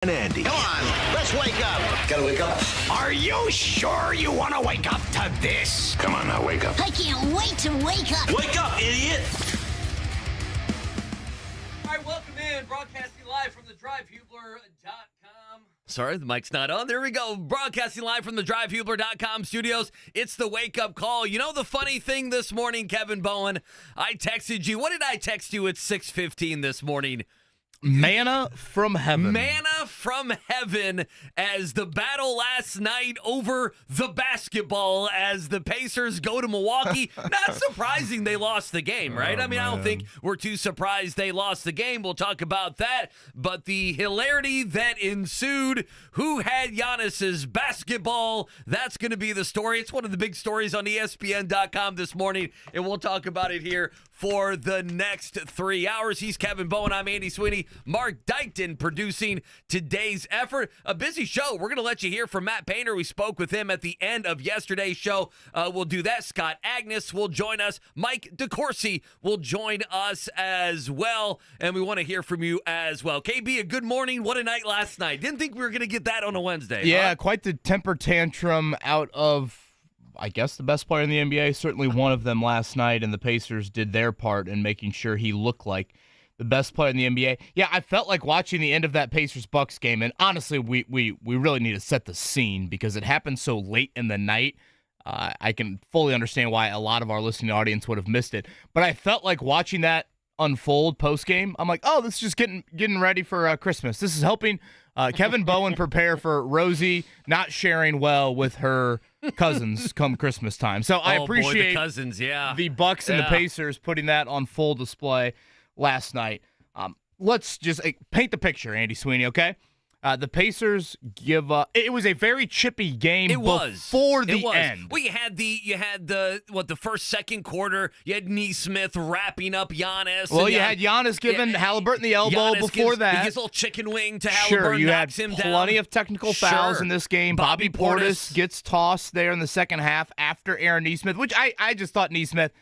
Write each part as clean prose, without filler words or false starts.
and Andy. Come on, let's wake up. Gotta wake up. Are you sure you want to wake up to this? Come on now, wake up. I can't wait to wake up. Wake up, idiot! All right, welcome in. Broadcasting live from the drivehubler.com. Sorry, the mic's not on. There we go. Broadcasting live from the drivehubler.com studios. It's the wake-up call. You know the funny thing this morning, Kevin Bowen? I texted you. What did I text you at 6:15 this morning? Manna from heaven. Manna from heaven as the battle last night over the basketball as the Pacers go to Milwaukee. Not surprising they lost the game, right? I don't think we're too surprised they lost the game. We'll talk about that. But the hilarity that ensued, who had Giannis's basketball, that's going to be the story. It's one of the big stories on ESPN.com this morning, and we'll talk about it here for the next 3 hours. He's Kevin Bowen. I'm Andy Sweeney. Mark Dykton producing today's effort. A busy show. We're going to let you hear from Matt Painter. We spoke with him at the end of yesterday's show. We'll do that. Scott Agnes will join us. Mike DeCourcy will join us as well. And we want to hear from you as well. KB, a good morning. What a night last night. Didn't think we were going to get that on a Wednesday. Yeah, quite the temper tantrum out of, I guess, the best player in the NBA. Certainly one of them last night, and the Pacers did their part in making sure he looked like the best player in the NBA. Yeah, I felt like watching the end of that Pacers-Bucks game, and honestly, we really need to set the scene because it happened so late in the night. I can fully understand why a lot of our listening audience would have missed it, but I felt like watching that unfold post-game. I'm like, oh, this is just getting ready for Christmas. This is helping Kevin Bowen prepare for Rosie not sharing well with her cousins come Christmas time. So I appreciate the cousins, yeah. The Bucks and the Pacers putting that on full display last night. Let's just paint the picture, Andy Sweeney, okay? The Pacers give up. It was a very chippy game before the end. Well, you had the first, second quarter, you had Nesmith wrapping up Giannis. Well, you had Giannis giving Halliburton the elbow before that. He gets a little chicken wing to Halliburton. Halliburton, You knocks had him plenty down. of technical fouls in this game. Bobby Portis gets tossed there in the second half after Aaron Nesmith, which I just thought Nesmith,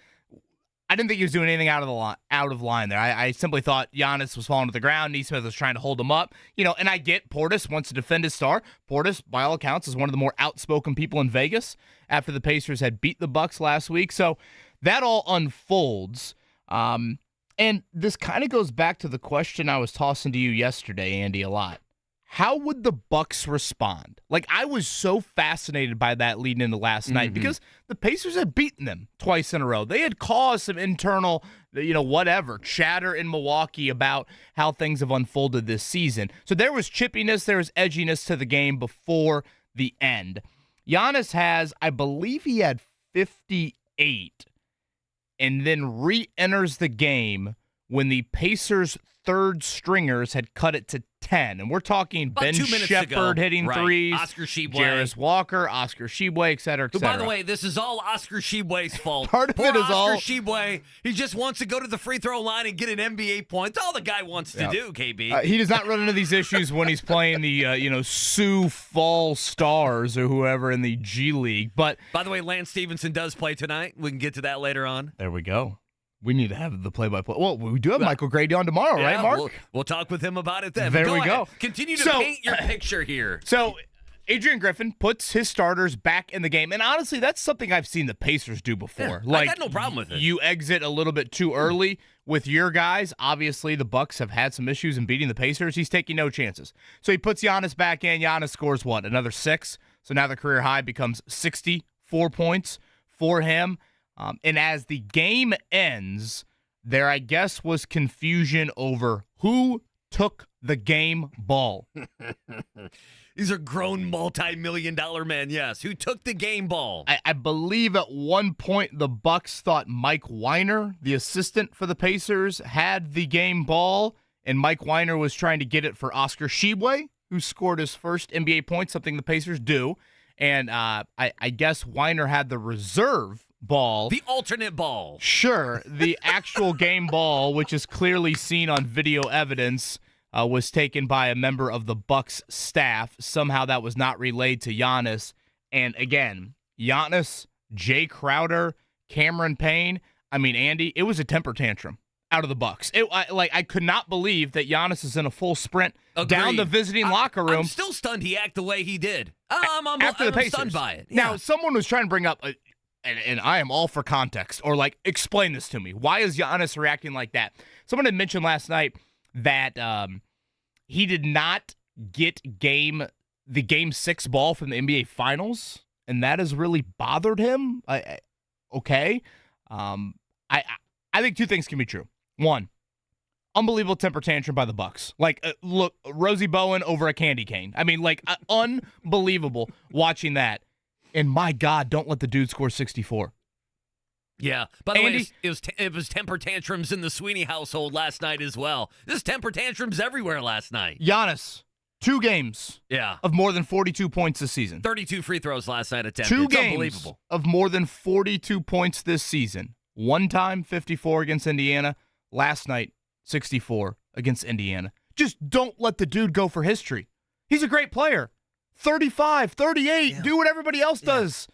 I didn't think he was doing anything out of line there. I simply thought Giannis was falling to the ground. Nesmith was trying to hold him up. And I get Portis wants to defend his star. Portis, by all accounts, is one of the more outspoken people in Vegas after the Pacers had beat the Bucks last week. So that all unfolds. And this kind of goes back to the question I was tossing to you yesterday, Andy, a lot. How would the Bucks respond? Like, I was so fascinated by that leading into last night because the Pacers had beaten them twice in a row. They had caused some internal, chatter in Milwaukee about how things have unfolded this season. So there was chippiness, there was edginess to the game before the end. Giannis has, I believe he had 58 and then re-enters the game when the Pacers' third stringers had cut it to 10. And we're talking About Ben 2 minutes Shepherd ago. hitting Right. threes, Oscar Tshiebwe. Jarris Walker, Oscar Tshiebwe, et cetera, et Who, cetera. by the way, this is all Oscar Tshiebwe's fault. Part of Poor it is all Oscar Tshiebwe. He just wants to go to the free throw line and get an NBA point. That's all the guy wants to do, KB. He does not run into these issues when he's playing the, Sioux Falls Stars or whoever in the G League. But by the way, Lance Stephenson does play tonight. We can get to that later on. There we go. We need to have the play-by-play. Well, we do have Michael Grady on tomorrow, right, Mark? We'll talk with him about it then. There we ahead. go. Continue to paint your picture here. So, Adrian Griffin puts his starters back in the game. And honestly, that's something I've seen the Pacers do before. Yeah, I got no problem with it. You exit a little bit too early with your guys. Obviously, the Bucks have had some issues in beating the Pacers. He's taking no chances. So he puts Giannis back in. Giannis scores what? Another 6. So now the career high becomes 64 points for him. And as the game ends, there, I guess, was confusion over who took the game ball. These are grown multi-million-dollar men, yes. Who took the game ball? I believe at one point the Bucks thought Mike Weiner, the assistant for the Pacers, had the game ball, and Mike Weiner was trying to get it for Oscar Tshiebwe, who scored his first NBA point, something the Pacers do. And I guess Weiner had the reserve ball. The alternate ball. Sure. The actual game ball, which is clearly seen on video evidence, was taken by a member of the Bucks staff. Somehow that was not relayed to Giannis. And again, Giannis, Jay Crowder, Cameron Payne. I mean, Andy, it was a temper tantrum out of the Bucks. I could not believe that Giannis is in a full sprint Agreed. down the visiting locker room. I'm still stunned he acted the way he did. I'm stunned by it. Now, someone was trying to bring up, and I am all for context, or explain this to me. Why is Giannis reacting like that? Someone had mentioned last night that he did not get the Game 6 ball from the NBA Finals, and that has really bothered him. Okay. I think two things can be true. One, unbelievable temper tantrum by the Bucks. Look, Rosie Bowen over a candy cane. I mean, unbelievable watching that. And my God, don't let the dude score 64. Yeah. By the Andy, way, it was temper tantrums in the Sweeney household last night as well. There's temper tantrums everywhere last night. Giannis, 2 games of more than 42 points this season. 32 free throws last night attempted. 2 it's games unbelievable. of more than 42 points this season. One time, 54 against Indiana. Last night, 64 against Indiana. Just don't let the dude go for history. He's a great player. 35, 38, do what everybody else does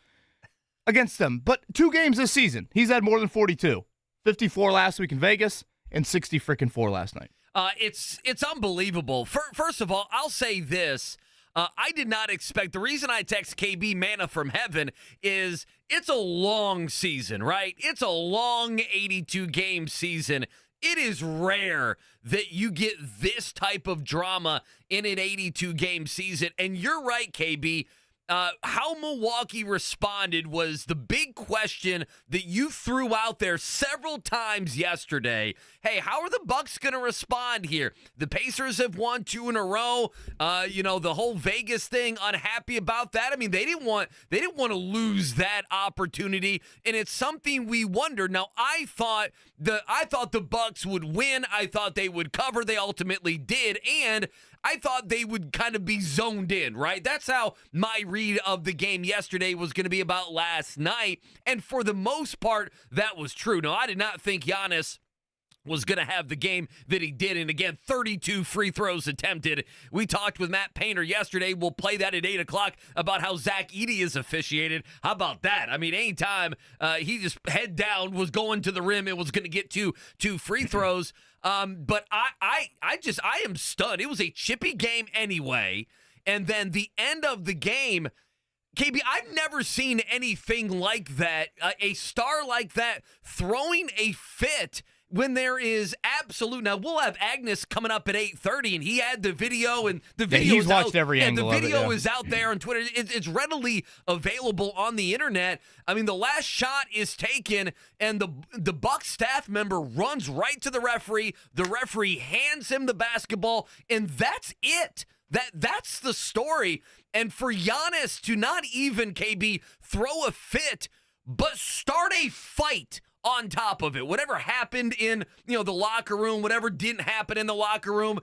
against them. But 2 games this season, he's had more than 42. 54 last week in Vegas and 64 last night. It's unbelievable. First of all, I'll say this. I did not expect, the reason I text KB Manna from Heaven is it's a long season, right? It's a long 82-game season. It is rare that you get this type of drama in an 82-game season. And you're right, KB. How Milwaukee responded was the big question that you threw out there several times yesterday. Hey, how are the Bucks going to respond here? The Pacers have won 2 in a row. The whole Vegas thing, unhappy about that. I mean, they didn't want to lose that opportunity, and it's something we wonder. Now, I thought the Bucks would win. I thought they would cover. They ultimately did, and I thought they would kind of be zoned in, right? That's how my read of the game yesterday was going to be about last night. And for the most part, that was true. Now, I did not think Giannis was going to have the game that he did. And again, 32 free throws attempted. We talked with Matt Painter yesterday. We'll play that at 8 o'clock about how Zach Edey is officiated. How about that? I mean, anytime he just head down was going to the rim, it was going to get two free throws. But I am stunned. It was a chippy game anyway. And then the end of the game, KB, I've never seen anything like that. A star like that throwing a fit when there is absolute. Now we'll have Agnes coming up at 8:30, and he had the video, and the video he's watched every angle. The video of it, is out there on Twitter. It's readily available on the internet. I mean, the last shot is taken, and the Bucks staff member runs right to the referee. The referee hands him the basketball, and that's it. That's the story. And for Giannis to not even, KB, throw a fit, but start a fight on top of it. Whatever happened in the locker room, whatever didn't happen in the locker room.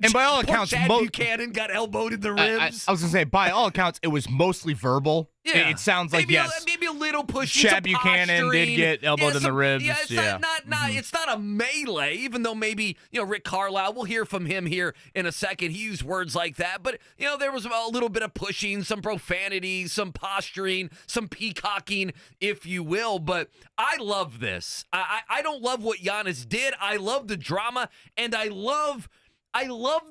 And by all accounts, Chad Buchanan got elbowed in the ribs. I was going to say, by all accounts, it was mostly verbal. Yeah. It sounds like, maybe a little pushing. Chad Buchanan did get elbowed in the ribs. Yeah, it's not a melee, even though maybe, Rick Carlisle, we'll hear from him here in a second. He used words like that. But, there was a little bit of pushing, some profanity, some posturing, some peacocking, if you will. But I love this. I don't love what Giannis did. I love the drama, and I love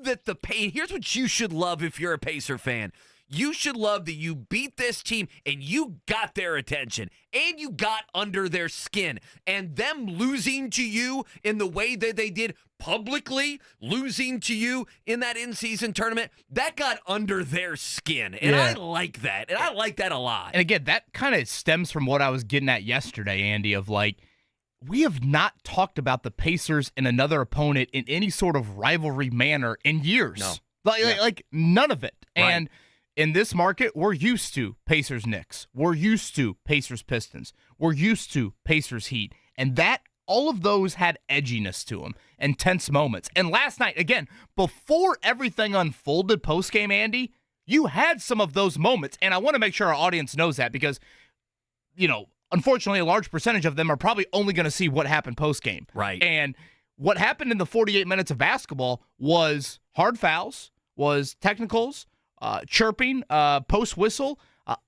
that the pain. Here's what you should love if you're a Pacer fan. You should love that you beat this team and you got their attention and you got under their skin. And them losing to you in the way that they did, publicly losing to you in that in-season tournament, that got under their skin. And I like that. And I like that a lot. And again, that kind of stems from what I was getting at yesterday, Andy, of we have not talked about the Pacers and another opponent in any sort of rivalry manner in years. No. Like none of it. Right. And in this market, we're used to Pacers-Knicks. We're used to Pacers-Pistons. We're used to Pacers-Heat. And all of those had edginess to them and tense moments. And last night, again, before everything unfolded post-game, Andy, you had some of those moments. And I want to make sure our audience knows that because, unfortunately, a large percentage of them are probably only going to see what happened post-game. Right. And what happened in the 48 minutes of basketball was hard fouls, was technicals, chirping, post-whistle,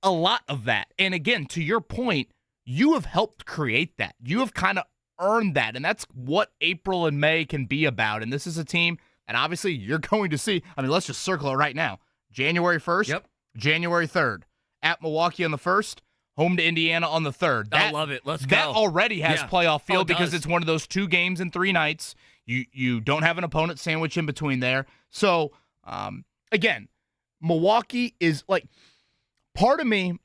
a lot of that. And again, to your point, you have helped create that. You have kind of earned that. And that's what April and May can be about. And this is a team, and obviously you're going to see, let's just circle it right now. January 1st, January 3rd. At Milwaukee on the 1st, home to Indiana on the 3rd. I love it. Let's go. That already has playoff feel because does. it's one of those 2 games in 3 nights. You don't have an opponent sandwich in between there. So, again, Milwaukee is like, part of me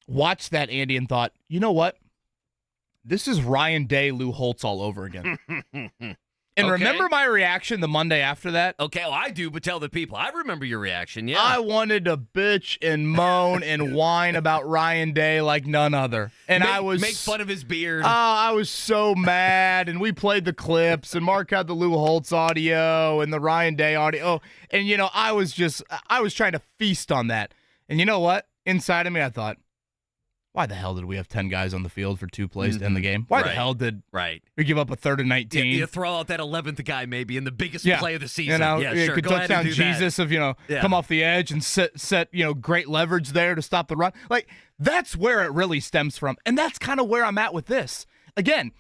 watched that, Andy, and thought, you know what? This is Ryan Day, Lou Holtz all over again. And remember my reaction the Monday after that? Okay, well, I do, but tell the people. I remember your reaction, yeah. I wanted to bitch and moan and whine about Ryan Day like none other. And make fun of his beard. Oh, I was so mad. And we played the clips, and Mark had the Lou Holtz audio and the Ryan Day audio. Oh, and, I was trying to feast on that. And you know what? Inside of me, I thought, why the hell did we have 10 guys on the field for 2 plays to end the game? Why the hell did we give up a 3rd and 19? You throw out that 11th guy maybe in the biggest play of the season. Sure. Could Go ahead and do Jesus that. Come off the edge and set great leverage there to stop the run. Like, that's where it really stems from. And that's kind of where I'm at with this. Again,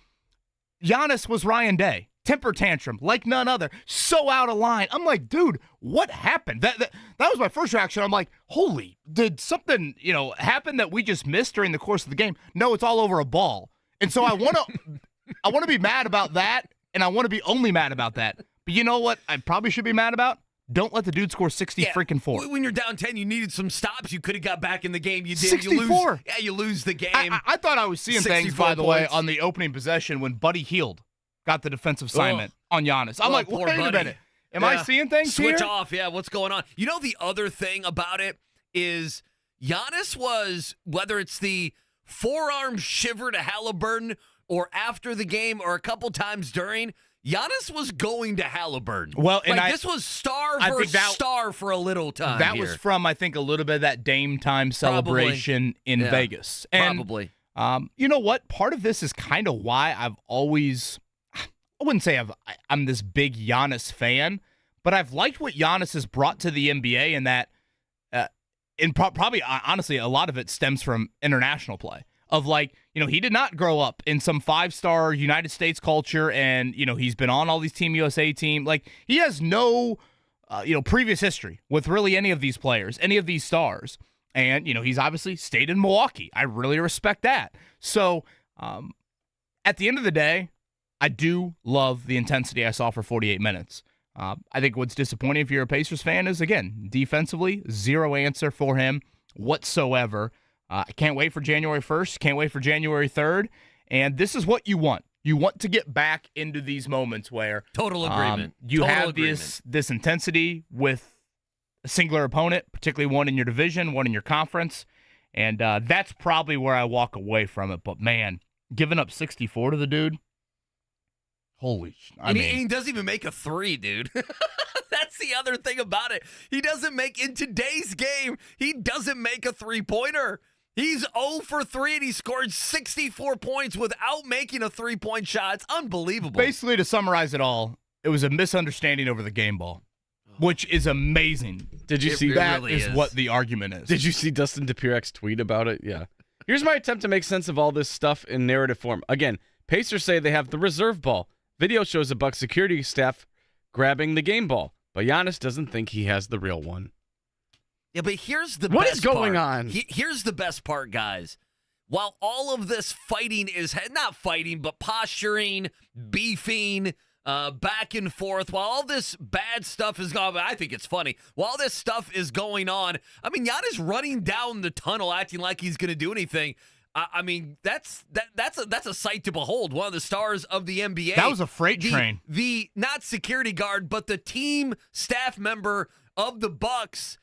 Giannis was Ryan Day. Temper tantrum like none other. So out of line. I'm like, dude, what happened? That was my first reaction. I'm like, holy, did something, happen that we just missed during the course of the game? No, it's all over a ball. And so I want to be mad about that, and I want to be only mad about that. But you know what I probably should be mad about? Don't let the dude score 60 freaking 4. When you're down 10, you needed some stops. You could have got back in the game. You did. 64. You lose the game. I thought I was seeing things, by the way, on the opening possession when Buddy Hield got the defensive assignment on Giannis. I'm like, wait a minute. Am I seeing things Switch here? off, what's going on? The other thing about it is Giannis was, whether it's the forearm shiver to Halliburton or after the game or a couple times during, Giannis was going to Halliburton. Well, and this was star versus star for a little time. That was from, I think, a little bit of that Dame time celebration in Vegas. And, probably. You know what? Part of this is kind of why I've always... I wouldn't say I'm this big Giannis fan, but I've liked what Giannis has brought to the NBA, and that, probably honestly, a lot of it stems from international play. Of he did not grow up in some 5-star United States culture, and he's been on all these Team USA team. Like, he has no, previous history with really any of these players, any of these stars, and he's obviously stayed in Milwaukee. I really respect that. So, at the end of the day, I do love the intensity I saw for 48 minutes. I think what's disappointing if you're a Pacers fan is, again, defensively, 0 answer for him whatsoever. I can't wait for January 1st. Can't wait for January 3rd. And this is what you want. You want to get back into these moments where total agreement. You have this intensity with a singular opponent, particularly one in your division, one in your conference. And that's probably where I walk away from it. But, man, giving up 64 to the dude, holy, he doesn't even make a 3, dude. That's the other thing about it. He doesn't make, in today's game, he doesn't make a 3-pointer. He's 0 for 3, and he scored 64 points without making a 3-point shot. It's unbelievable. Basically, to summarize it all, it was a misunderstanding over the game ball, which is amazing. Did you see that? Really is what the argument is. Did you see Dustin DePurek's tweet about it? Yeah. Here's my attempt to make sense of all this stuff in narrative form. Again, Pacers say they have the reserve ball. Video shows the Bucks security staff grabbing the game ball, but Giannis doesn't think he has the real one. Yeah, but here's the what best is going part. on? Here's the best part, guys. While all of this fighting is not fighting, but posturing, beefing, back and forth, while all this bad stuff is going on, I think it's funny. While this stuff is going on, Giannis running down the tunnel acting like he's going to do anything. That's a sight to behold. One of the stars of the NBA. That was a freight train. The not security guard, but the team staff member of the Bucks.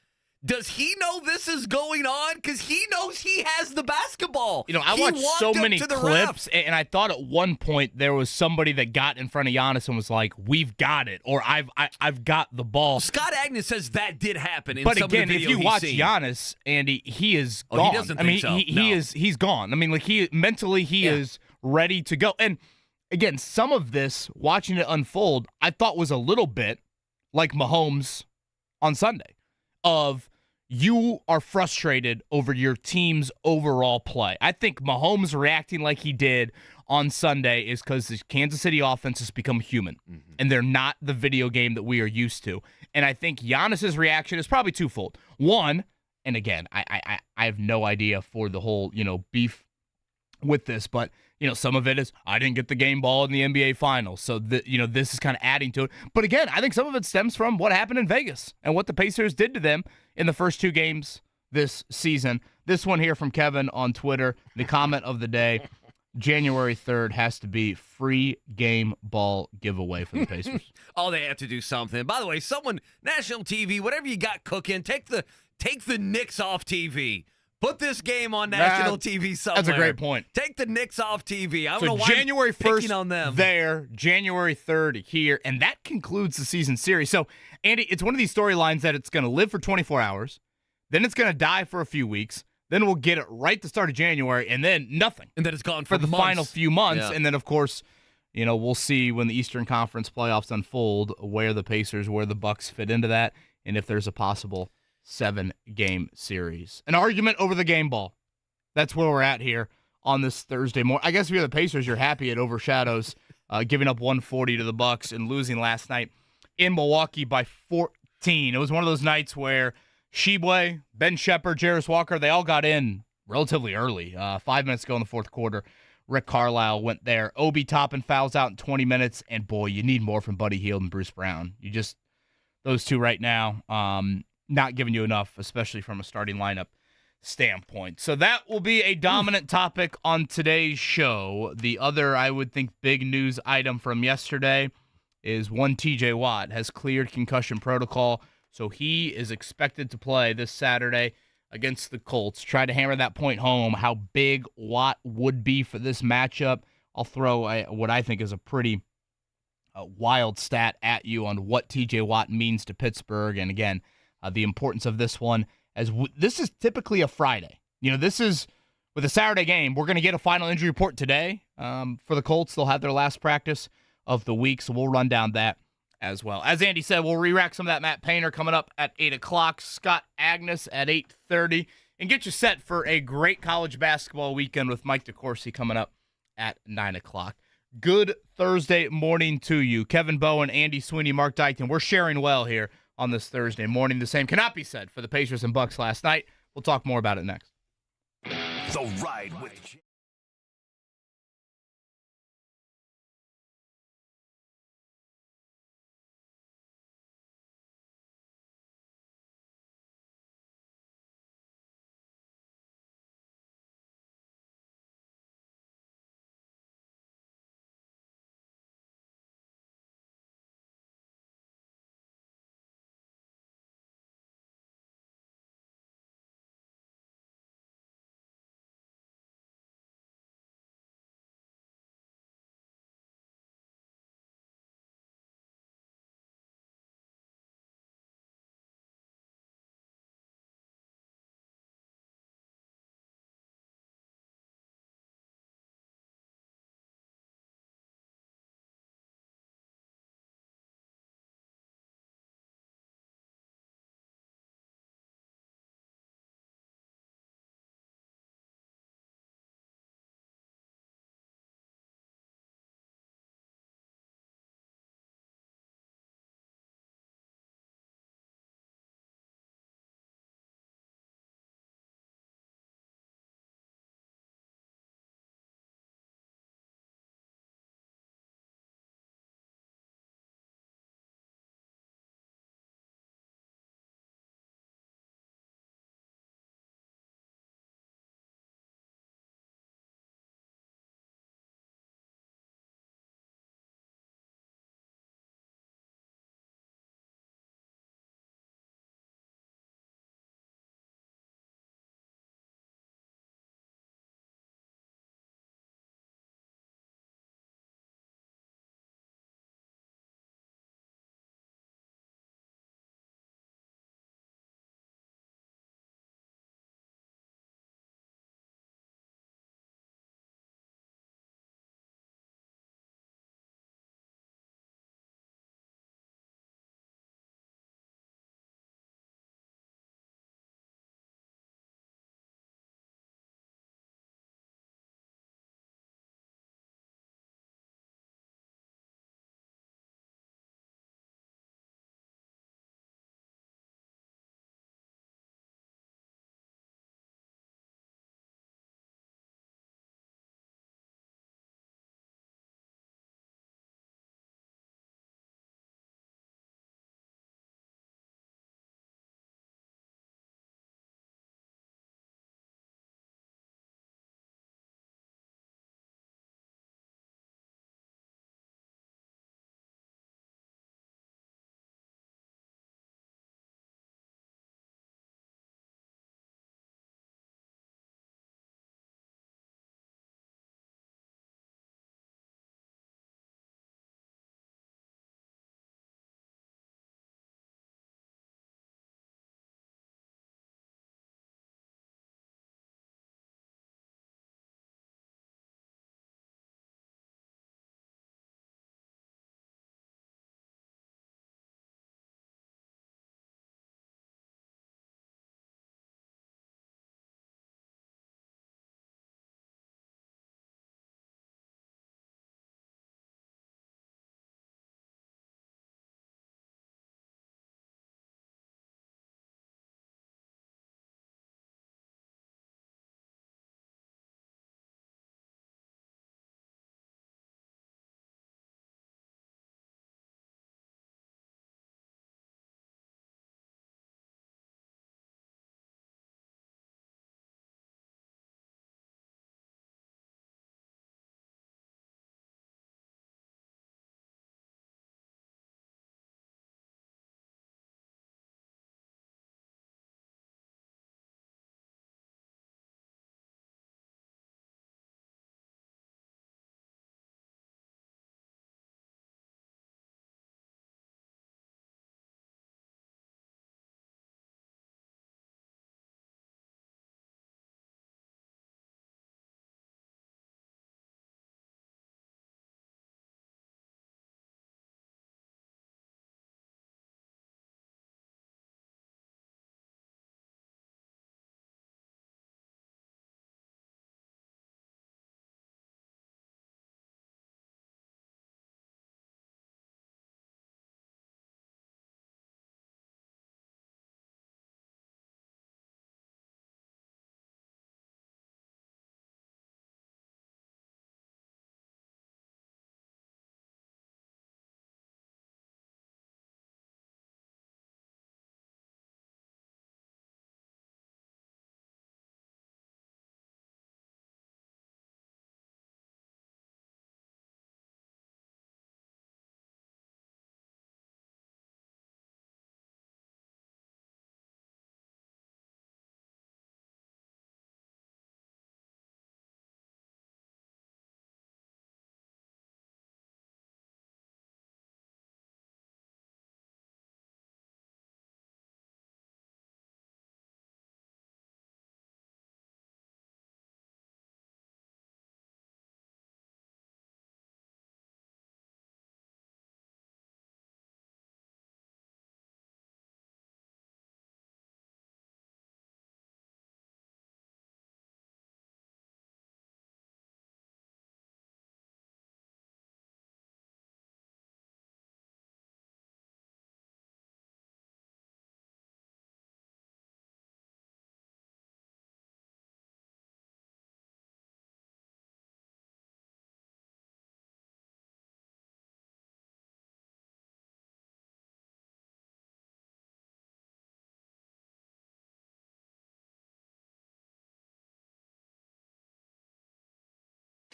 Does he know this is going on? Because he knows he has the basketball. I watched so many clips, and I thought at one point there was somebody that got in front of Giannis and was like, "We've got it," or "I've got the ball." Scott Agnes says that did happen. But again, if you watch Giannis, Andy, he is gone. He doesn't think so. He's gone. He mentally is ready to go. And again, some of this, watching it unfold, I thought was a little bit like Mahomes on Sunday, of you are frustrated over your team's overall play. I think Mahomes reacting like he did on Sunday is because the Kansas City offense has become human, and they're not the video game that we are used to. And I think Giannis's reaction is probably twofold. One, and again, I have no idea for the whole, beef with this, but, some of it is, I didn't get the game ball in the NBA Finals, so, this is kind of adding to it. But again, I think some of it stems from what happened in Vegas and what the Pacers did to them in the first 2 games this season. This one here from Kevin on Twitter, the comment of the day, January 3rd has to be free game ball giveaway for the Pacers. Oh, they have to do something. By the way, someone, national TV, whatever you got cooking, take the Knicks off TV. Put this game on national TV somewhere. That's a great point. Take the Knicks off TV. I don't know why January 1st on them. there, January 3rd here, and that concludes the season series. So, Andy, it's one of these storylines that it's going to live for 24 hours, then it's going to die for a few weeks, then we'll get it right at the start of January, and then nothing. And then it's gone for the months. final few months. Yeah. And then, of course, we'll see when the Eastern Conference playoffs unfold where the Pacers, where the Bucks fit into that, and if there's a possible 7-game series. An argument over the game ball. That's where we're at here on this Thursday morning. I guess if you're the Pacers, you're happy it overshadows giving up 140 to the Bucks and losing last night in Milwaukee by 14. It was one of those nights where Sheboy, Ben Shepherd, Jarris Walker, they all got in relatively early. 5 minutes ago in the fourth quarter, Rick Carlisle went there. Obi Toppin fouls out in 20 minutes, and boy, you need more from Buddy Hield and Bruce Brown. Those two right now, not giving you enough, especially from a starting lineup standpoint. So that will be a dominant topic on today's show. The other, I would think, big news item from yesterday is one TJ Watt has cleared concussion protocol, so he is expected to play this Saturday against the Colts. Try to hammer that point home, how big Watt would be for this matchup. I'll throw what I think is a pretty wild stat at you on what TJ Watt means to Pittsburgh, and again, the importance of this one, as this is typically a Friday. This is, with a Saturday game, we're going to get a final injury report today. For the Colts, they'll have their last practice of the week, so we'll run down that as well. As Andy said, we'll re-rack some of that Matt Painter coming up at 8 o'clock, Scott Agnes at 8:30, and get you set for a great college basketball weekend with Mike DeCourcy coming up at 9 o'clock. Good Thursday morning to you. Kevin Bowen, Andy Sweeney, Mark Dykton. We're sharing well here on this Thursday morning. The same cannot be said for the Pacers and Bucks last night. We'll talk more about it next. The Ride with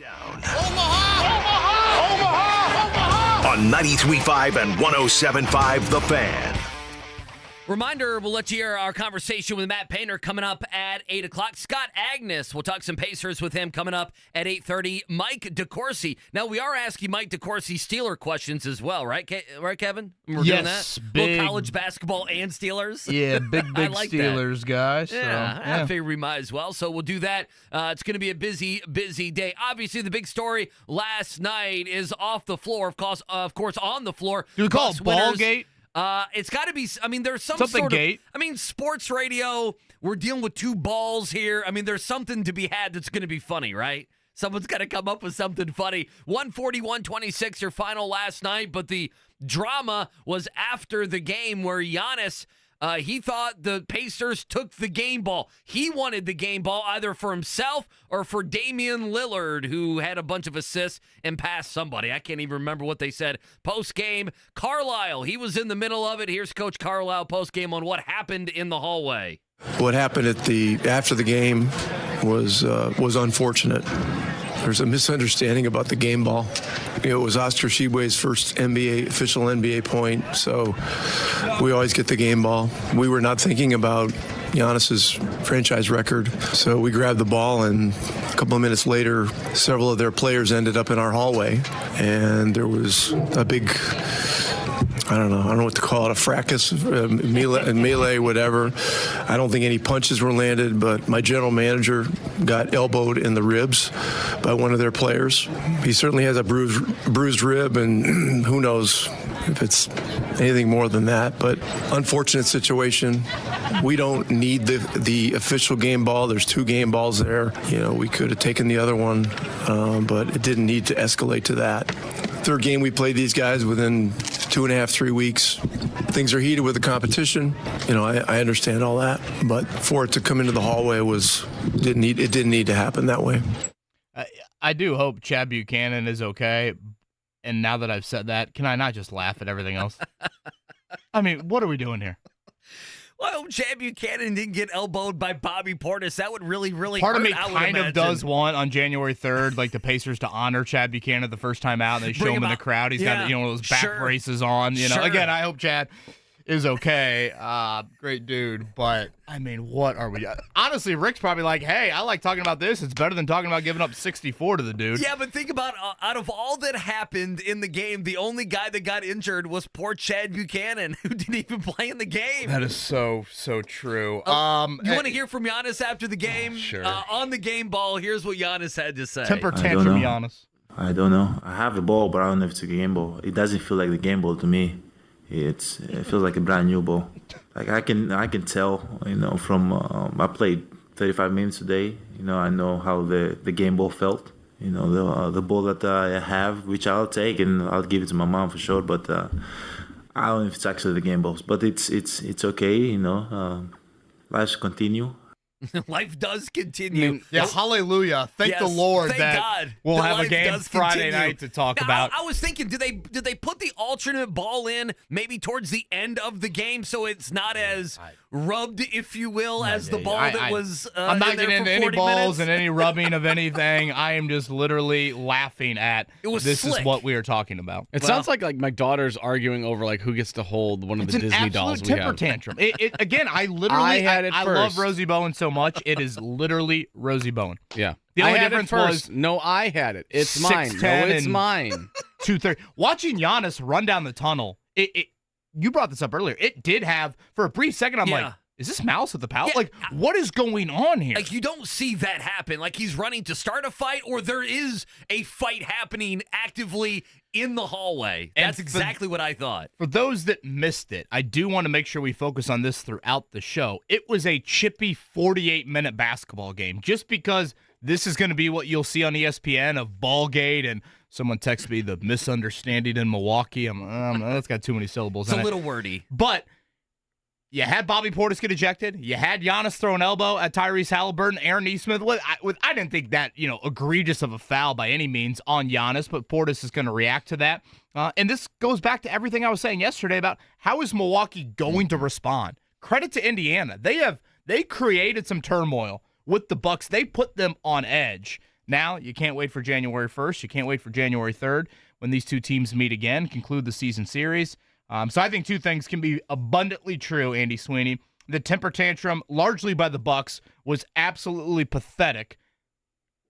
On 93.5 and 107.5 The Fan. Reminder, we'll let you hear our conversation with Matt Painter coming up at 8 o'clock. Scott Agnes, we'll talk some Pacers with him coming up at 8:30. Mike DeCourcy. Now, we are asking Mike DeCourcy Steeler questions as well, right, Kevin? We're doing that? Big Little college basketball and Steelers. Yeah, big like Steelers guy. So, I figure we might as well. So we'll do that. It's going to be a busy day. Obviously, the big story last night is off the floor. Of course, on the floor. Do we call it Ballgate? It's got to be. I mean, there's some something sort gate. of. I mean, sports radio. We're dealing with two balls here. I mean, there's something to be had that's going to be funny, right? Someone's got to come up with something funny. 141-26, your final last night, but the drama was after the game where Giannis. He thought the Pacers took the game ball. He wanted the game ball either for himself or for Damian Lillard, who had a bunch of assists and passed somebody. I can't even remember what they said. Post-game, Carlisle, he was in the middle of it. Here's Coach Carlisle post-game on what happened in the hallway. What happened after the game was unfortunate. There's a misunderstanding about the game ball. It was Oscar Tshiebwe's first official NBA point, so we always get the game ball. We were not thinking about Giannis's franchise record, so we grabbed the ball, and a couple of minutes later, several of their players ended up in our hallway, and there was a big, I don't know what to call it, a fracas, melee, whatever. I don't think any punches were landed, but my general manager got elbowed in the ribs by one of their players. He certainly has a bruised rib, and who knows if it's anything more than that, but unfortunate situation. We don't need the official game ball. There's two game balls there. We could have taken the other one, but it didn't need to escalate to that. Third game we played these guys within 2.5, 3 weeks. Things are heated with the competition. I understand all that, but for it to come into the hallway didn't need to happen that way. I do hope Chad Buchanan is okay. And now that I've said that, can I not just laugh at everything else? I mean, what are we doing here? Well, I hope Chad Buchanan didn't get elbowed by Bobby Portis. That would really, really Part hurt. of me kind of does want on January 3rd, like the Pacers to honor Chad Buchanan the first time out, and they show him in the crowd. He's got one of those back braces on. Again, I hope Chad is okay. Great dude, but I mean, what are we? Honestly, Rick's probably like, hey, I like talking about this. It's better than talking about giving up 64 to the dude. Yeah, but think about out of all that happened in the game, the only guy that got injured was poor Chad Buchanan, who didn't even play in the game. That is so true. You want to hear from Giannis after the game? Sure. On the game ball, here's what Giannis had to say. Temper tantrum, Giannis. I don't know. I have the ball, but I don't know if it's a game ball. It doesn't feel like the game ball to me. It feels like a brand new ball. Like I can tell, from I played 35 minutes today. I know how the game ball felt. The ball that I have, which I'll take and I'll give it to my mom for sure. But I don't know if it's actually the game balls. But it's okay. Life continue. Life does continue. Yeah, hallelujah. Thank the Lord that God. we'll have a game Friday night to talk about. I was thinking, did they put the alternate ball in maybe towards the end of the game so it's not as rubbed, if you will, as the ball that was I'm not getting into any balls minutes. and any rubbing of anything. I am just literally laughing at this slick. is what we are talking about. It sounds like my daughter's arguing over who gets to hold one of the Disney dolls we have. It's an absolute temper tantrum. Again, I literally I love Rosie Bowen so much. It is literally Rosie Bowen. Yeah. The only difference was I had it. It's mine. No, it's mine. 2:30. Watching Giannis run down the tunnel, you brought this up earlier. It did have, for a brief second, I'm like, is this Mouse with the pout? Yeah. What is going on here? You don't see that happen. He's running to start a fight, or there is a fight happening actively in the hallway. That's exactly what I thought. For those that missed it, I do want to make sure we focus on this throughout the show. It was a chippy 48-minute basketball game, just because this is going to be what you'll see on ESPN of Ballgate, and someone texted me the misunderstanding in Milwaukee. That's got too many syllables in it. It's a little wordy. But you had Bobby Portis get ejected. You had Giannis throw an elbow at Tyrese Halliburton, Aaron Nesmith. I didn't think that, egregious of a foul by any means on Giannis, but Portis is going to react to that. And this goes back to everything I was saying yesterday about how is Milwaukee going to respond. Credit to Indiana. They created some turmoil with the Bucks. They put them on edge. Now, you can't wait for January 1st. You can't wait for January 3rd when these two teams meet again, conclude the season series. So I think two things can be abundantly true, Andy Sweeney. The temper tantrum, largely by the Bucks, was absolutely pathetic,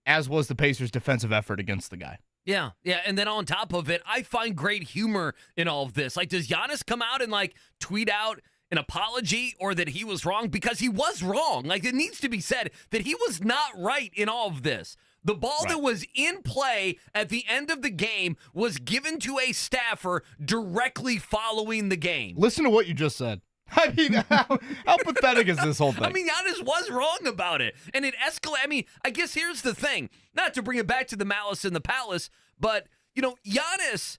as was the Pacers' defensive effort against the guy. Yeah, and then on top of it, I find great humor in all of this. Like, does Giannis come out and, like, tweet out an apology or that he was wrong? Because he was wrong. Like, it needs to be said that he was not right in all of this. The ball that was in play at the end of the game was given to a staffer directly following the game. Listen to what you just said. I mean, how pathetic is this whole thing? I mean, Giannis was wrong about it, and it escalated. I mean, I guess here's the thing. Not to bring it back to the malice in the palace, but, you know, Giannis,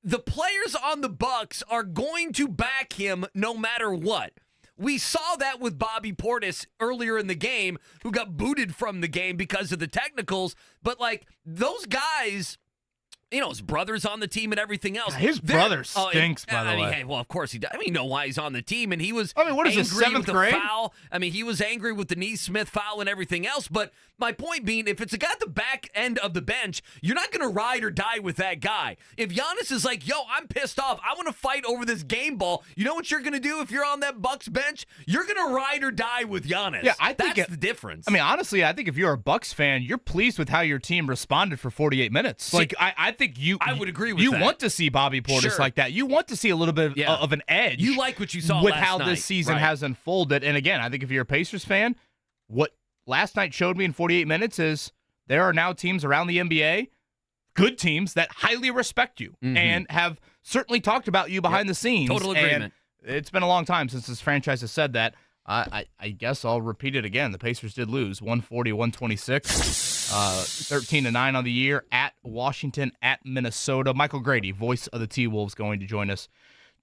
the players on the Bucks are going to back him no matter what. We saw that with Bobby Portis earlier in the game, who got booted from the game because of the technicals. But, like, those guys, you know, his brother's on the team and everything else. His brother stinks, by the way. Hey, well, of course he does. I mean, you know why he's on the team, and he was what is this, angry 7th with the grade? foul. I mean, he was angry with the Neesmith foul and everything else. But my point being, if it's a guy at the back end of the bench, you're not going to ride or die with that guy. If Giannis is like, yo, I'm pissed off, I want to fight over this game ball, you know what you're going to do if you're on that Bucks bench? You're going to ride or die with Giannis. Yeah, I think that's the difference. I mean, honestly, I think if you're a Bucks fan, you're pleased with how your team responded for 48 minutes. Like, I think I would agree with you that. You want to see Bobby Portis like that. You want to see a little bit of an edge. You like what you saw with last how night. this season has unfolded. And again, I think if you're a Pacers fan, what last night showed me in 48 minutes is there are now teams around the NBA, good teams, that highly respect you and have certainly talked about you behind the scenes. Total agreement. And it's been a long time since this franchise has said that. I guess I'll repeat it again. The Pacers did lose 140-126, 13-9 on the year at Washington, at Minnesota. Michael Grady, voice of the T-Wolves, going to join us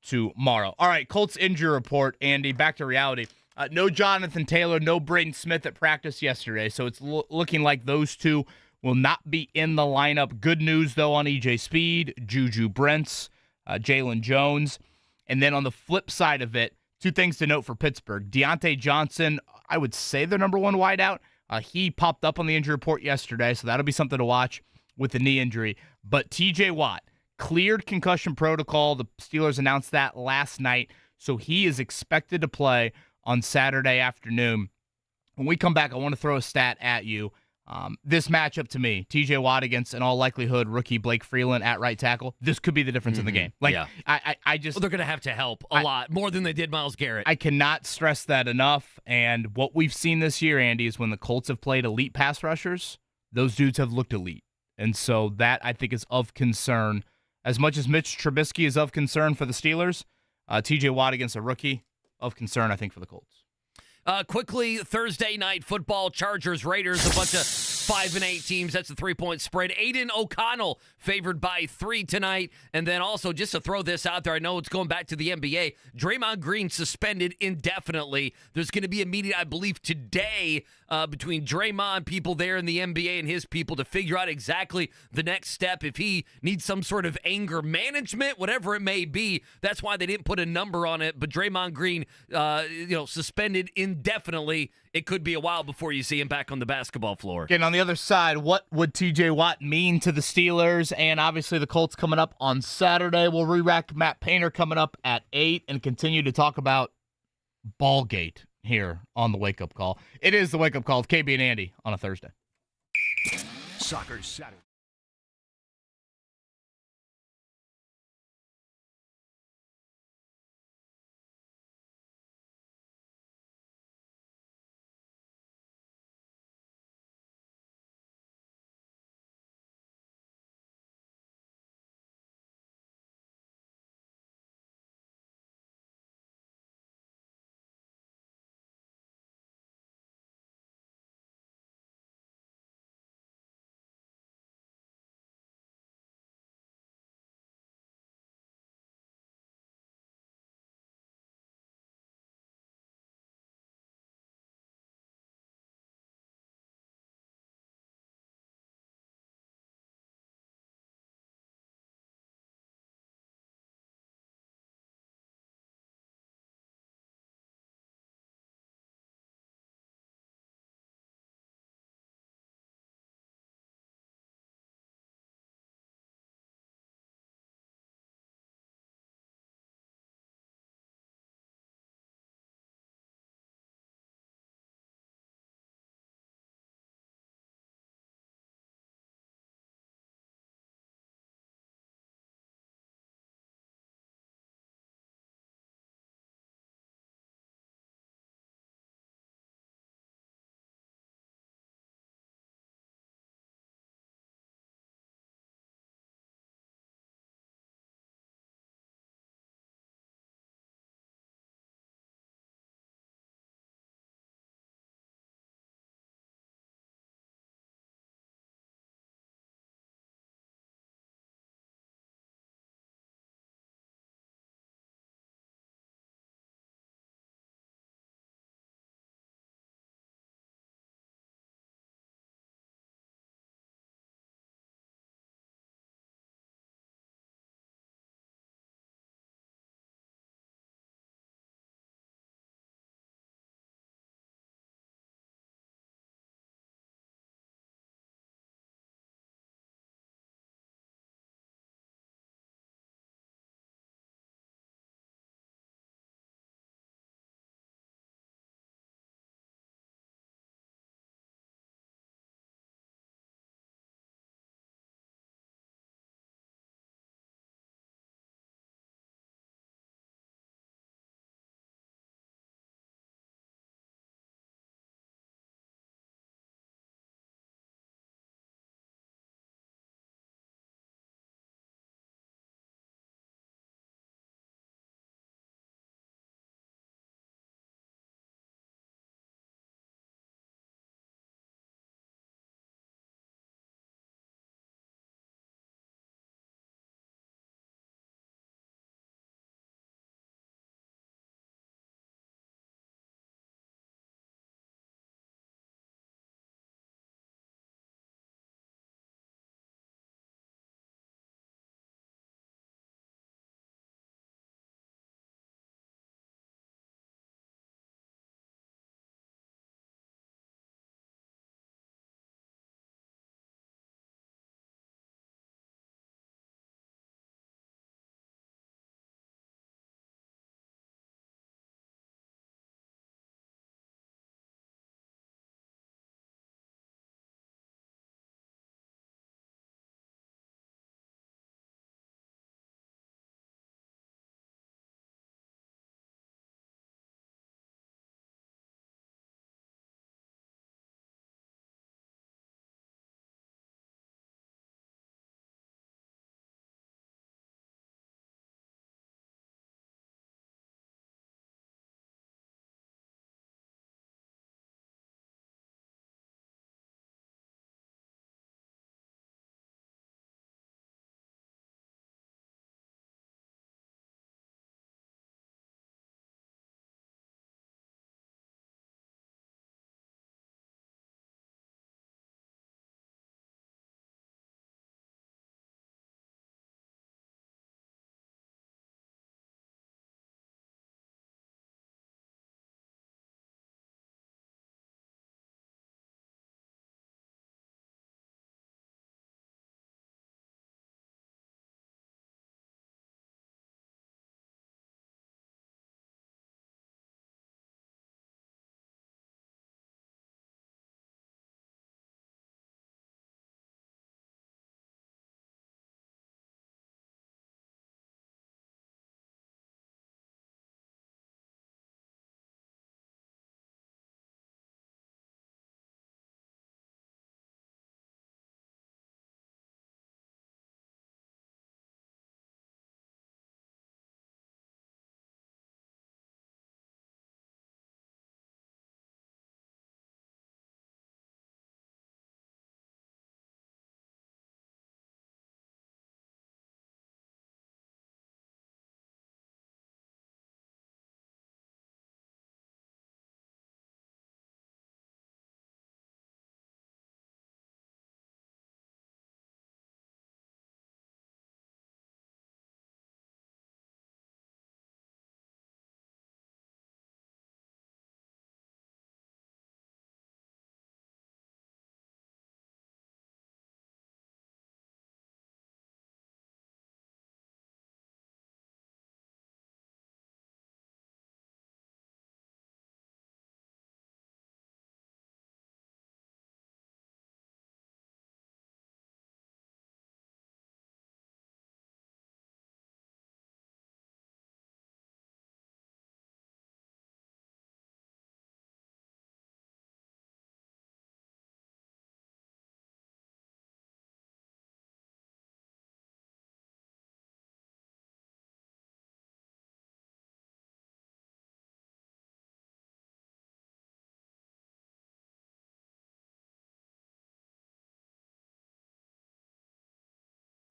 tomorrow. All right, Colts injury report, Andy. Back to reality. No Jonathan Taylor, no Braden Smith at practice yesterday, so it's looking like those two will not be in the lineup. Good news, though, on E.J. Speed, Juju Brents, Jalen Jones. And then on the flip side of it, two things to note for Pittsburgh. Deontay Johnson, I would say their number one wideout. He popped up on the injury report yesterday, so that'll be something to watch with the knee injury. But T.J. Watt, cleared concussion protocol. The Steelers announced that last night, so he is expected to play on Saturday afternoon. When we come back, I want to throw a stat at you. This matchup to me, T.J. Watt against, in all likelihood, rookie Blake Freeland at right tackle, this could be the difference in the game. Like, yeah. I just... Well, they're going to have to help a lot, more than they did Myles Garrett. I cannot stress that enough, and what we've seen this year, Andy, is when the Colts have played elite pass rushers, those dudes have looked elite. And so that, I think, is of concern. As much as Mitch Trubisky is of concern for the Steelers, T.J. Watt against a rookie, of concern, I think, for the Colts. Quickly, Thursday night football, Chargers, Raiders, a bunch of 5-8 teams. That's a 3-point spread. Aiden O'Connell favored by 3 tonight. And then also, just to throw this out there, I know it's going back to the NBA. Draymond Green suspended indefinitely. There's going to be a meeting, I believe, today between Draymond, people there in the NBA, and his people to figure out exactly the next step. If he needs some sort of anger management, whatever it may be. That's why they didn't put a number on it. But Draymond Green, suspended indefinitely. It could be a while before you see him back on the basketball floor. Again, on the other side, what would T.J. Watt mean to the Steelers? And obviously the Colts coming up on Saturday. We'll re-rack Matt Painter coming up at 8 and continue to talk about Ballgate here on the Wake Up Call. It is the Wake Up Call with KB and Andy on a Thursday. Soccer Saturday.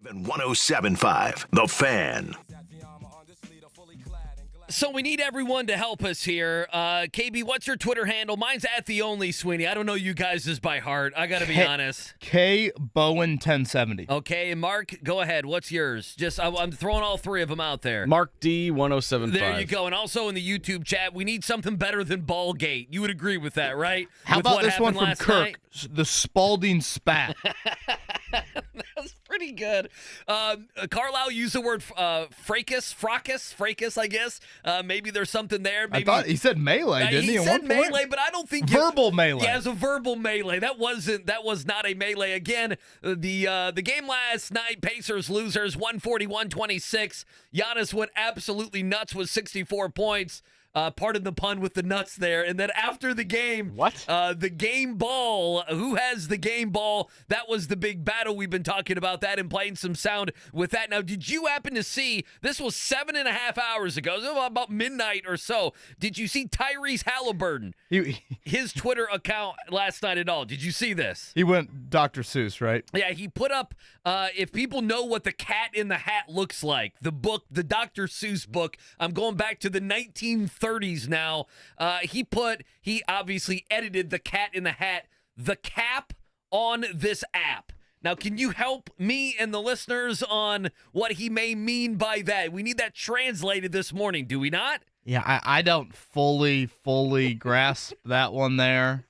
And 107.5 The Fan. So we need everyone to help us here. KB, what's your Twitter handle? Mine's @TheOnlySweeney. I don't know you guys' by heart. I got to be honest. K Bowen 1070. Okay, and Mark, go ahead. What's yours? I'm throwing all three of them out there. Mark D 1075. There you go. And also in the YouTube chat, we need something better than Ballgate. You would agree with that, right? How with about what this one happened from last Kirk? The Spalding spat. That's pretty good. Carlisle used the word fracas, I guess. Maybe there's something there. Maybe, I thought he said melee, didn't he? He at said one point? melee, but I don't think verbal melee. Yeah, it's a verbal melee. That was not a melee. Again, the game last night, Pacers losers, 141-26. Giannis went absolutely nuts with 64 points. Pardon the pun with the nuts there. And then after the game, the game ball. Who has the game ball? That was the big battle. We've been talking about that and playing some sound with that. Now, did you happen to see, this was 7.5 hours ago, so about midnight or so. Did you see Tyrese Halliburton, his Twitter account last night at all? Did you see this? He went Dr. Seuss, right? Yeah, he put up, if people know what the Cat in the Hat looks like, the book, the Dr. Seuss book, I'm going back to the 1930s now. He obviously edited the Cat in the Hat, the cap on this app. Now, can you help me and the listeners on what he may mean by that? We need that translated this morning, do we not? Yeah, I don't fully grasp that one there.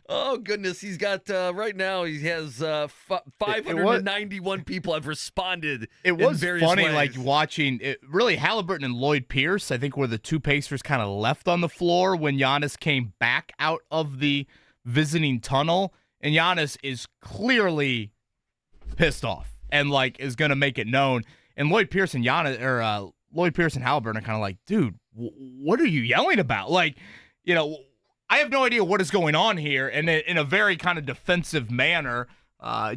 Oh, goodness. He's got, right now, he has 591 people have responded. It was in various funny, ways. like, watching it. Really, Halliburton and Lloyd Pierce, I think, were the two Pacers kind of left on the floor when Giannis came back out of the visiting tunnel. And Giannis is clearly pissed off and, like, is going to make it known. And Lloyd Pierce and Halliburton are kind of like, dude, what are you yelling about? Like, you know, I have no idea what is going on here, and in a very kind of defensive manner,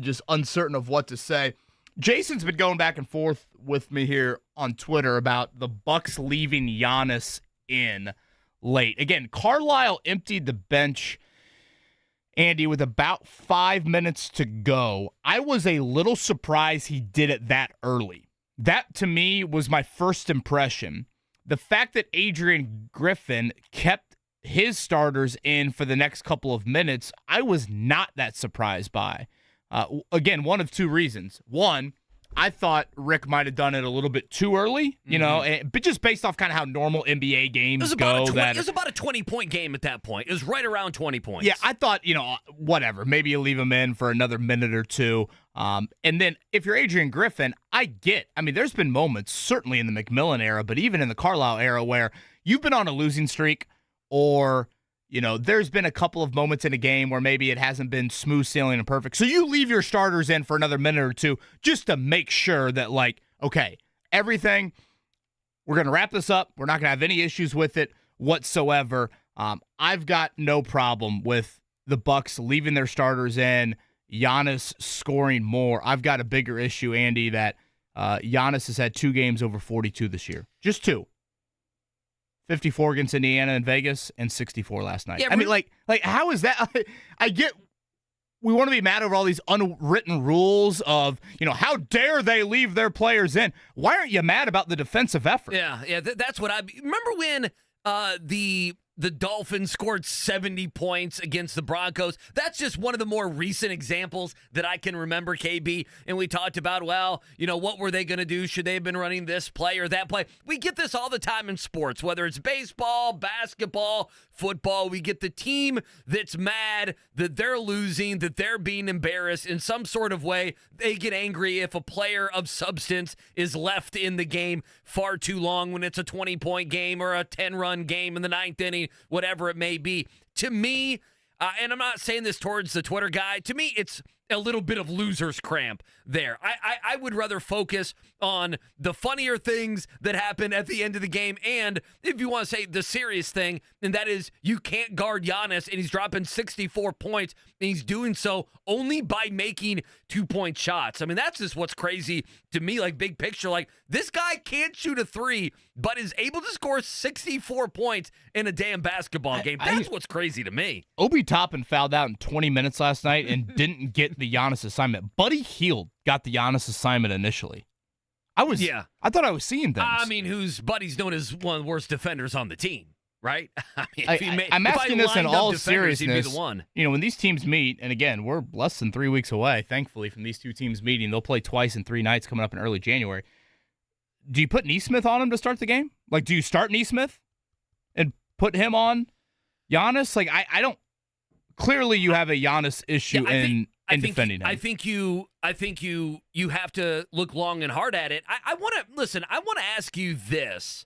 just uncertain of what to say. Jason's been going back and forth with me here on Twitter about the Bucks leaving Giannis in late. Again, Carlisle emptied the bench, Andy, with about 5 minutes to go. I was a little surprised he did it that early. That, to me, was my first impression. The fact that Adrian Griffin kept his starters in for the next couple of minutes, I was not that surprised by. Again, one of two reasons. One, I thought Rick might have done it a little bit too early, you know, but just based off kind of how normal NBA games go. It was about a 20-point game at that point. It was right around 20 points. Yeah, I thought, you know, whatever. Maybe you leave him in for another minute or two. And then if you're Adrian Griffin, I mean, there's been moments, certainly in the McMillan era, but even in the Carlisle era, where you've been on a losing streak, or, you know, there's been a couple of moments in a game where maybe it hasn't been smooth sailing and perfect. So you leave your starters in for another minute or two just to make sure that, like, okay, everything, we're going to wrap this up. We're not going to have any issues with it whatsoever. I've got no problem with the Bucks leaving their starters in, Giannis scoring more. I've got a bigger issue, Andy, that Giannis has had 2 games over 42 this year. Just 2. 54 against Indiana and Vegas, and 64 last night. Yeah, I mean, like, how is that? I get we want to be mad over all these unwritten rules of, you know, how dare they leave their players in? Why aren't you mad about the defensive effort? Yeah, that's what remember when the Dolphins scored 70 points against the Broncos. That's just one of the more recent examples that I can remember, KB. And we talked about, well, you know, what were they going to do? Should they have been running this play or that play? We get this all the time in sports, whether it's baseball, basketball, football. We get the team that's mad that they're losing, that they're being embarrassed in some sort of way. They get angry if a player of substance is left in the game far too long when it's a 20-point game or a 10-run game in the 9th inning, whatever it may be. To me, and I'm not saying this towards the Twitter guy, to me it's a little bit of loser's cramp there. I would rather focus on the funnier things that happen at the end of the game, and if you want to say the serious thing, and that is you can't guard Giannis, and he's dropping 64 points, and he's doing so only by making 2-point shots. I mean, that's just what's crazy to me, like big picture. Like, this guy can't shoot a 3, but is able to score 64 points in a damn basketball game. That's what's crazy to me. Obi Toppin fouled out in 20 minutes last night and didn't get the Giannis assignment. Buddy Hield got the Giannis assignment initially. I thought I was seeing things. I mean, whose Buddy's known as one of the worst defenders on the team, right? I'm asking this in all seriousness. He'd be the one. When these teams meet, and again, we're less than 3 weeks away, thankfully, from these two teams meeting. They'll play twice in 3 nights coming up in early January. Do you put Nesmith on him to start the game? Like, do you start Nesmith and put him on Giannis? Like, I don't. Clearly, you have a Giannis issue in defending him. I think you have to look long and hard at it. I want to ask you this.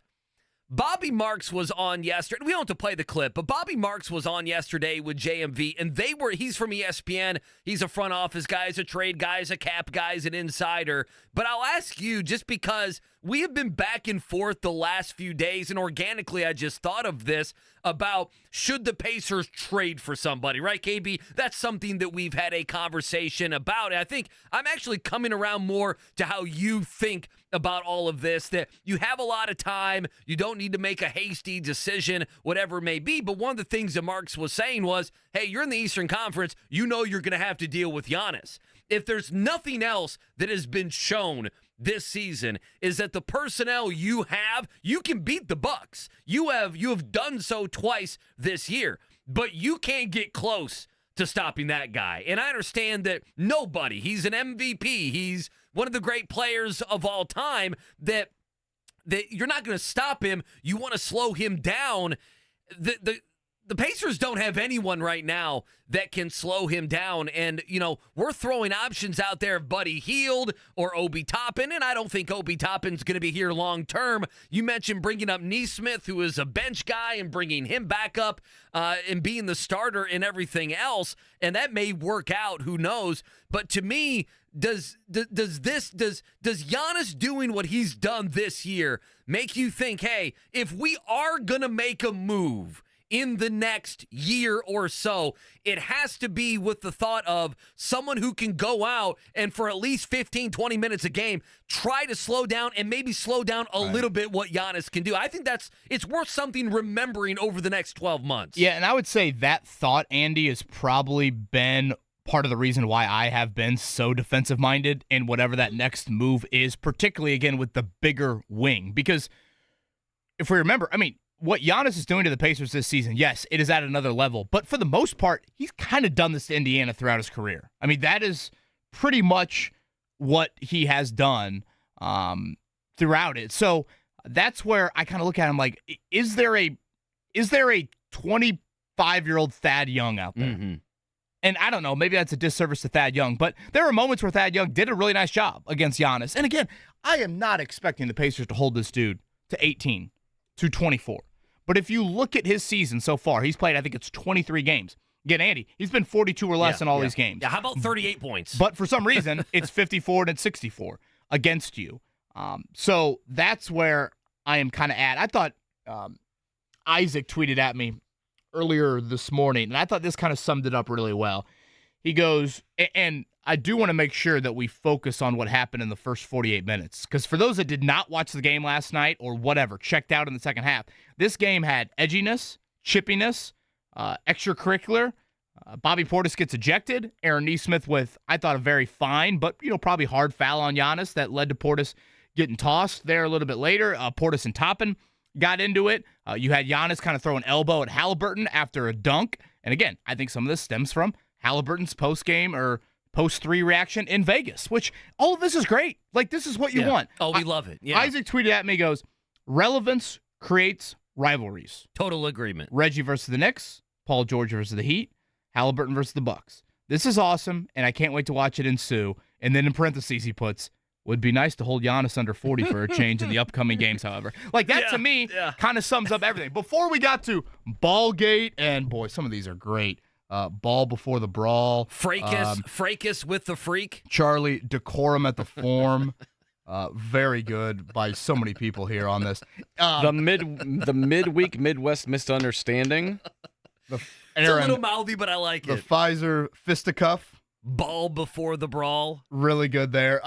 Bobby Marks was on yesterday. We don't have to play the clip, but Bobby Marks was on yesterday with JMV, and he's from ESPN. He's a front office guy, he's a trade guy, he's a cap guy, he's an insider. But I'll ask you, just because we have been back and forth the last few days, and organically I just thought of this, about should the Pacers trade for somebody, right, KB? That's something that we've had a conversation about. And I think I'm actually coming around more to how you think about all of this, that you have a lot of time, you don't need to make a hasty decision, whatever it may be. But one of the things that Marks was saying was, hey, you're in the Eastern Conference, you're going to have to deal with Giannis. If there's nothing else that has been shown this season, is that the personnel you have, you can beat the Bucks. You have done so twice this year, but you can't get close to stopping that guy. And I understand that he's an MVP, he's one of the great players of all time, that you're not going to stop him. You want to slow him down. The Pacers don't have anyone right now that can slow him down. And, we're throwing options out there of Buddy Hield or Obi Toppin, and I don't think Obi Toppin's going to be here long term. You mentioned bringing up Nesmith, who is a bench guy, and bringing him back up and being the starter and everything else. And that may work out. Who knows? But to me, does Giannis doing what he's done this year make you think, hey, if we are going to make a move in the next year or so, it has to be with the thought of someone who can go out and for at least 15, 20 minutes a game, try to slow down and maybe slow down a little bit what Giannis can do. I think it's worth something remembering over the next 12 months. Yeah, and I would say that thought, Andy, has probably been part of the reason why I have been so defensive-minded in whatever that next move is, particularly, again, with the bigger wing. Because if we remember, what Giannis is doing to the Pacers this season, yes, it is at another level. But for the most part, he's kind of done this to Indiana throughout his career. That is pretty much what he has done throughout it. So that's where I kind of look at him like, is there a 25-year-old Thad Young out there? Mm-hmm. And I don't know, maybe that's a disservice to Thad Young, but there were moments where Thad Young did a really nice job against Giannis. And again, I am not expecting the Pacers to hold this dude to 18, to 24. But if you look at his season so far, he's played, I think it's 23 games. Again, Andy, he's been 42 or less in all these games. Yeah, how about 38 points? But for some reason, it's 54 and 64 against you. So that's where I am kind of at. I thought Isaac tweeted at me earlier this morning, and I thought this kind of summed it up really well. He goes, and I do want to make sure that we focus on what happened in the first 48 minutes, because for those that did not watch the game last night or whatever, checked out in the second half, this game had edginess, chippiness, extracurricular. Bobby Portis gets ejected. Aaron Nesmith with, I thought, a very fine, but probably hard foul on Giannis that led to Portis getting tossed there a little bit later. Portis and Toppin got into it. You had Giannis kind of throw an elbow at Halliburton after a dunk. And again, I think some of this stems from Halliburton's post-game or post-3 reaction in Vegas, which all of this is great. Like, this is what you want. Oh, we love it. Yeah. Isaac tweeted at me, goes, relevance creates rivalries. Total agreement. Reggie versus the Knicks, Paul George versus the Heat, Halliburton versus the Bucks. This is awesome, and I can't wait to watch it ensue. And then in parentheses, he puts, would be nice to hold Giannis under 40 for a change in the upcoming games, however. Like, that to me kind of sums up everything. Before we got to Ballgate, and boy, some of these are great. Ball before the brawl. Fracas with the freak. Charlie, decorum at the form. Very good by so many people here on this. The midweek Midwest misunderstanding. It's a little mouthy, but I like the it. The Pfizer fisticuff. Ball before the brawl. Really good there.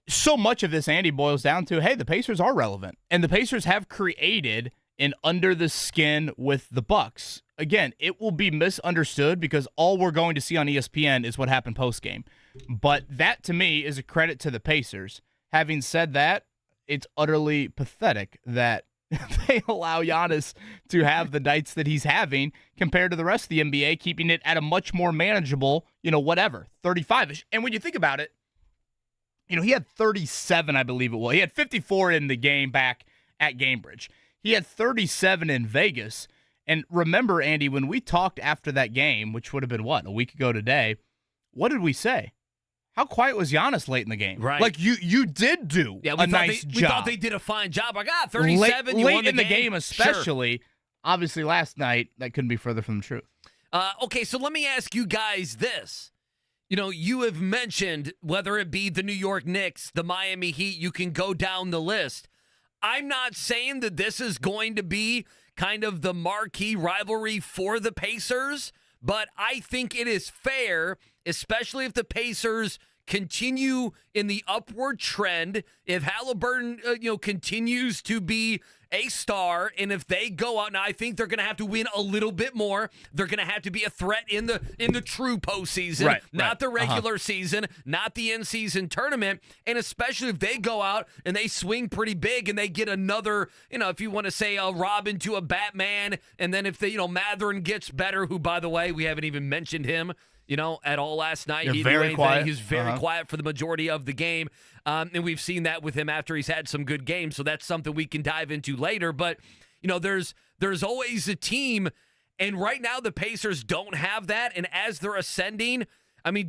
So much of this, Andy, boils down to, hey, the Pacers are relevant. And the Pacers have created and under the skin with the Bucks. Again, it will be misunderstood because all we're going to see on ESPN is what happened post-game. But that, to me, is a credit to the Pacers. Having said that, it's utterly pathetic that they allow Giannis to have the nights that he's having compared to the rest of the NBA, keeping it at a much more manageable, 35-ish. And when you think about it, he had 37, I believe it was. He had 54 in the game back at Gamebridge. He had 37 in Vegas. And remember, Andy, when we talked after that game, which would have been, a week ago today, what did we say? How quiet was Giannis late in the game? Right. Like, you did do a nice job. We thought they did a fine job. 37, you late won the in the game especially. Sure. Obviously, last night, that couldn't be further from the truth. Okay, so let me ask you guys this. You have mentioned whether it be the New York Knicks, the Miami Heat, you can go down the list. I'm not saying that this is going to be kind of the marquee rivalry for the Pacers, but I think it is fair, especially if the Pacers continue in the upward trend, if Halliburton continues to be a star, and if they go out, now I think they're going to have to win a little bit more. They're going to have to be a threat in the true postseason, not the regular season, not the in-season tournament, and especially if they go out and they swing pretty big and they get another, if you want to say a Robin to a Batman, and then if Matherin gets better, who, by the way, we haven't even mentioned him, at all last night. He was very quiet for the majority of the game. And we've seen that with him after he's had some good games. So that's something we can dive into later. But, there's always a team. And right now the Pacers don't have that. And as they're ascending,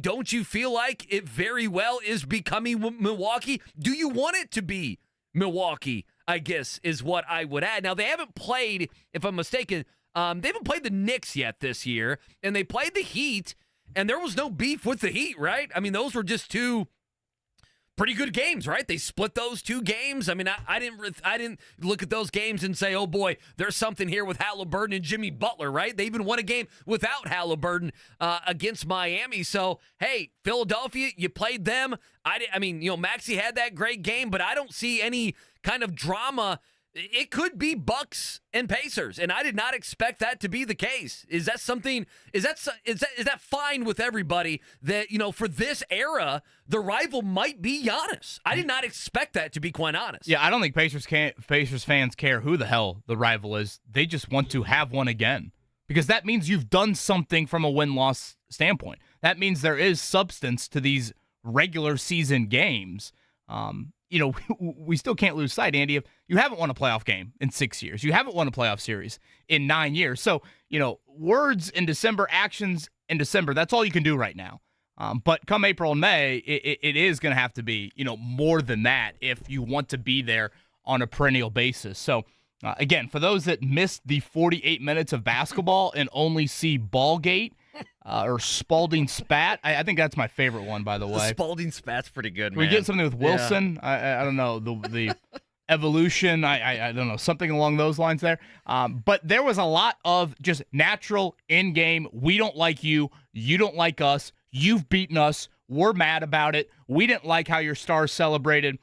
don't you feel like it very well is becoming Milwaukee? Do you want it to be Milwaukee, I guess, is what I would add. Now, they haven't played, if I'm mistaken, they haven't played the Knicks yet this year. And they played the Heat. And there was no beef with the Heat, right? Those were just two pretty good games, right? They split those two games. I didn't look at those games and say, oh boy, there's something here with Halliburton and Jimmy Butler, right? They even won a game without Halliburton against Miami. So, hey, Philadelphia, you played them. Maxey had that great game, but I don't see any kind of drama. It could be Bucks and Pacers, and I did not expect that to be the case. Is that something? Is that fine with everybody? That for this era, the rival might be Giannis. I did not expect that, to be quite honest. Yeah, I don't think Pacers fans care who the hell the rival is. They just want to have one again because that means you've done something from a win-loss standpoint. That means there is substance to these regular season games. We still can't lose sight, Andy, if you haven't won a playoff game in 6 years. You haven't won a playoff series in 9 years. So, words in December, actions in December, that's all you can do right now. But come April and May, it is going to have to be, more than that if you want to be there on a perennial basis. So, again, for those that missed the 48 minutes of basketball and only see Ballgate, or Spalding Spat. I think that's my favorite one, by the way. Spalding Spat's pretty good, man. We get something with Wilson. Yeah. I don't know, the evolution. I don't know, something along those lines there. But there was a lot of just natural in-game, we don't like you, you don't like us, you've beaten us, we're mad about it, we didn't like how your stars celebrated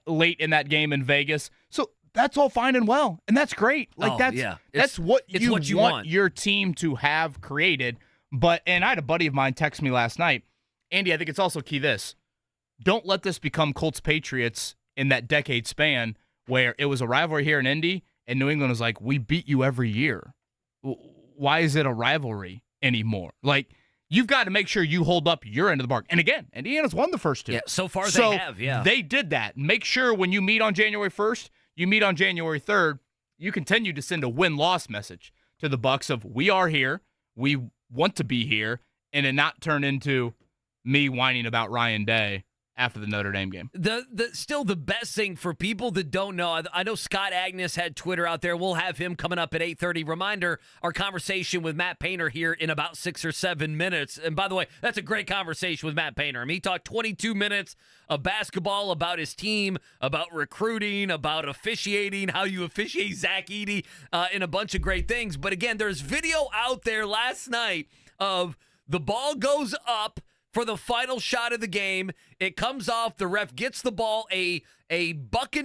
late in that game in Vegas. So that's all fine and well, and that's great. That's what you want your team to have created. And I had a buddy of mine text me last night, Andy, I think it's also key this. Don't let this become Colts-Patriots in that decade span where it was a rivalry here in Indy, and New England was like, we beat you every year. Why is it a rivalry anymore? You've got to make sure you hold up your end of the bargain. And again, Indiana's won the first two. Yeah, so far they have, yeah. They did that. Make sure when you meet on January 1st, you meet on January 3rd, you continue to send a win-loss message to the Bucks of, we are here, we want to be here, and it not turn into me whining about Ryan Day after the Notre Dame game. Still the best thing for people that don't know, I know Scott Agnes had Twitter out there. We'll have him coming up at 8:30. Reminder, our conversation with Matt Painter here in about 6 or 7 minutes. And by the way, that's a great conversation with Matt Painter. He talked 22 minutes of basketball, about his team, about recruiting, about officiating, how you officiate Zach Edey, and a bunch of great things. But again, there's video out there last night of the ball goes up for the final shot of the game. It comes off. The ref gets the ball. A Milwaukee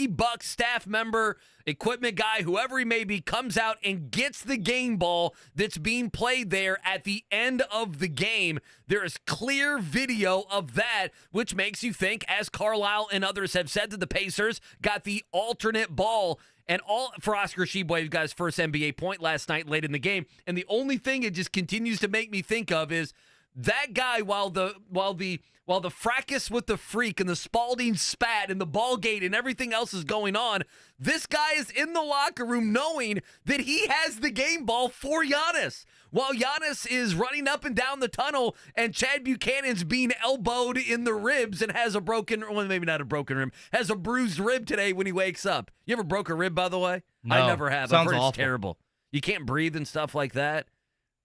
Bucks staff member, equipment guy, whoever he may be, comes out and gets the game ball that's being played there at the end of the game. There is clear video of that, which makes you think, as Carlisle and others have said, that the Pacers got the alternate ball. And all for Oscar Tshiebwe, got his first NBA point last night late in the game. And the only thing it just continues to make me think of is that guy, while the fracas with the freak and the Spalding spat and the ball gate and everything else is going on, this guy is in the locker room knowing that he has the game ball for Giannis. While Giannis is running up and down the tunnel and Chad Buchanan's being elbowed in the ribs and has a broken, well, maybe not a broken rib, has a bruised rib today when he wakes up. You ever broke a rib, by the way? No. I never have. Sounds I've heard awful. it's terrible. You can't breathe and stuff like that.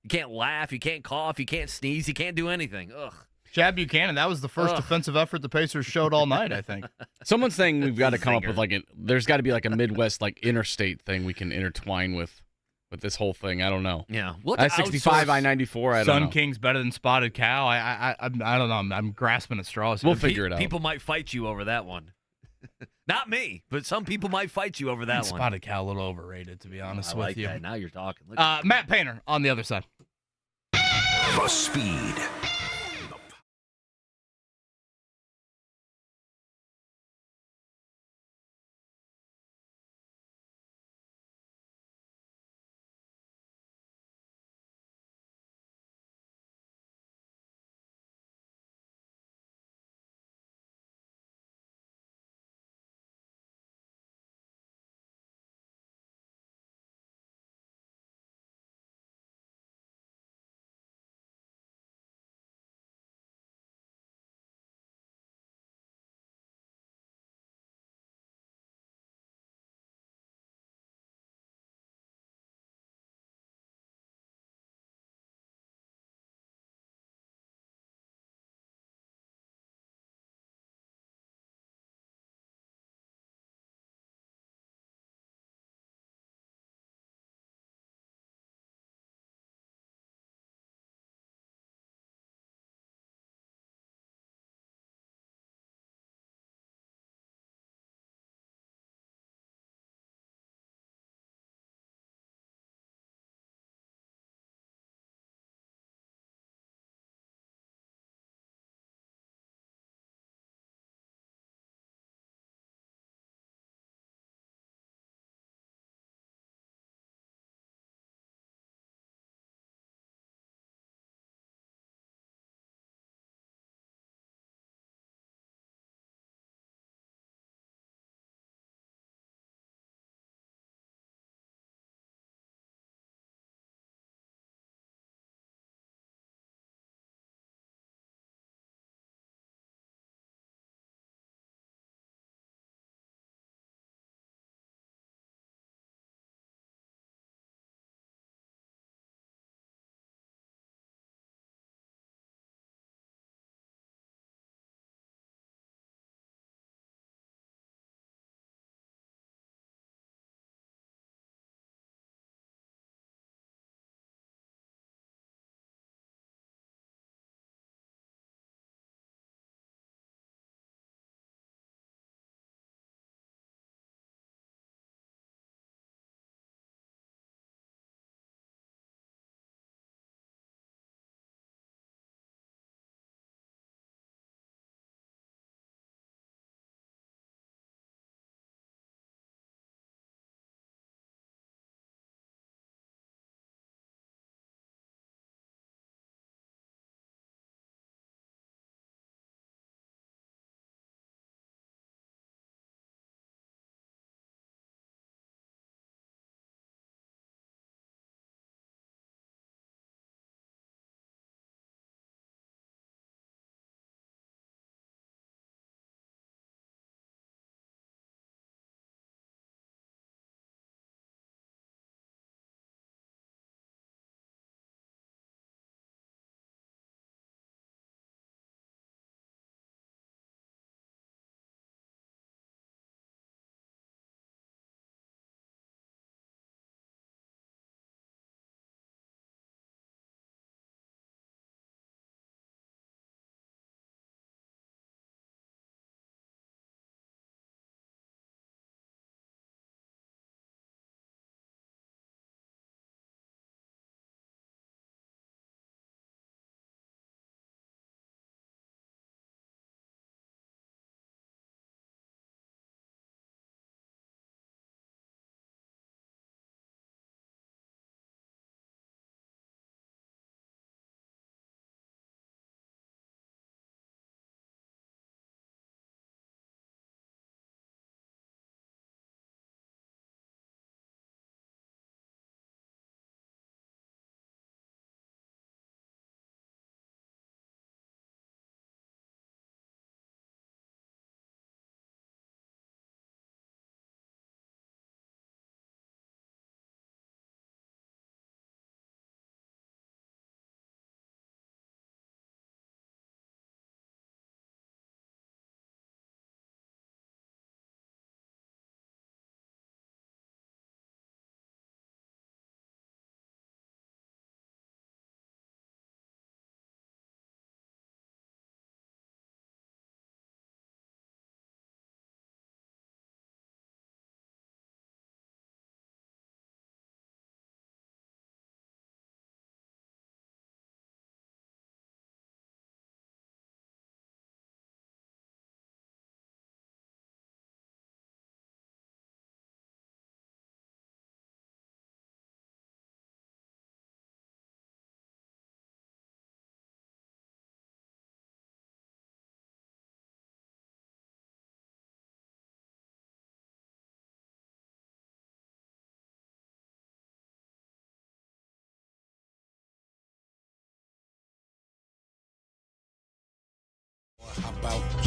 You can't laugh. You can't cough. You can't sneeze. You can't do anything. Ugh. Chad Buchanan, that was the first defensive effort the Pacers showed all night, I think. Someone's saying we've got to come up with there's got to be like a Midwest interstate thing we can intertwine with this whole thing. I don't know. Yeah. I-65, I-94, I don't know. Sun King's better than Spotted Cow. I don't know. I'm grasping at straws. We'll figure it out. People might fight you over that one. Not me, but some people might fight you over that one. Spotted Cow a little overrated, to be honest with you. That. Now you're talking. Matt Painter on the other side. The Speed.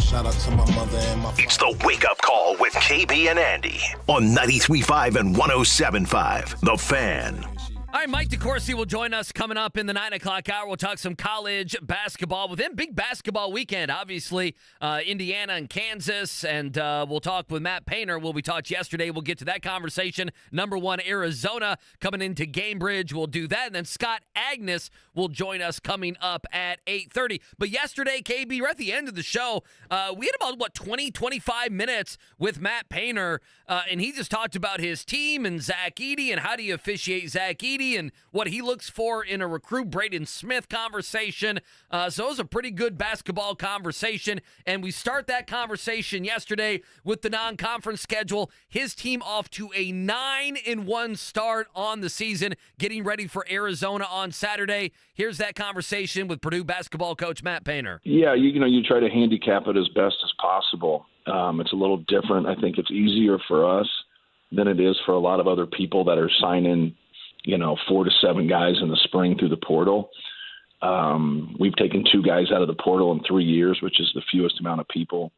Shout out to my mother and my It's the Wake Up Call with KB and Andy on 93.5 and 107.5. The Fan. All right, Mike DeCourcy will join us coming up in the 9 o'clock hour. We'll talk some college basketball with him. Big basketball weekend, obviously. Indiana and Kansas, and we'll talk with Matt Painter. We talked yesterday. We'll get to that conversation. Number 1, Arizona coming into Gamebridge. We'll do that. And then Scott Agnes will join us coming up at 8:30. But yesterday, KB, we're at the end of the show. We had about, 20, 25 minutes with Matt Painter, and he just talked about his team and Zach Edey and how do you officiate Zach Edey and what he looks for in a recruit Braden Smith conversation. So it was a pretty good basketball conversation. And we start that conversation yesterday with the non-conference schedule. His team off to a 9-1 start on the season, getting ready for Arizona on Saturday. Here's that conversation with Purdue basketball coach Matt Painter. Yeah, you try to handicap it as best as possible. It's a little different. I think it's easier for us than it is for a lot of other people that are signing 4 to 7 guys in the spring through the portal. We've taken 2 guys out of the portal in 3 years, which is the fewest amount of people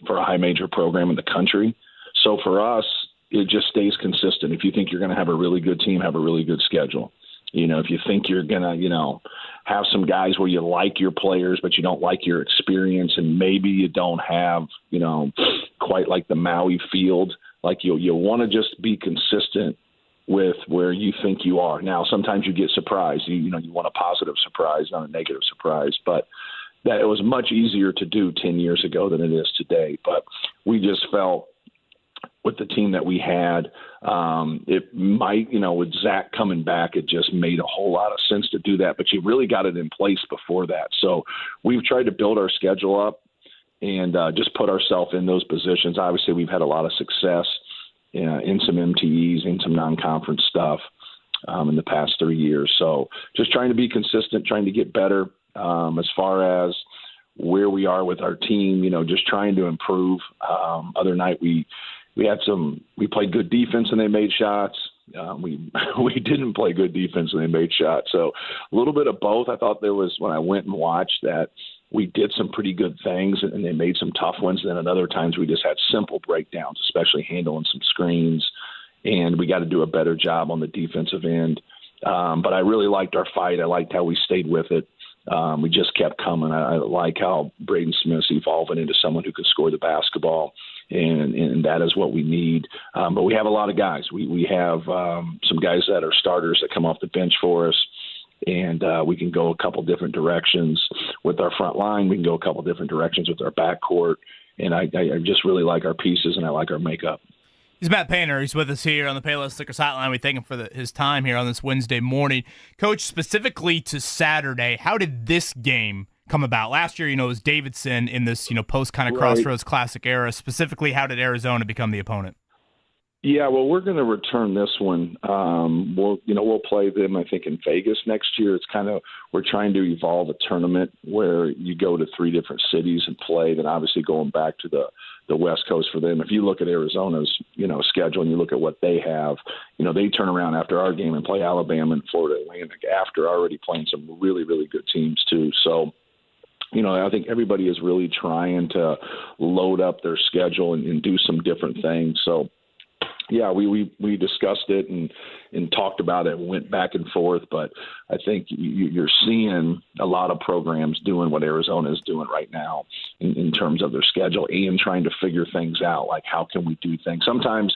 for a high major program in the country. So for us, it just stays consistent. If you think you're going to have a really good team, have a really good schedule. If you think you're going to, have some guys where you like your players, but you don't like your experience, and maybe you don't have, quite like the Maui field, like you want to just be consistent with where you think you are. Now, sometimes you get surprised. You want a positive surprise, not a negative surprise. But that it was much easier to do 10 years ago than it is today. But we just felt with the team that we had, it might, with Zach coming back, it just made a whole lot of sense to do that. But you really got it in place before that. So we've tried to build our schedule up and just put ourselves in those positions. Obviously, we've had a lot of success in some MTEs, in some non-conference stuff in the past 3 years. So just trying to be consistent, trying to get better as far as where we are with our team, just trying to improve. Other night we played good defense and they made shots. We didn't play good defense and they made shots. So a little bit of both. I thought there was, when I went and watched, that we did some pretty good things and they made some tough ones. And then at other times we just had simple breakdowns, especially handling some screens. And we got to do a better job on the defensive end. But I really liked our fight. I liked how we stayed with it. We just kept coming. I like how Braden Smith's evolving into someone who can score the basketball. And that is what we need. But we have a lot of guys. We have some guys that are starters that come off the bench for us. And we can go a couple different directions with our front line. We can go a couple different directions with our backcourt. And I just really like our pieces and I like our makeup. He's Matt Painter. He's with us here on the Payless Liquors Hotline. We thank him for his time here on this Wednesday morning. Coach, specifically to Saturday, how did this game come about? Last year, it was Davidson in this, post kind of Crossroads Classic era. Specifically, how did Arizona become the opponent? Yeah, well, we're going to return this one. We'll play them, I think, in Vegas next year. It's kind of, we're trying to evolve a tournament where you go to 3 different cities and play, then obviously going back to the West Coast for them. If you look at Arizona's, schedule and you look at what they have, they turn around after our game and play Alabama and Florida Atlantic after already playing some really, really good teams too. So, I think everybody is really trying to load up their schedule and do some different things. So, yeah, we discussed it and talked about it and went back and forth. But I think you're seeing a lot of programs doing what Arizona is doing right now in terms of their schedule and trying to figure things out, like how can we do things. Sometimes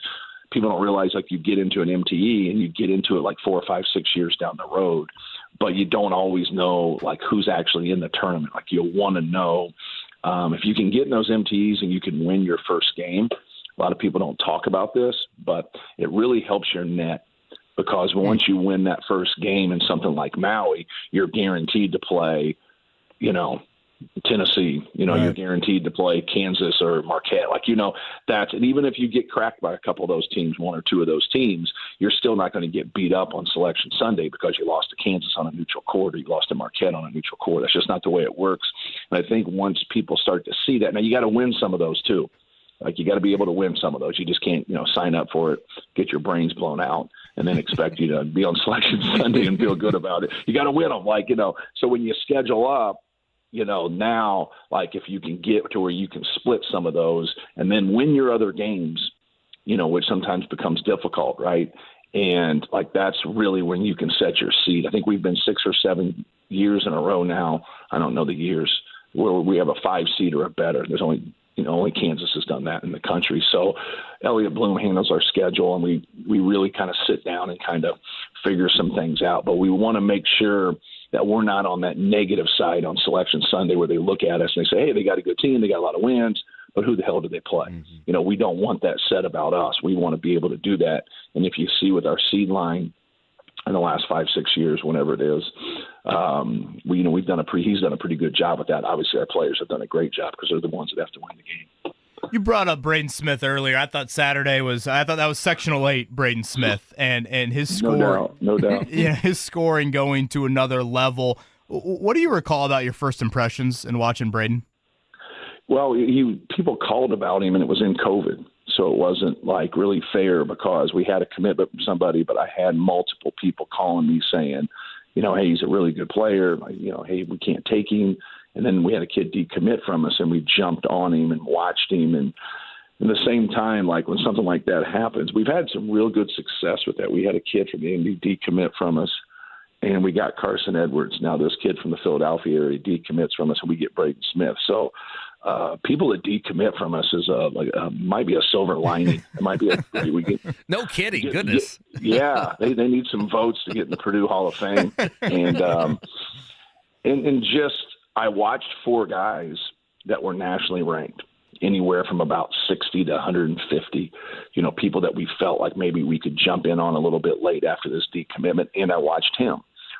people don't realize, like, you get into an MTE and you get into it like 4 or 5, 6 years down the road, but you don't always know, like, who's actually in the tournament. Like, you'll want to know if you can get in those MTEs and you can win your first game. A lot of people don't talk about this, but it really helps your net, because once you win that first game in something like Maui, you're guaranteed to play, Tennessee, Right. You're guaranteed to play Kansas or Marquette. And even if you get cracked by a couple of those teams, 1 or 2 of those teams, you're still not going to get beat up on Selection Sunday because you lost to Kansas on a neutral court or you lost to Marquette on a neutral court. That's just not the way it works. And I think once people start to see that, now you got to win some of those too. Like, you got to be able to win some of those. You just can't, sign up for it, get your brains blown out, and then expect you to be on Selection Sunday and feel good about it. You got to win them, so when you schedule up, now, like if you can get to where you can split some of those and then win your other games, which sometimes becomes difficult, right? And like that's really when you can set your seed. I think we've been 6 or 7 years in a row now. I don't know the years where we have a 5 seed or a better. There's only Kansas has done that in the country. So Elliot Bloom handles our schedule, and we really kind of sit down and kind of figure some things out. But we want to make sure that we're not on that negative side on Selection Sunday where they look at us and they say, hey, they got a good team, they got a lot of wins, but who the hell do they play? Mm-hmm. We don't want that said about us. We want to be able to do that. And if you see with our seed line in the last 5-6 years, whenever it is, he's done a pretty good job with that. Obviously, our players have done a great job because they're the ones that have to win the game. You brought up Braden Smith earlier. I thought that was Sectional 8 Braden Smith and his score. No doubt. Yeah, his scoring going to another level. What do you recall about your first impressions in watching Braden? Well, people called about him, and it was in COVID. So it wasn't like really fair because we had a commitment from somebody, but I had multiple people calling me saying, hey, he's a really good player. Hey, we can't take him. And then we had a kid decommit from us, and we jumped on him and watched him. And at the same time, like when something like that happens, we've had some real good success with that. We had a kid from the Indy decommit from us, and we got Carson Edwards. Now this kid from the Philadelphia area decommits from us, and we get Braden Smith. So people that decommit from us is might be a silver lining. It might be no kidding, goodness. They need some votes to get in the Purdue Hall of Fame, and just I watched 4 guys that were nationally ranked, anywhere from about 60 to 150. People that we felt like maybe we could jump in on a little bit late after this decommitment, and I watched him.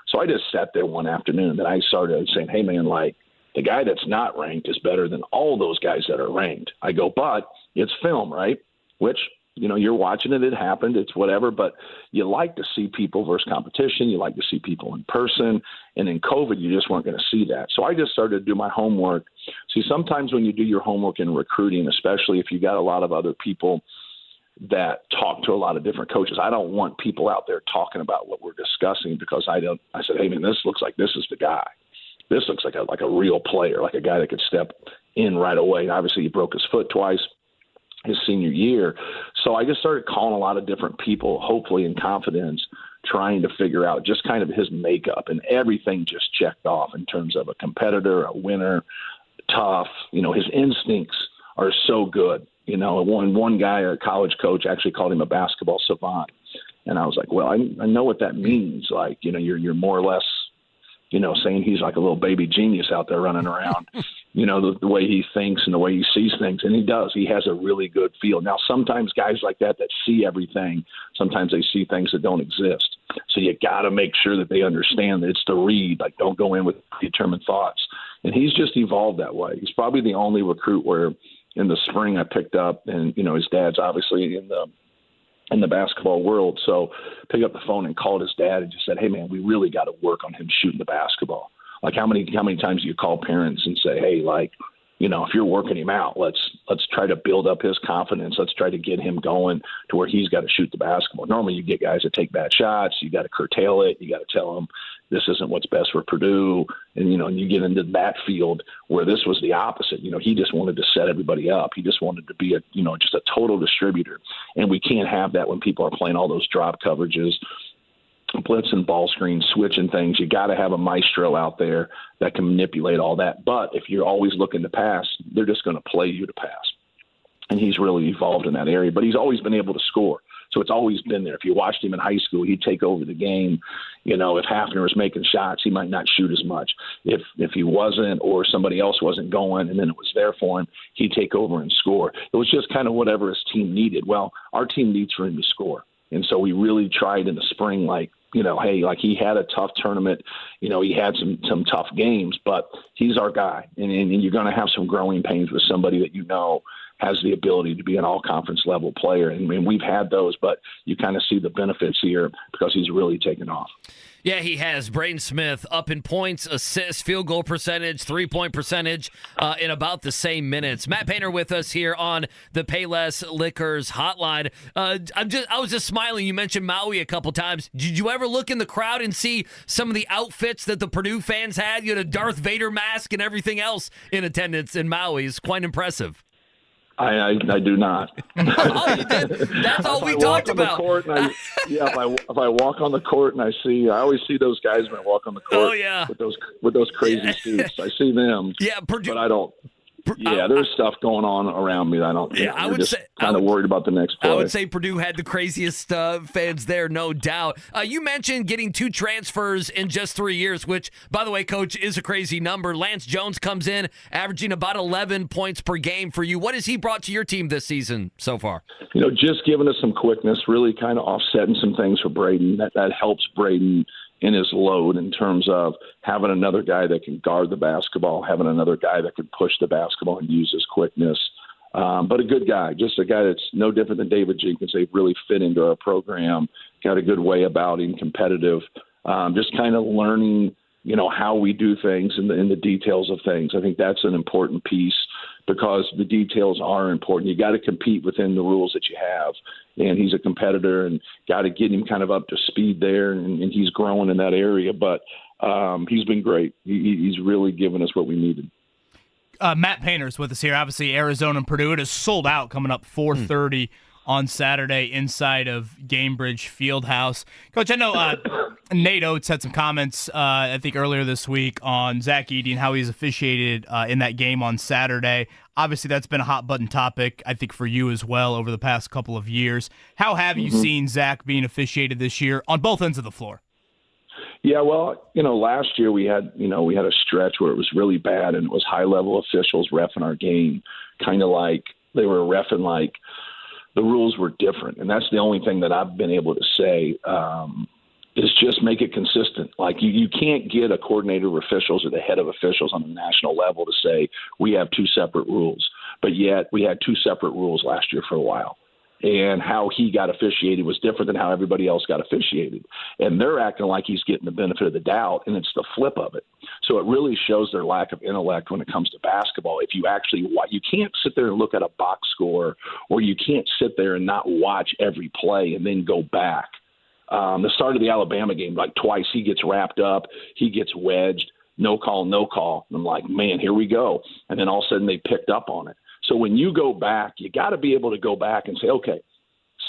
So I just sat there one afternoon, and I started saying, hey man, like, the guy that's not ranked is better than all those guys that are ranked. I go, but it's film, right? Which, you're watching it. It happened. It's whatever. But you like to see people versus competition. You like to see people in person. And in COVID, you just weren't going to see that. So I just started to do my homework. See, sometimes when you do your homework in recruiting, especially if you got a lot of other people that talk to a lot of different coaches, I don't want people out there talking about what we're discussing because I said, hey, man, this looks like this is the guy. This looks like a real player, like a guy that could step in right away. Obviously, he broke his foot twice his senior year. So I just started calling a lot of different people, hopefully in confidence, trying to figure out just kind of his makeup, and everything just checked off in terms of a competitor, a winner, tough. His instincts are so good. One guy, a college coach, actually called him a basketball savant. And I was like, well, I know what that means. Like, you're more or less, saying he's like a little baby genius out there running around, the way he thinks and the way he sees things. And he does. He has a really good feel. Now, sometimes guys like that see everything, sometimes they see things that don't exist. So you got to make sure that they understand that it's the read. Like, don't go in with predetermined thoughts. And he's just evolved that way. He's probably the only recruit where in the spring I picked up, and, his dad's obviously in the basketball world. So picked up the phone and called his dad and just said, hey man, we really got to work on him shooting the basketball. Like how many times do you call parents and say, hey, like, if you're working him out, let's try to build up his confidence. Let's try to get him going to where he's got to shoot the basketball. Normally you get guys that take bad shots. You got to curtail it. You got to tell them this isn't what's best for Purdue. And, you get into that field where this was the opposite. He just wanted to set everybody up. He just wanted to be just a total distributor. And we can't have that when people are playing all those drop coverages, blitz and ball screen, switching things. You got to have a maestro out there that can manipulate all that. But if you're always looking to pass, they're just going to play you to pass. And he's really evolved in that area. But he's always been able to score. So it's always been there. If you watched him in high school, he'd take over the game. If Hafner was making shots, he might not shoot as much. If he wasn't, or somebody else wasn't going and then it was there for him, he'd take over and score. It was just kind of whatever his team needed. Well, our team needs for him to score. And so we really tried in the spring, like, hey, like he had a tough tournament. He had some tough games, but he's our guy. And you're going to have some growing pains with somebody that has the ability to be an all-conference level player. And we've had those, but you kind of see the benefits here because he's really taken off. Yeah, he has. Braden Smith up in points, assists, field goal percentage, three-point percentage in about the same minutes. Matt Painter with us here on the Payless Liquors hotline. I was just smiling. You mentioned Maui a couple times. Did you ever look in the crowd and see some of the outfits that the Purdue fans had? You had a Darth Vader mask and everything else in attendance in Maui. It's quite impressive. I do not. Oh, you did? That's all we talked about. If I walk on the court and I always see those guys when I walk on the court. Oh, yeah. with those crazy suits. I see them. Yeah, Purdue. But I don't. Yeah, there's stuff going on around me that I don't. Yeah, I would say kind of worried about the next play. I would say Purdue had the craziest fans there, no doubt. You mentioned getting 2 transfers in just 3 years, which, by the way, Coach, is a crazy number. Lance Jones comes in, averaging about 11 points per game for you. What has he brought to your team this season so far? Just giving us some quickness, really kind of offsetting some things for Braden. That helps Braden in his load in terms of having another guy that can guard the basketball, having another guy that can push the basketball and use his quickness. But a good guy, just a guy that's no different than David Jenkins. They really fit into our program, got a good way about him, competitive, just kind of learning, how we do things and the details of things. I think that's an important piece because the details are important. You got to compete within the rules that you have. And he's a competitor and got to get him kind of up to speed there. And he's growing in that area. But he's been great. He's really given us what we needed. Matt Painter's with us here. Obviously, Arizona and Purdue. It is sold out coming up 4:30 on Saturday inside of Gamebridge Fieldhouse. Coach, I know Nate Oates had some comments, I think, earlier this week on Zach Edey and how he's officiated in that game on Saturday. Obviously, that's been a hot-button topic, I think, for you as well over the past couple of years. How have you seen Zach being officiated this year on both ends of the floor? Yeah, well, last year we had a stretch where it was really bad, and it was high-level officials reffing our game, kind of like they were reffing like the rules were different. And that's the only thing that I've been able to say is just make it consistent. Like you can't get a coordinator of officials or the head of officials on the national level to say we have 2 separate rules, but yet we had 2 separate rules last year for a while. And how he got officiated was different than how everybody else got officiated. And they're acting like he's getting the benefit of the doubt, and it's the flip of it. So it really shows their lack of intellect when it comes to basketball. If you can't sit there and look at a box score, or you can't sit there and not watch every play and then go back. The start of the Alabama game, like twice he gets wrapped up, he gets wedged, no call. And I'm like, man, here we go. And then all of a sudden they picked up on it. So when you go back, you got to be able to go back and say, okay,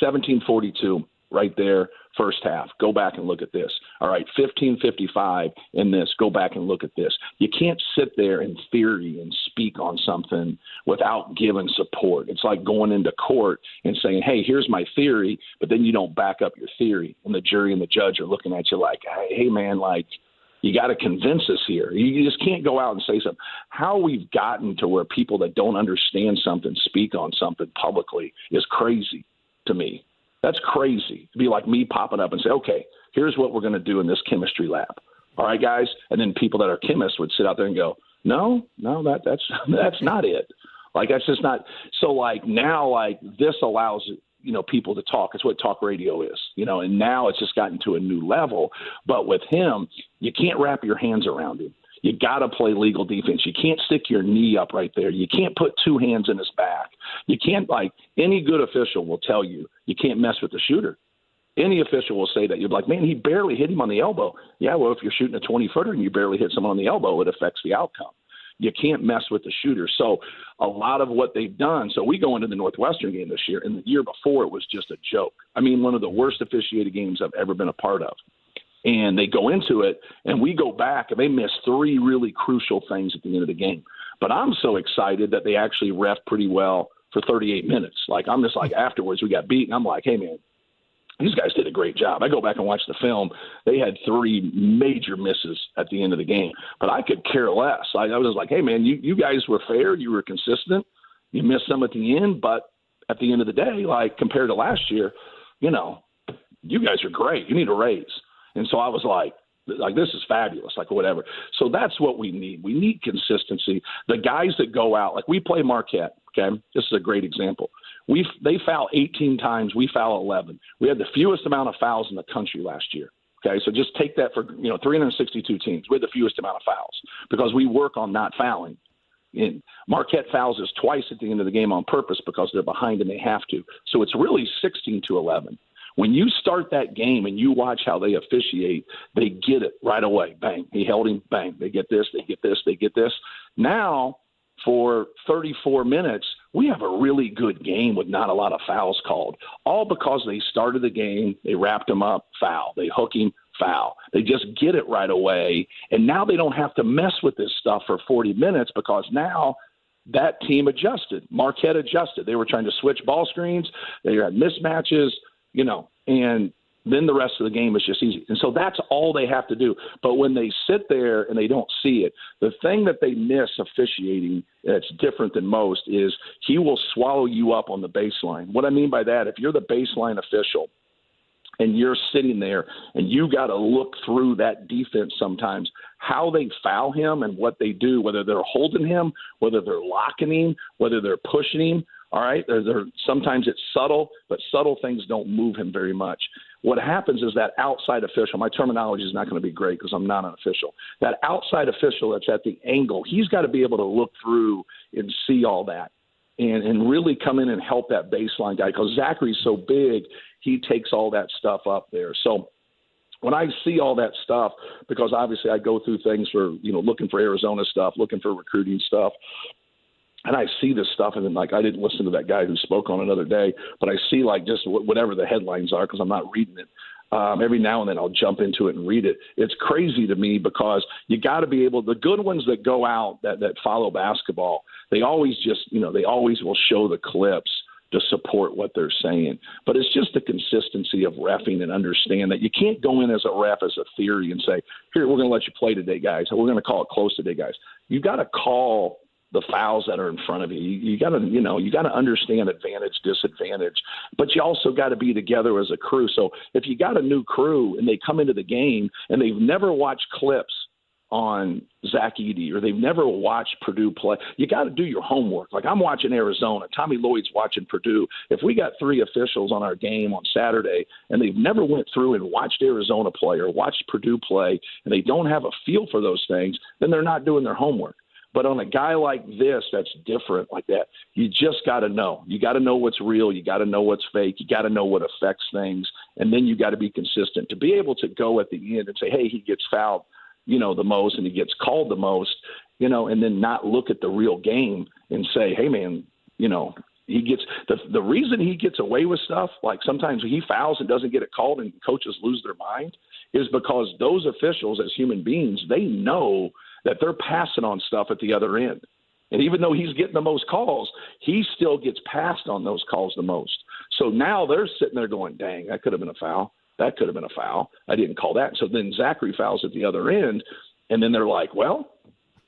17:42 right there, first half. Go back and look at this. All right, 15:55 in this. Go back and look at this. You can't sit there in theory and speak on something without giving support. It's like going into court and saying, hey, here's my theory, but then you don't back up your theory. And the jury and the judge are looking at you like, hey man, like, you got to convince us here. You just can't go out and say something. How we've gotten to where people that don't understand something speak on something publicly is crazy to me. That's crazy. To be like me popping up and say, okay, here's what we're going to do in this chemistry lab. All right, guys? And then people that are chemists would sit out there and go, no, that's not it. Like, that's just not. So, like, now, like, this allows people to talk. It's what talk radio is, and now it's just gotten to a new level. But with him, you can't wrap your hands around him. You got to play legal defense. You can't stick your knee up right there. You can't put 2 hands in his back. You can't, like, any good official will tell you can't mess with the shooter. Any official will say that. You're like, man, he barely hit him on the elbow. Yeah, well, if you're shooting a 20-footer and you barely hit someone on the elbow, it affects the outcome. You can't mess with the shooter. So a lot of what they've done, so we go into the Northwestern game this year, and the year before it was just a joke. I mean, one of the worst officiated games I've ever been a part of. And they go into it, and we go back, and they miss 3 really crucial things at the end of the game. But I'm so excited that they actually ref pretty well for 38 minutes. Like, I'm just like, afterwards we got beat, and I'm like, hey, man, these guys did a great job. I go back and watch the film. They had 3 major misses at the end of the game, but I could care less. I was like, hey, man, you guys were fair. You were consistent. You missed some at the end, but at the end of the day, like, compared to last year, you guys are great. You need a raise. And so I was like, this is fabulous, like, whatever. So that's what we need. We need consistency. The guys that go out, like, we play Marquette. Okay, this is a great example. They foul 18 times. We foul 11. We had the fewest amount of fouls in the country last year. Okay, so just take that for 362 teams. We had the fewest amount of fouls because we work on not fouling. And Marquette fouls us twice at the end of the game on purpose because they're behind and they have to. So it's really 16-11. When you start that game and you watch how they officiate, they get it right away. Bang, he held him. Bang, they get this, they get this, they get this. Now, for 34 minutes, we have a really good game with not a lot of fouls called, all because they started the game, they wrapped him up, foul. They hook him, foul. They just get it right away, and now they don't have to mess with this stuff for 40 minutes because now that team adjusted. Marquette adjusted. They were trying to switch ball screens. They had mismatches, and then the rest of the game is just easy. And so that's all they have to do. But when they sit there and they don't see it, the thing that they miss officiating that's different than most is he will swallow you up on the baseline. What I mean by that, if you're the baseline official and you're sitting there and you got to look through that defense sometimes, how they foul him and what they do, whether they're holding him, whether they're locking him, whether they're pushing him. All right, sometimes it's subtle, but subtle things don't move him very much. What happens is that outside official, my terminology is not going to be great because I'm not an official. That outside official that's at the angle, he's got to be able to look through and see all that and really come in and help that baseline guy because Zachary's so big, he takes all that stuff up there. So when I see all that stuff, because obviously I go through things for, looking for Arizona stuff, looking for recruiting stuff, and I see this stuff, and then, I didn't listen to that guy who spoke on another day, but I see, just whatever the headlines are because I'm not reading it. Every now and then I'll jump into it and read it. It's crazy to me because you got to be able – the good ones that go out that follow basketball, they always just – they always will show the clips to support what they're saying. But it's just the consistency of reffing and understand that you can't go in as a ref as a theory and say, here, we're going to let you play today, guys. We're going to call it close today, guys. You got to call – the fouls that are in front of you. You got to understand advantage, disadvantage, but you also got to be together as a crew. So if you got a new crew and they come into the game and they've never watched clips on Zach Edey or they've never watched Purdue play, you got to do your homework. I'm watching Arizona. Tommy Lloyd's watching Purdue. If we got 3 officials on our game on Saturday and they've never went through and watched Arizona play or watched Purdue play and they don't have a feel for those things, then they're not doing their homework. But on a guy like this that's different like that, you just got to know. You got to know what's real. You got to know what's fake. You got to know what affects things. And then you got to be consistent. To be able to go at the end and say, hey, he gets fouled, the most and he gets called the most, and then not look at the real game and say, hey, man, he gets the reason he gets away with stuff, like sometimes he fouls and doesn't get it called and coaches lose their mind, is because those officials as human beings, they know that they're passing on stuff at the other end. And even though he's getting the most calls, he still gets passed on those calls the most. So now they're sitting there going, dang, that could have been a foul. That could have been a foul. I didn't call that. So then Zachary fouls at the other end, and then they're like, well,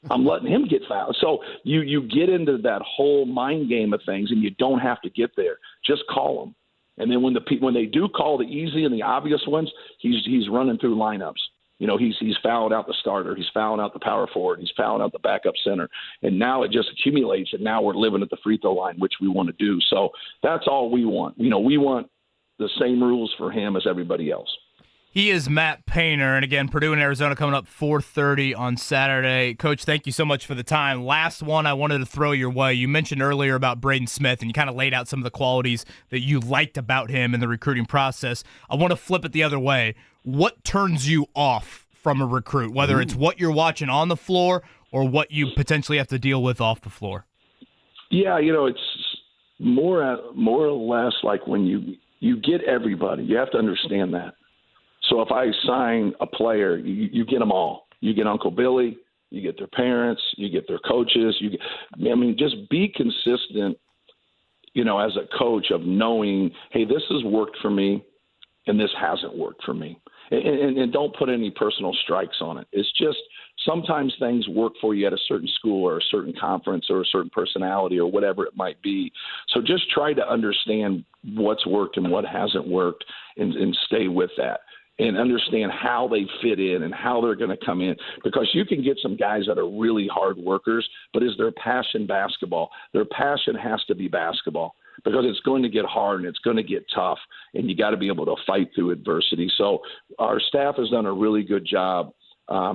I'm letting him get fouled. So you get into that whole mind game of things, and you don't have to get there. Just call them. And then when they do call the easy and the obvious ones, he's running through lineups. He's fouling out the starter. He's fouling out the power forward. He's fouling out the backup center. And now it just accumulates, and now we're living at the free throw line, which we want to do. So that's all we want. We want the same rules for him as everybody else. He is Matt Painter, and again, Purdue and Arizona coming up 4:30 on Saturday. Coach, thank you so much for the time. Last one I wanted to throw your way. You mentioned earlier about Braden Smith, and you kind of laid out some of the qualities that you liked about him in the recruiting process. I want to flip it the other way. What turns you off from a recruit, whether it's what you're watching on the floor or what you potentially have to deal with off the floor? Yeah, it's more or less like when you get everybody. You have to understand that. So if I sign a player, you get them all. You get Uncle Billy, you get their parents, you get their coaches. Just be consistent, as a coach of knowing, hey, this has worked for me and this hasn't worked for me. And don't put any personal strikes on it. It's just sometimes things work for you at a certain school or a certain conference or a certain personality or whatever it might be. So just try to understand what's worked and what hasn't worked and stay with that. and understand how they fit in and how they're going to come in. Because you can get some guys that are really hard workers, but is their passion basketball? Their passion has to be basketball because it's going to get hard and it's going to get tough, and you got to be able to fight through adversity. So our staff has done a really good job.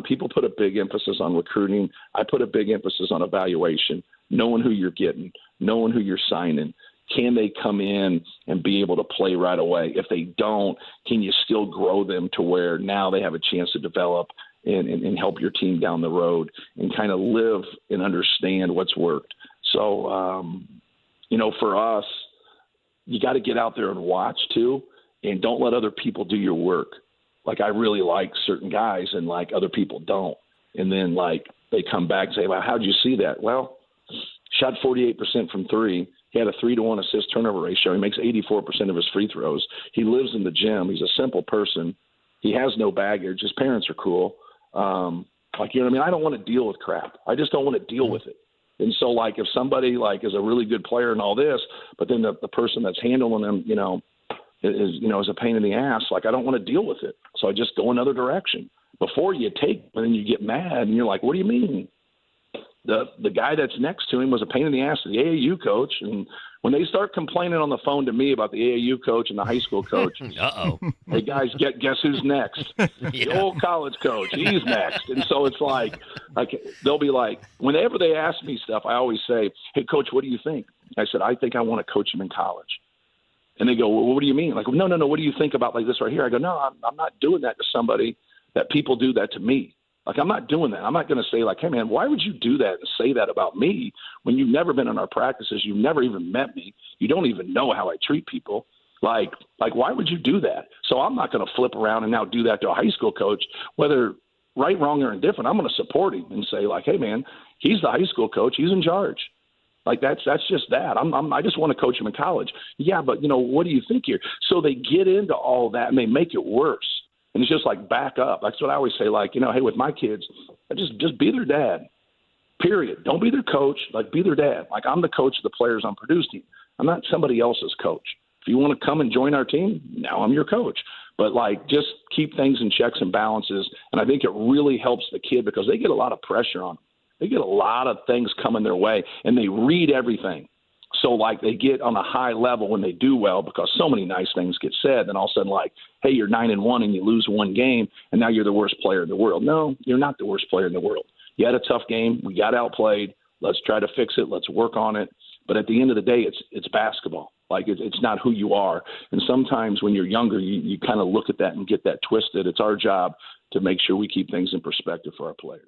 People put a big emphasis on recruiting. I put a big emphasis on evaluation, knowing who you're getting, knowing who you're signing. Can they come in and be able to play right away? If they don't, can you still grow them to where now they have a chance to develop and help your team down the road and kind of live and understand what's worked? So, for us, you got to get out there and watch too, and don't let other people do your work. Like, I really like certain guys and like other people don't. And then like they come back and say, well, how'd you see that? Well, shot 48% from three. He had a 3-to-1 assist turnover ratio. He makes 84% of his free throws. He lives in the gym. He's a simple person. He has no baggage. His parents are cool. You know what I mean? I don't want to deal with crap. I just don't want to deal with it. And so, like, if somebody, like, is a really good player and all this, but then the person that's handling them, is a pain in the ass, like, I don't want to deal with it. So I just go another direction. Before you take them and you get mad and you're like, what do you mean? The guy that's next to him was a pain in the ass to the AAU coach. And when they start complaining on the phone to me about the AAU coach and the high school coach, hey, guys, guess who's next? The old college coach. He's next. And so it's like they'll be like, whenever they ask me stuff, I always say, hey, coach, what do you think? I said, I think I want to coach him in college. And they go, well, what do you mean? Like, no, what do you think about like this right here? I go, no, I'm not doing that to somebody that people do that to me. Like, I'm not doing that. I'm not going to say, like, hey, man, why would you do that and say that about me when you've never been in our practices? You've never even met me. You don't even know how I treat people. Like, why would you do that? So I'm not going to flip around and now do that to a high school coach, whether right, wrong, or indifferent. I'm going to support him and say, like, hey, man, he's the high school coach. He's in charge. Like, that's just that. I just want to coach him in college. Yeah, but, what do you think here? So they get into all that and they make it worse. And it's just like, back up. That's what I always say, like, hey, with my kids, I just be their dad, period. Don't be their coach. Like, be their dad. Like, I'm the coach of the players on Purdue's team. I'm not somebody else's coach. If you want to come and join our team, now I'm your coach. But, like, just keep things in checks and balances. And I think it really helps the kid because they get a lot of pressure on them. They get a lot of things coming their way, and they read everything. So, like, they get on a high level when they do well because so many nice things get said. And all of a sudden, like, hey, you're 9-1 and you lose one game, and now you're the worst player in the world. No, you're not the worst player in the world. You had a tough game. We got outplayed. Let's try to fix it. Let's work on it. But at the end of the day, it's basketball. Like, it's not who you are. And sometimes when you're younger, you kind of look at that and get that twisted. It's our job to make sure we keep things in perspective for our players.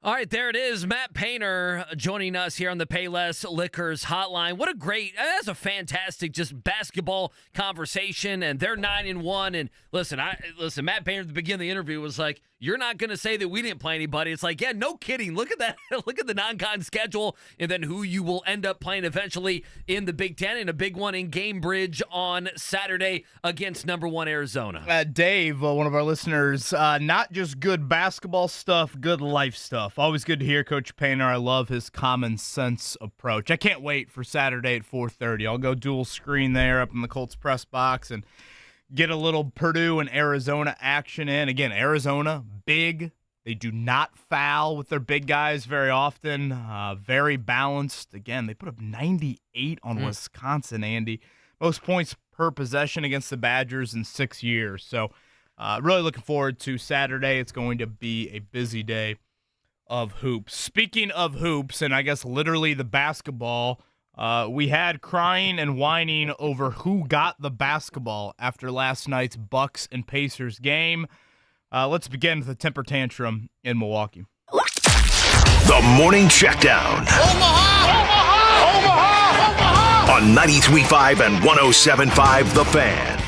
All right, there it is. Matt Painter joining us here on the Payless Liquors Hotline. What a great, that's a fantastic just basketball conversation, and they're 9-1. And listen, Matt Painter at the beginning of the interview was like, you're not going to say that we didn't play anybody. It's like, yeah, no kidding. Look at that. Look at the non-con schedule and then who you will end up playing eventually in the Big Ten, and a big one in Gamebridge on Saturday against number 1 Arizona. Dave, one of our listeners, not just good basketball stuff, good life stuff. Always good to hear Coach Painter. I love his common sense approach. I can't wait for Saturday at 4:30. I'll go dual screen there up in the Colts press box and get a little Purdue and Arizona action in. Again, Arizona, big. They do not foul with their big guys very often. Very balanced. Again, they put up 98 on Wisconsin, Andy. Most points per possession against the Badgers in 6 years. So really looking forward to Saturday. It's going to be a busy day of hoops. Speaking of hoops, and I guess literally the basketball, we had crying and whining over who got the basketball after last night's Bucks and Pacers game. Let's begin with the temper tantrum in Milwaukee. The Morning Checkdown. Omaha! On 93.5 and 107.5 The Fan.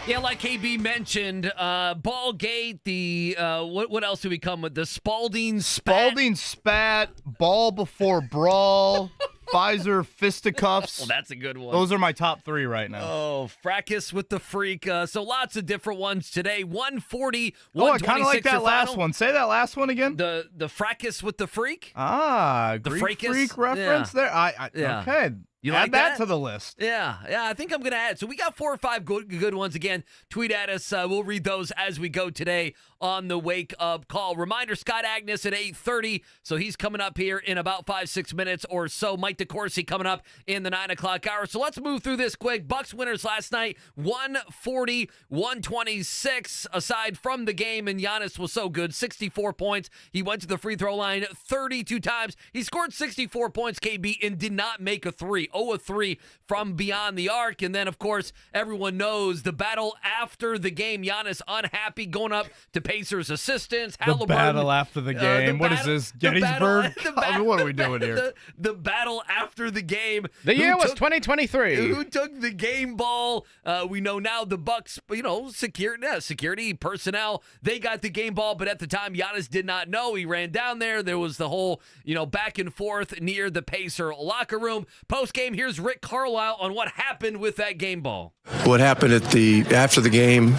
Yeah, like KB mentioned, Ballgate, the, what else do we come with? The Spalding Spat. Spalding Spat, Ball Before Brawl, Pfizer Fisticuffs. Well, that's a good one. Those are my top 3 right now. Oh, Fracas with the Freak. So lots of different ones today. 140, 126. Oh, I kind of like that last one. Say that last one again. The Fracas with the Freak. Ah, the Greek Fracas? Freak reference there. Yeah. Okay. You Add like that to the list. Yeah, I think I'm going to add. So we got 4 or 5 good ones. Again, tweet at us. We'll read those as we go today on the Wake Up Call. Reminder, Scott Agnes at 8:30. So he's coming up here in about 5-6 minutes or so. Mike DeCourcy coming up in the 9 o'clock hour. So let's move through this quick. Bucks winners last night, 140-126. Aside from the game, and Giannis was so good, 64 points. He went to the free throw line 32 times. He scored 64 points, KB, and did not make a three. 0-3 from beyond the arc. And then, of course, everyone knows the battle after the game. Giannis unhappy going up to Pacers assistants. The battle after the game. What is this? Gettysburg? What are we doing here? The battle after the game. The year was 2023. Who took the game ball? We know now the Bucks, security personnel, they got the game ball, but at the time, Giannis did not know. He ran down there. There was the whole, back and forth near the Pacer locker room. Post-game, here's Rick Carlisle on what happened with that game ball. What happened after the game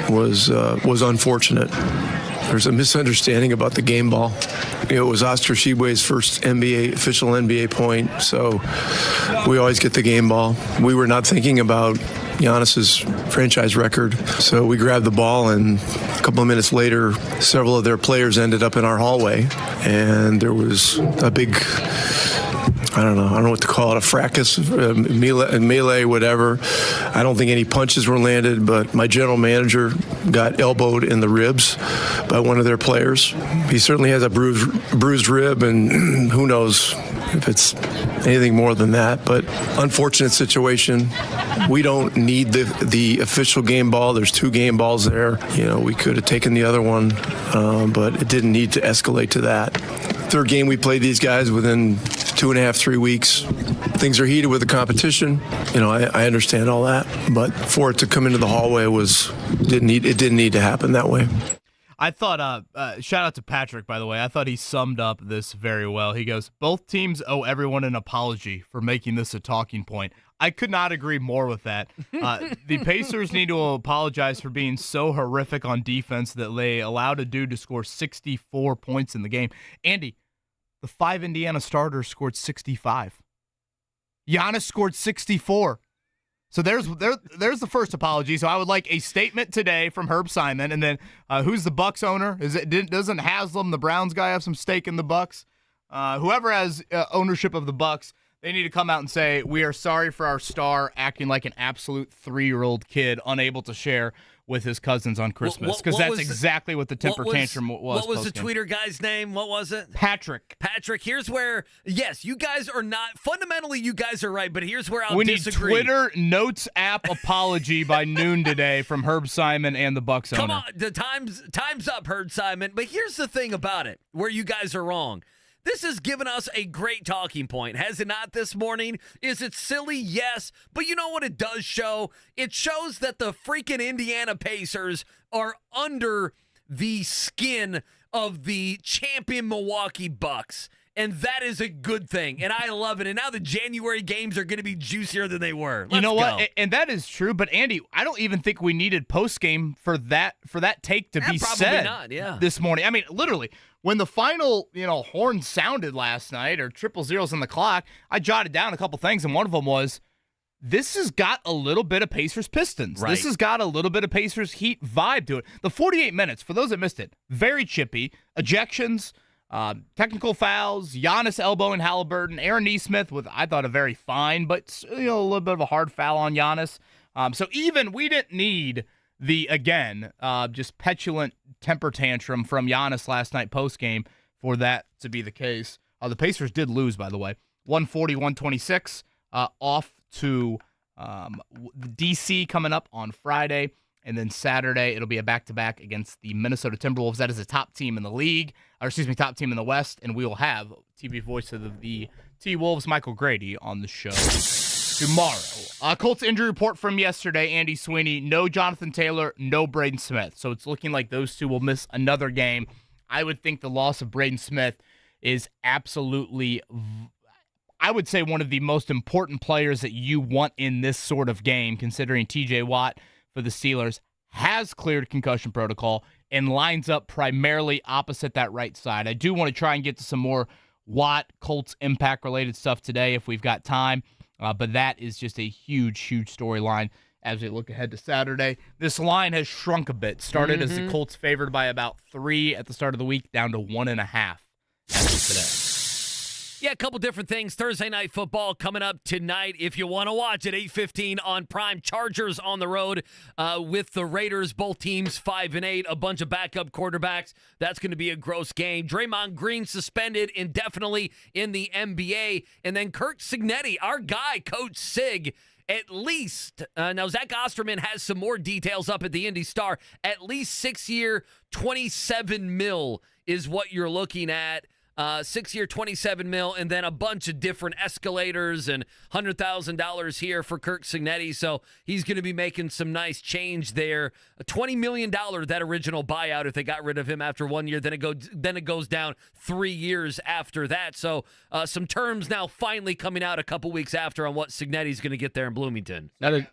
was unfortunate. There's a misunderstanding about the game ball. It was Oscar Tshiebwe's first official NBA point, so we always get the game ball. We were not thinking about Giannis's franchise record, so we grabbed the ball, and a couple of minutes later, several of their players ended up in our hallway, and there was a big, I don't know what to call it, a fracas, melee, whatever. I don't think any punches were landed, but my general manager got elbowed in the ribs by one of their players. He certainly has a bruised rib, and who knows if it's anything more than that, but unfortunate situation. We don't need the official game ball. There's 2 game balls there. We could have taken the other one, but it didn't need to escalate to that. Third game we played these guys within 2.5, 3 weeks. Things are heated with the competition. I understand all that, but for it to come into the hallway didn't need to happen that way. I thought, shout out to Patrick, by the way. I thought he summed up this very well. He goes, both teams owe everyone an apology for making this a talking point. I could not agree more with that. The Pacers need to apologize for being so horrific on defense that they allowed a dude to score 64 points in the game. Andy, the 5 Indiana starters scored 65. Giannis scored 64. So there's the first apology. So I would like a statement today from Herb Simon, and then who's the Bucks owner? Doesn't Haslam, the Browns guy, have some stake in the Bucks? Whoever has ownership of the Bucks, they need to come out and say, we are sorry for our star acting like an absolute 3-year-old kid unable to share with his cousins on Christmas, because that's exactly what the temper tantrum was. What was the tweeter guy's name? What was it? Patrick. Here's where, yes, you guys are not, fundamentally you guys are right, but here's where I'll we disagree. Need Twitter Notes app apology by noon today from Herb Simon and the Bucks owner. Come on, the time's up, Herb Simon. But here's the thing about it, where you guys are wrong. This has given us a great talking point, has it not, this morning? Is it silly? Yes. But you know what it does show? It shows that the freaking Indiana Pacers are under the skin of the champion Milwaukee Bucks. And that is a good thing. And I love it. And now the January games are going to be juicier than they were. You know what? And that is true. But, Andy, I don't even think we needed postgame for that take to be said this morning. I mean, literally, when the final, horn sounded last night, or 000s on the clock, I jotted down a couple things, and one of them was, this has got a little bit of Pacers Pistons. Right. This has got a little bit of Pacers Heat vibe to it. The 48 minutes, for those that missed it, very chippy. Ejections, technical fouls, Giannis elbowing Halliburton, Aaron Nesmith with, I thought, a very fine, but a little bit of a hard foul on Giannis. So even we didn't need the, again, just petulant temper tantrum from Giannis last night postgame for that to be the case. The Pacers did lose, by the way, 140-126, off to D.C. coming up on Friday. And then Saturday, it'll be a back-to-back against the Minnesota Timberwolves. That is a top team in the league, top team in the West. And we will have TV voice of the T-Wolves, Michael Grady, on the show tomorrow. Colts injury report from yesterday, Andy Sweeney. No Jonathan Taylor, no Braden Smith. So it's looking like those two will miss another game. I would think the loss of Braden Smith is absolutely, I would say, one of the most important players that you want in this sort of game, considering T.J. Watt for the Steelers has cleared concussion protocol and lines up primarily opposite that right side. I do want to try and get to some more Watt Colts impact-related stuff today if we've got time. But that is just a huge, huge storyline as we look ahead to Saturday. This line has shrunk a bit. Started as the Colts favored by about 3 at the start of the week, down to 1.5 as of today. Yeah, a couple different things. Thursday Night Football coming up tonight. If you want to watch at 8:15 on Prime, Chargers on the road with the Raiders. Both teams 5-8, a bunch of backup quarterbacks. That's going to be a gross game. Draymond Green suspended indefinitely in the NBA. And then Kirk Cignetti, our guy, Coach Sig, at least, now Zach Osterman has some more details up at the Indy Star. At least 6-year, $27 million is what you're looking at. 6-year, $27 million, and then a bunch of different escalators and $100,000 here for Kirk Cignetti. So he's going to be making some nice change there. A $20 million, that original buyout, if they got rid of him after 1 year, then it goes down 3 years after that. So some terms now finally coming out a couple weeks after on what Cignetti's going to get there in Bloomington. One news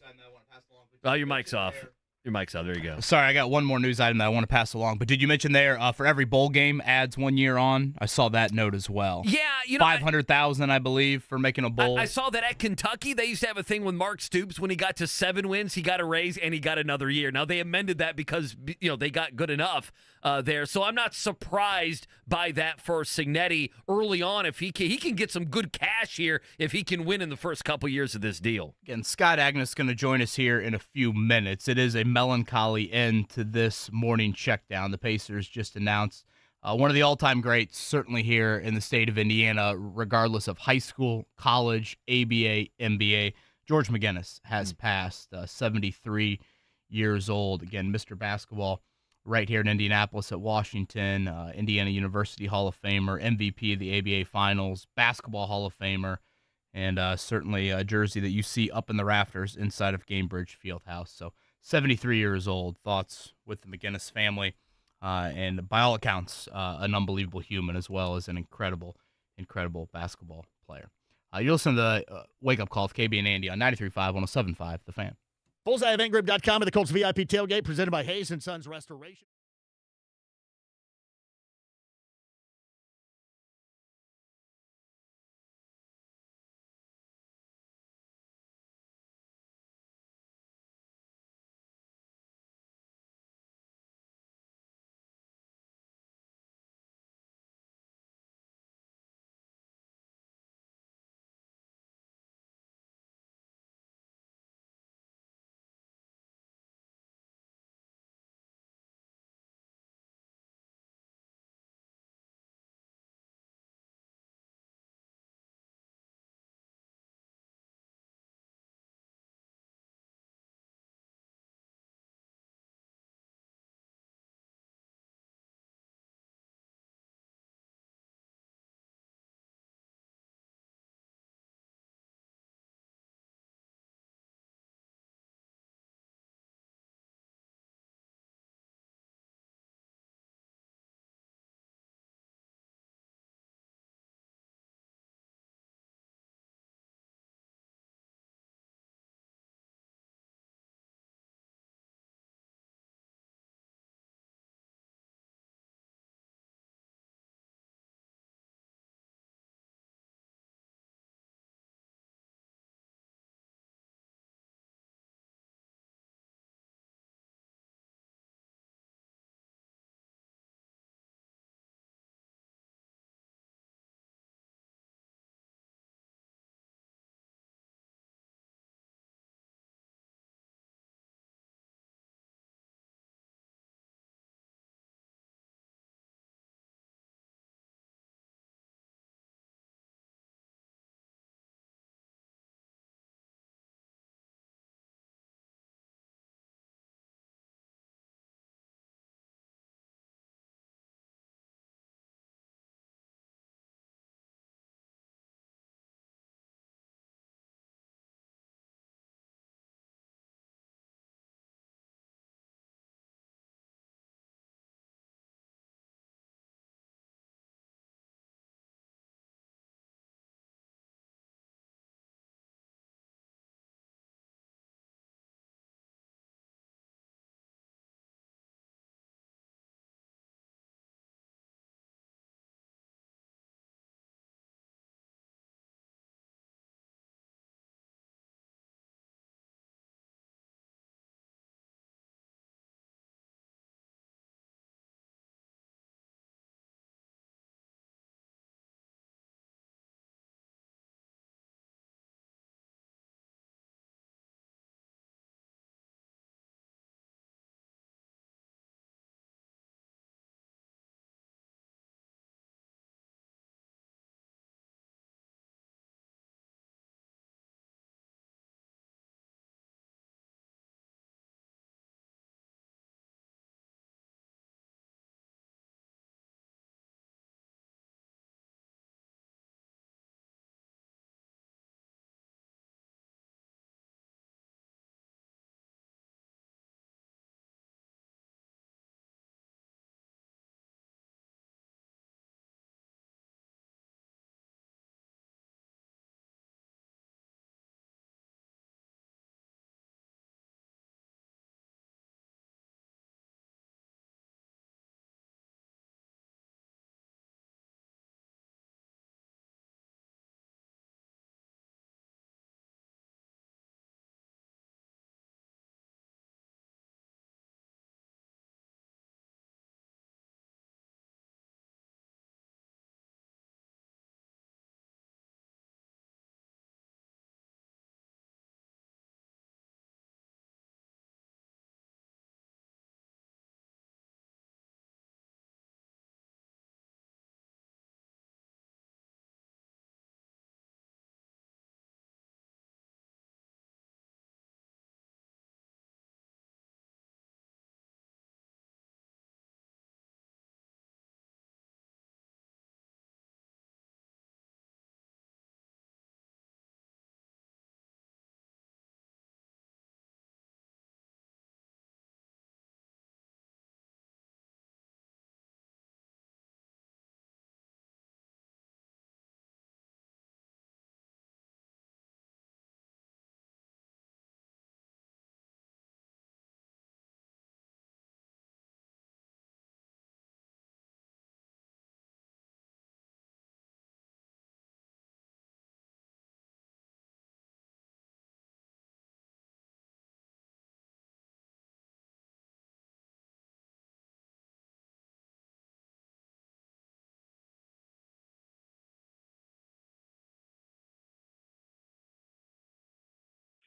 item that I want to pass along. Oh, your mic's off. Your mic's out. There you go. Sorry, I got one more news item that I want to pass along. But did you mention there for every bowl game adds 1 year on? I saw that note as well. Yeah, you know, $500,000, I believe, for making a bowl. I saw that at Kentucky. They used to have a thing with Mark Stoops. When he got to 7 wins, he got a raise and he got another year. Now they amended that because they got good enough there. So I'm not surprised by that for Cignetti early on. If he can get some good cash here if he can win in the first couple years of this deal. Again, Scott Agnes is going to join us here in a few minutes. It is a melancholy end to this morning checkdown. The Pacers just announced one of the all-time greats, certainly here in the state of Indiana, regardless of high school, college, ABA, NBA. George McGinnis has passed, 73 years old. Again, Mr. Basketball right here in Indianapolis at Washington, Indiana University Hall of Famer, MVP of the ABA Finals, Basketball Hall of Famer, and certainly a jersey that you see up in the rafters inside of Gamebridge Fieldhouse. So 73 years old. Thoughts with the McGinnis family, and by all accounts, an unbelievable human as well as an incredible, incredible basketball player. You listen to the Wake Up Call with KB and Andy on 93.5, 107.5, The Fan. Bullseye-eventgroup.com and the Colts VIP tailgate presented by Hayes & Sons Restoration.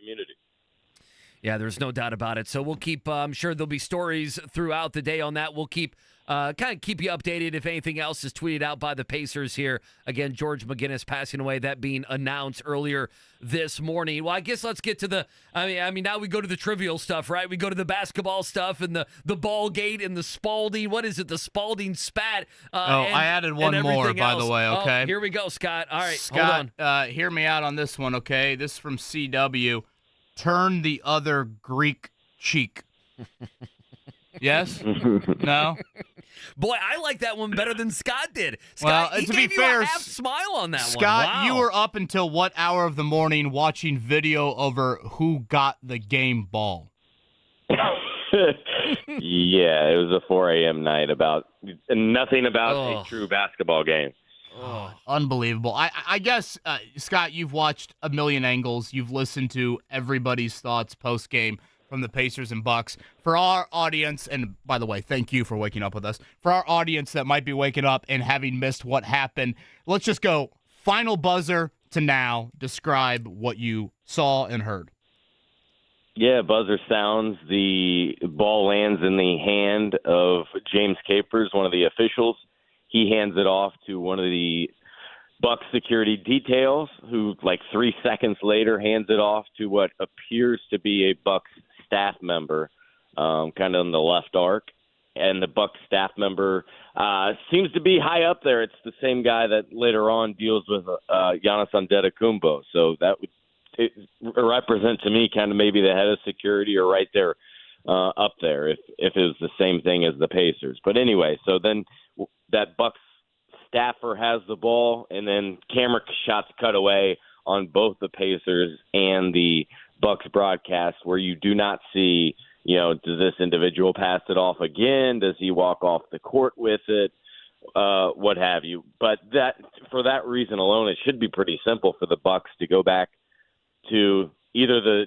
community. Yeah, there's no doubt about it. So we'll keep, I'm sure there'll be stories throughout the day on that. We'll keep kind of keep you updated if anything else is tweeted out by the Pacers here. Again, George McGinnis passing away, that being announced earlier this morning. Well, I guess let's get to the, I mean, now we go to the trivial stuff, right? We go to the basketball stuff and the ball gate and the Spalding, what is it, the Spalding spat. I added one more, by the way, okay? Oh, here we go, Scott. All right, Scott, hold on. Hear me out on this one, okay? This is from CW. Turn the other Greek cheek. Yes? No? Boy, I like that one better than Scott did. Well, Scott, he to gave be you fair, a half smile on that Scott, one. Wow. you were up until what hour of the morning watching video over who got the game ball? Yeah, it was a 4 a.m. night about nothing about a true basketball game. Oh, unbelievable. I guess, Scott, you've watched a million angles. You've listened to everybody's thoughts post-game from the Pacers and Bucks. For our audience, and by the way, thank you for waking up with us. For our audience that might be waking up and having missed what happened, let's just go final buzzer to now. Describe what you saw and heard. Yeah, buzzer sounds. The ball lands in the hand of James Capers, one of the officials. He hands it off to one of the Bucks security details, who, like 3 seconds later, hands it off to what appears to be a Bucks staff member, kind of in the left arc. And the Bucks staff member seems to be high up there. It's the same guy that later on deals with Giannis Antetokounmpo. So that would represent to me kind of maybe the head of security or right there up there if it was the same thing as the Pacers. But anyway, so then that Bucks staffer has the ball, and then camera shots cut away on both the Pacers and the Bucks broadcast, where you do not see, does this individual pass it off again? Does he walk off the court with it? What have you? But that, for that reason alone, it should be pretty simple for the Bucks to go back to either the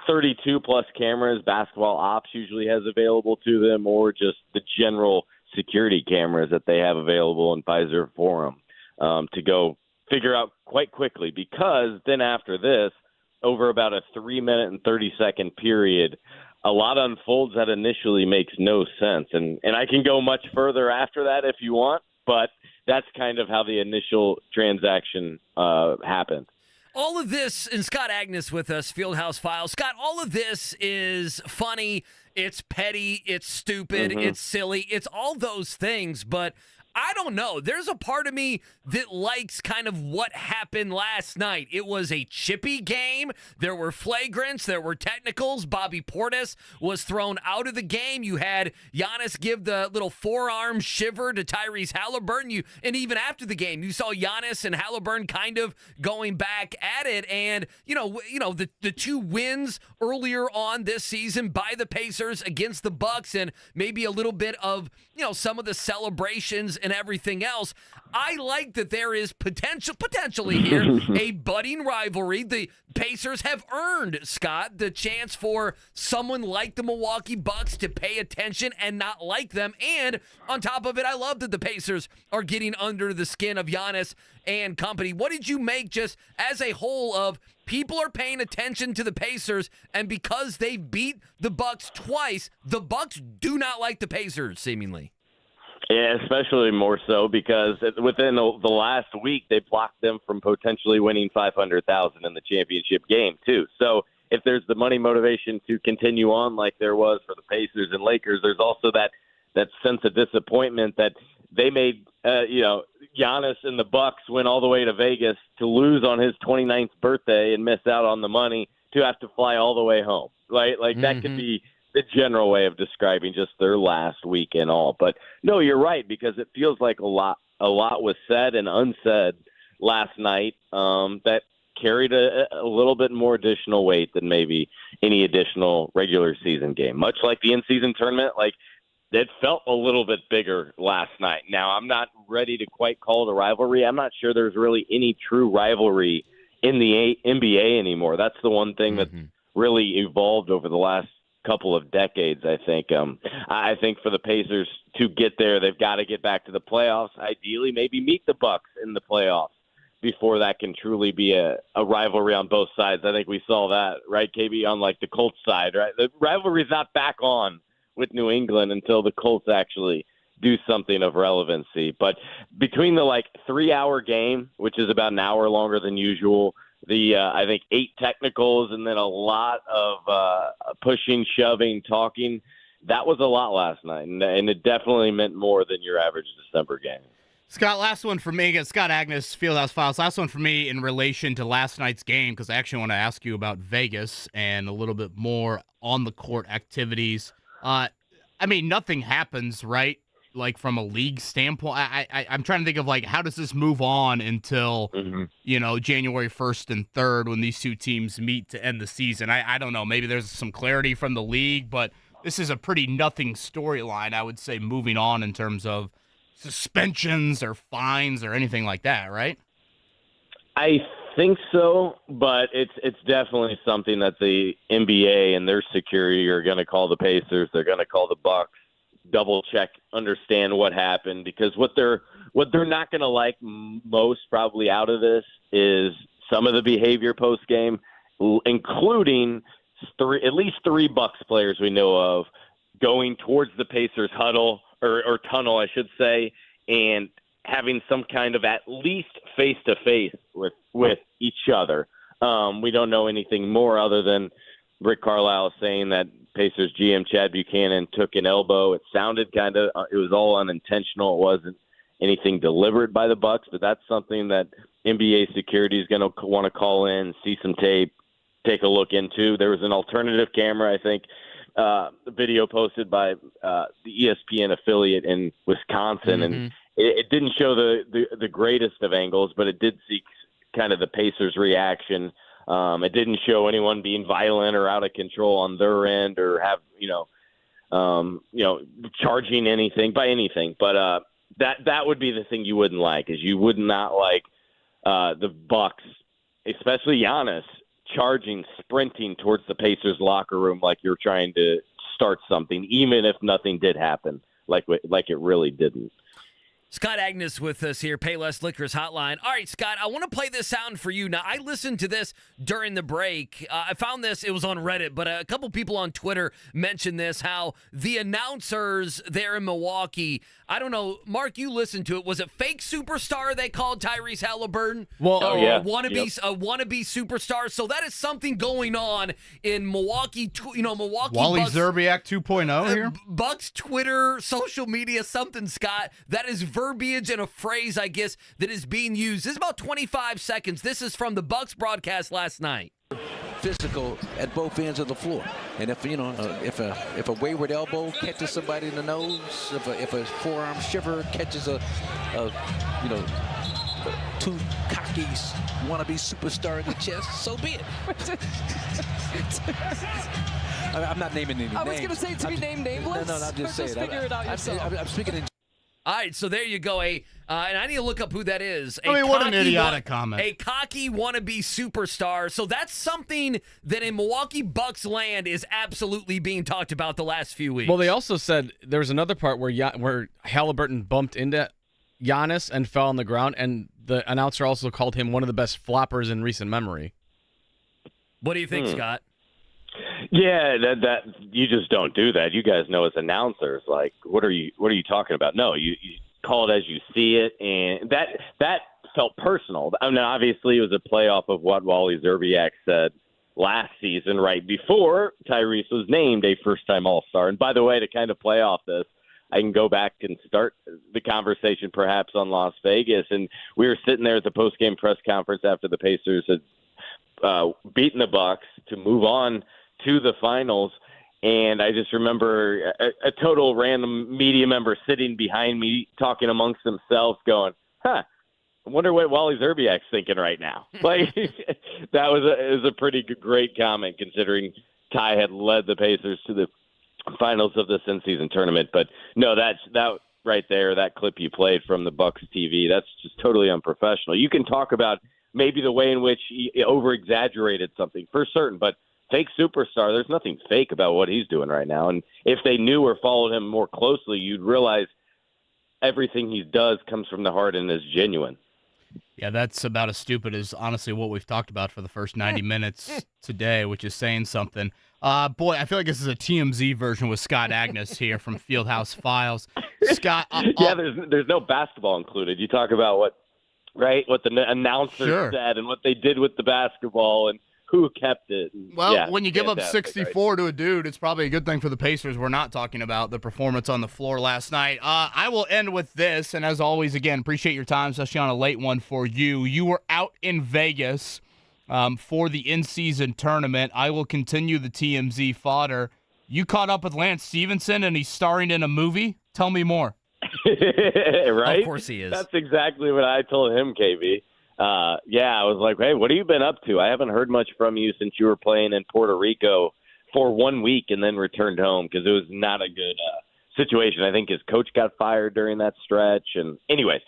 32 plus cameras basketball ops usually has available to them, or just the general security cameras that they have available in Pfizer Forum to go figure out quite quickly, because then after this, over about a 3-minute and 30-second period, a lot unfolds that initially makes no sense. And I can go much further after that if you want, but that's kind of how the initial transaction happened. All of this, and Scott Agnes with us, Fieldhouse Files. Scott, all of this is funny, it's petty, it's stupid, it's silly, it's all those things, but I don't know. There's a part of me that likes kind of what happened last night. It was a chippy game. There were flagrants. There were technicals. Bobby Portis was thrown out of the game. You had Giannis give the little forearm shiver to Tyrese Halliburton. And even after the game, you saw Giannis and Halliburton kind of going back at it. And, the two wins earlier on this season by the Pacers against the Bucks, and maybe a little bit of, some of the celebrations and everything else. I like that there is potentially here a budding rivalry. The Pacers have earned, Scott, the chance for someone like the Milwaukee Bucks to pay attention and not like them. And on top of it, I love that the Pacers are getting under the skin of Giannis and company. What did you make just as a whole of people are paying attention to the Pacers, and because they beat the Bucks twice, the Bucks do not like the Pacers, seemingly? Yeah, especially more so because within the last week, they blocked them from potentially winning $500,000 in the championship game, too. So if there's the money motivation to continue on like there was for the Pacers and Lakers, there's also that sense of disappointment that they made, Giannis and the Bucks went all the way to Vegas to lose on his 29th birthday and miss out on the money to have to fly all the way home, right? Like that could be the general way of describing just their last week and all. But no, you're right, because it feels like a lot was said and unsaid last night that carried a little bit more additional weight than maybe any additional regular season game. Much like the in-season tournament, like it felt a little bit bigger last night. Now, I'm not ready to quite call it a rivalry. I'm not sure there's really any true rivalry in the NBA anymore. That's the one thing that really evolved over the last couple of decades, I think. I think for the Pacers to get there, they've got to get back to the playoffs. Ideally, maybe meet the Bucks in the playoffs before that can truly be a rivalry on both sides. I think we saw that, right, KB, on like the Colts side, right? The rivalry's not back on with New England until the Colts actually do something of relevancy. But between the 3-hour game, which is about an hour longer than usual, the I think 8 technicals, and then a lot of pushing, shoving, talking, that was a lot last night, and it definitely meant more than your average December game. Scott, last one for me. Scott Agnes, Fieldhouse Files. Last one for me in relation to last night's game, because I actually want to ask you about Vegas and a little bit more on the court activities. I mean, nothing happens, right? Like from a league standpoint, I'm trying to think of how does this move on until January 1st and 3rd when these two teams meet to end the season. I don't know. Maybe there's some clarity from the league, but this is a pretty nothing storyline, I would say, moving on in terms of suspensions or fines or anything like that, right? I think so, but it's definitely something that the NBA and their security are going to call the Pacers. They're going to call the Bucks, double check, understand what happened, because what they're not going to like most probably out of this is some of the behavior post game, including at least 3 Bucks players we know of going towards the Pacers huddle or tunnel, I should say, and having some kind of at least face-to-face with each other. We don't know anything more other than Rick Carlisle saying that Pacers GM Chad Buchanan took an elbow. It sounded it was all unintentional. It wasn't anything delivered by the Bucks, but that's something that NBA security is going to want to call in, see some tape, take a look into. There was an alternative camera, I think, the video posted by the ESPN affiliate in Wisconsin, and it didn't show the greatest of angles, but it did see kind of the Pacers' reaction. It didn't show anyone being violent or out of control on their end or have charging anything by anything. But that would be the thing you wouldn't like, is you would not like the Bucks, especially Giannis, charging, sprinting towards the Pacers locker room like you're trying to start something, even if nothing did happen, like it really didn't. Scott Agnes with us here, Payless Liquors Hotline. All right, Scott, I want to play this sound for you. Now, I listened to this during the break. I found this, it was on Reddit, but a couple people on Twitter mentioned this, how the announcers there in Milwaukee, I don't know, Mark, you listened to it. Was it fake superstar they called Tyrese Halliburton? Well, a wannabe superstar. So that is something going on in Milwaukee. Milwaukee Wally Bucks, Zerbiak 2.0 here. Bucks Twitter, social media, something, Scott. That is verbiage and a phrase, I guess, that is being used. This is about 25 seconds. This is from the Bucks broadcast last night. Physical at both ends of the floor, and if a wayward elbow catches somebody in the nose, if a forearm shiver catches a too cocky wannabe superstar in the chest, so be it. I'm not naming any names. I was going to say to be named nameless. No, I'm just saying. Figure it out yourself. I'm speaking in. All right, so there you go. And I need to look up who that is. What an idiotic comment. A cocky wannabe superstar. So that's something that in Milwaukee Bucks land is absolutely being talked about the last few weeks. Well, they also said there was another part where Halliburton bumped into Giannis and fell on the ground, and the announcer also called him one of the best floppers in recent memory. What do you think, Scott? Yeah, that you just don't do that. You guys know as announcers, like, what are you talking about? No, you call it as you see it, and that felt personal. I mean, obviously it was a playoff of what Wally Zerbiak said last season, right before Tyrese was named a first-time All-Star. And by the way, to kind of play off this, I can go back and start the conversation perhaps on Las Vegas. And we were sitting there at the post-game press conference after the Pacers had beaten the Bucks to move on to the finals. And I just remember a total random media member sitting behind me talking amongst themselves going, I wonder what Wally Zerbiak's thinking right now. Like, that was a pretty great comment considering Ty had led the Pacers to the finals of this in-season tournament. But no, that right there, that clip you played from the Bucks TV, that's just totally unprofessional. You can talk about maybe the way in which he over-exaggerated something for certain, but fake superstar, there's nothing fake about what he's doing right now. And if they knew or followed him more closely, you'd realize everything he does comes from the heart and is genuine. Yeah, that's about as stupid as honestly what we've talked about for the first 90 minutes today, which is saying something. Boy, I feel like this is a TMZ version with Scott Agnes here from Fieldhouse Files. Scott, yeah, there's no basketball included. You talk about what the announcer said and what they did with the basketball and who kept it. Well, when you give up 64 to a dude, it's probably a good thing for the Pacers. We're not talking about the performance on the floor last night. I will end with this, and as always, again, appreciate your time, especially on a late one for you. You were out in Vegas for the in-season tournament. I will continue the TMZ fodder. You caught up with Lance Stephenson, and he's starring in a movie? Tell me more. Right? Of course he is. That's exactly what I told him, KB. I was like, hey, what have you been up to? I haven't heard much from you since you were playing in Puerto Rico for 1 week and then returned home because it was not a good situation. I think his coach got fired during that stretch. And anyways,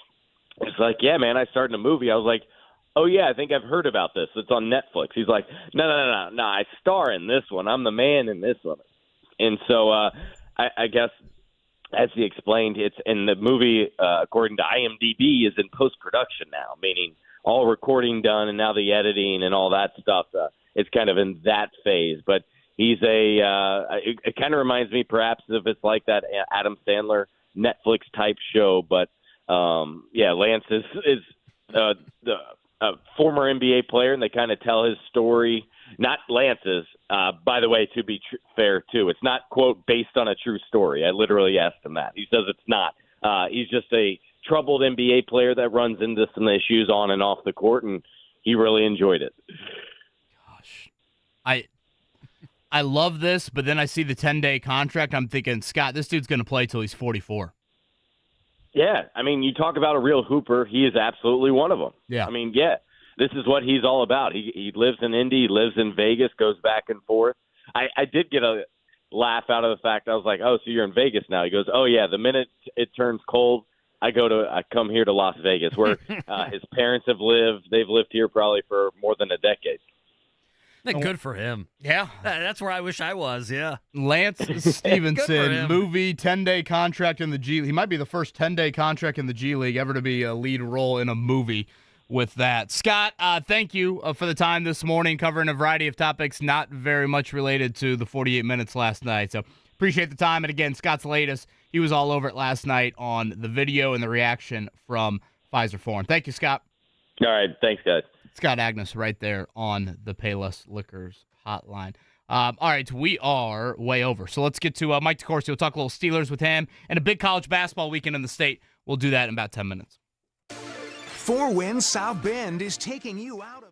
it's like, yeah, man, I started a movie. I was like, oh, yeah, I think I've heard about this. It's on Netflix. He's like, no, I star in this one. I'm the man in this one. And so I guess as he explained, it's in the movie, according to IMDb, is in post-production now, meaning all recording done and now the editing and all that stuff. It's kind of in that phase. But he's it kind of reminds me perhaps if it's like that Adam Sandler Netflix type show. But, Lance is the former NBA player, and they kind of tell his story. Not Lance's, by the way, to be fair, too. It's not, quote, based on a true story. I literally asked him that. He says it's not. He's just a troubled NBA player that runs into some issues on and off the court, and he really enjoyed it. Gosh. I love this, but then I see the 10-day contract. I'm thinking, Scott, this dude's going to play till he's 44. Yeah, I mean, you talk about a real hooper. He is absolutely one of them. Yeah. I mean, this is what he's all about. He lives in Indy, he lives in Vegas, goes back and forth. I did get a laugh out of the fact I was like, oh, so you're in Vegas now. He goes, oh, yeah, the minute it turns cold, I come here to Las Vegas, where his parents have lived. They've lived here probably for more than a decade. Good for him. Yeah. That's where I wish I was, yeah. Lance Stephenson, movie, 10-day contract in the G League. He might be the first 10-day contract in the G League ever to be a lead role in a movie with that. Scott, thank you for the time this morning, covering a variety of topics not very much related to the 48 minutes last night. So appreciate the time. And again, Scott's latest. He was all over it last night on the video and the reaction from Pfizer Forum. Thank you, Scott. All right. Thanks, guys. Scott Agnes right there on the Payless Liquors hotline. All right, we are way over. So let's get to Mike DeCourcy. We'll talk a little Steelers with him and a big college basketball weekend in the state. We'll do that in about 10 minutes. 4 Wins South Bend is taking you out of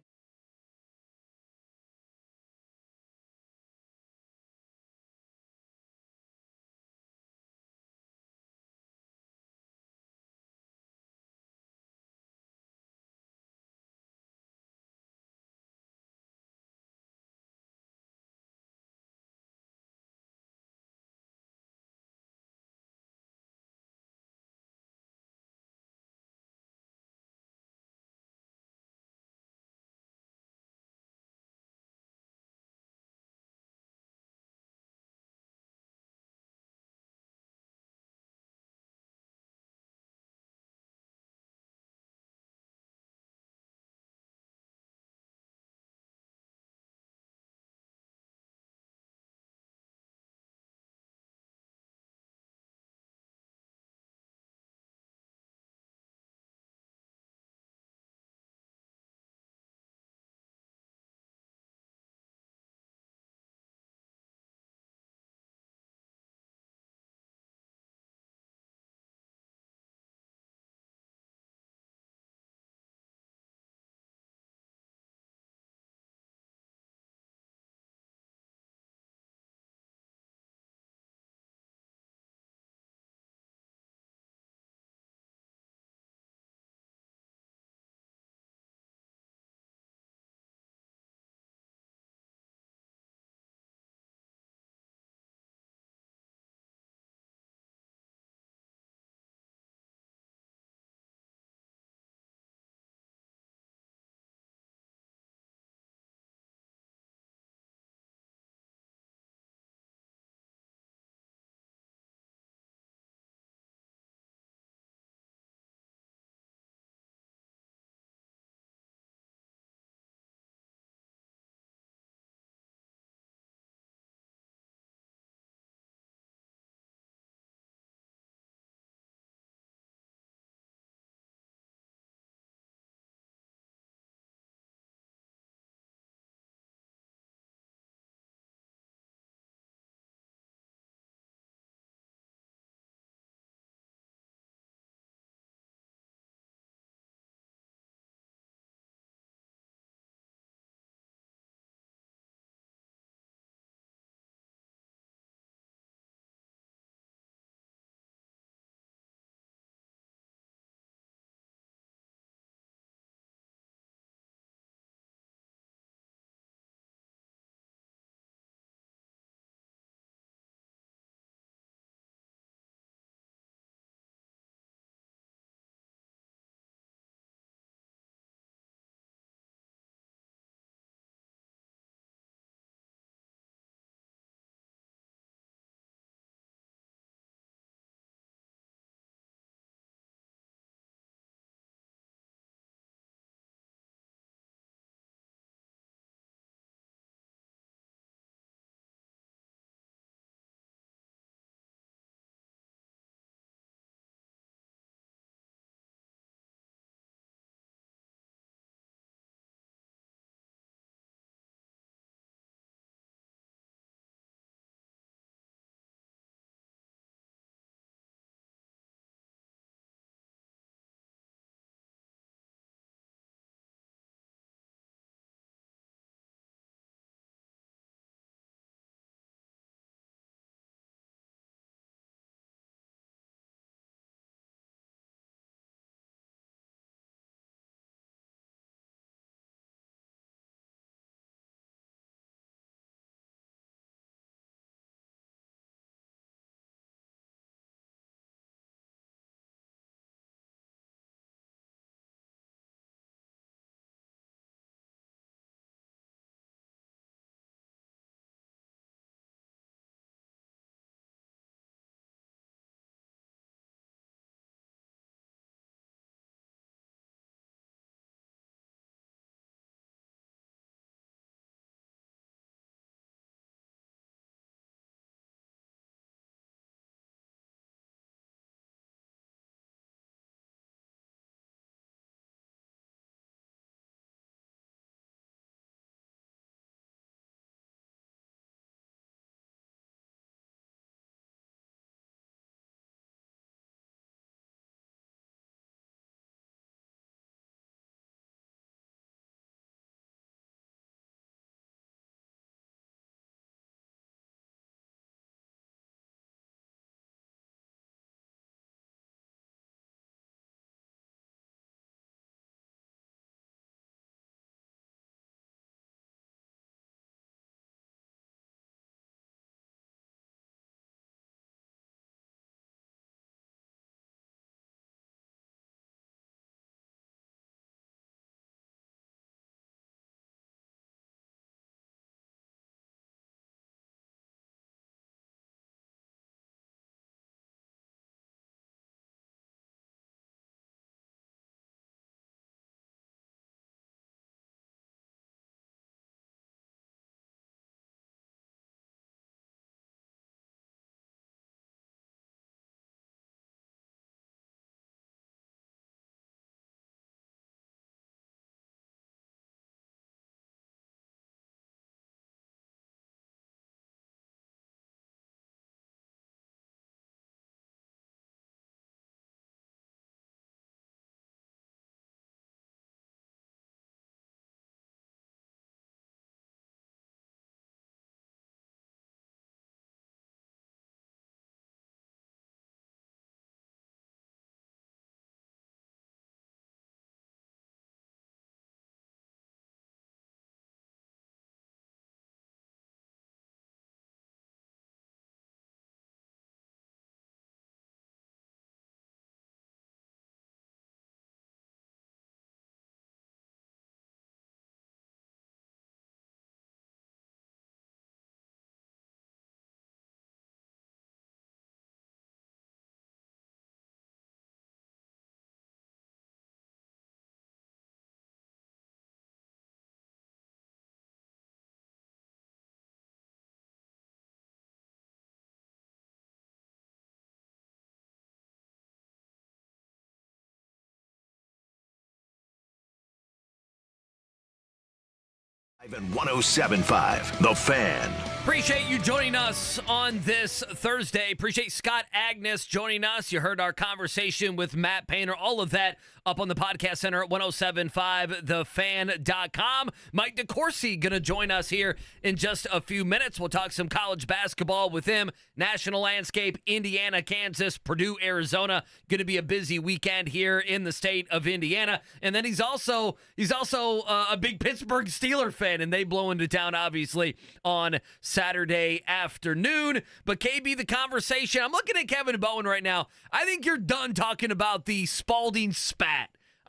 And 107.5, The Fan. Appreciate you joining us on this Thursday. Appreciate Scott Agnes joining us. You heard our conversation with Matt Painter. All of that up on the podcast center at 1075thefan.com. Mike DeCourcy going to join us here in just a few minutes. We'll talk some college basketball with him. National landscape, Indiana, Kansas, Purdue-Arizona. Going to be a busy weekend here in the state of Indiana. And then he's also a big Pittsburgh Steelers fan, and they blow into town, obviously, on Saturday afternoon. But KB, the conversation, I'm looking at Kevin Bowen right now. I think you're done talking about the Spalding spat.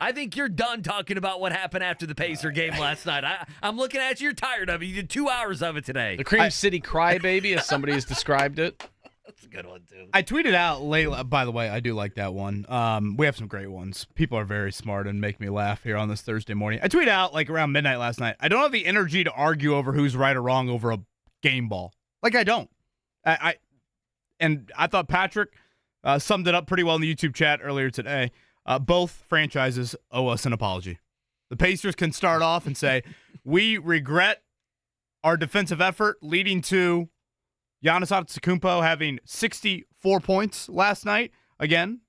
I think you're done talking about what happened after the Pacer game last night. I'm looking at you. You're tired of it. You did 2 hours of it today. The Cream City crybaby, as somebody has described it. That's a good one, too. I tweeted out late. By the way, I do like that one. We have some great ones. People are very smart and make me laugh here on this Thursday morning. I tweeted out like around midnight last night. I don't have the energy to argue over who's right or wrong over a game ball. Like, I don't. I thought Patrick summed it up pretty well in the YouTube chat earlier today. Both franchises owe us an apology. The Pacers can start off and say, we regret our defensive effort leading to Giannis Antetokounmpo having 64 points last night. Again,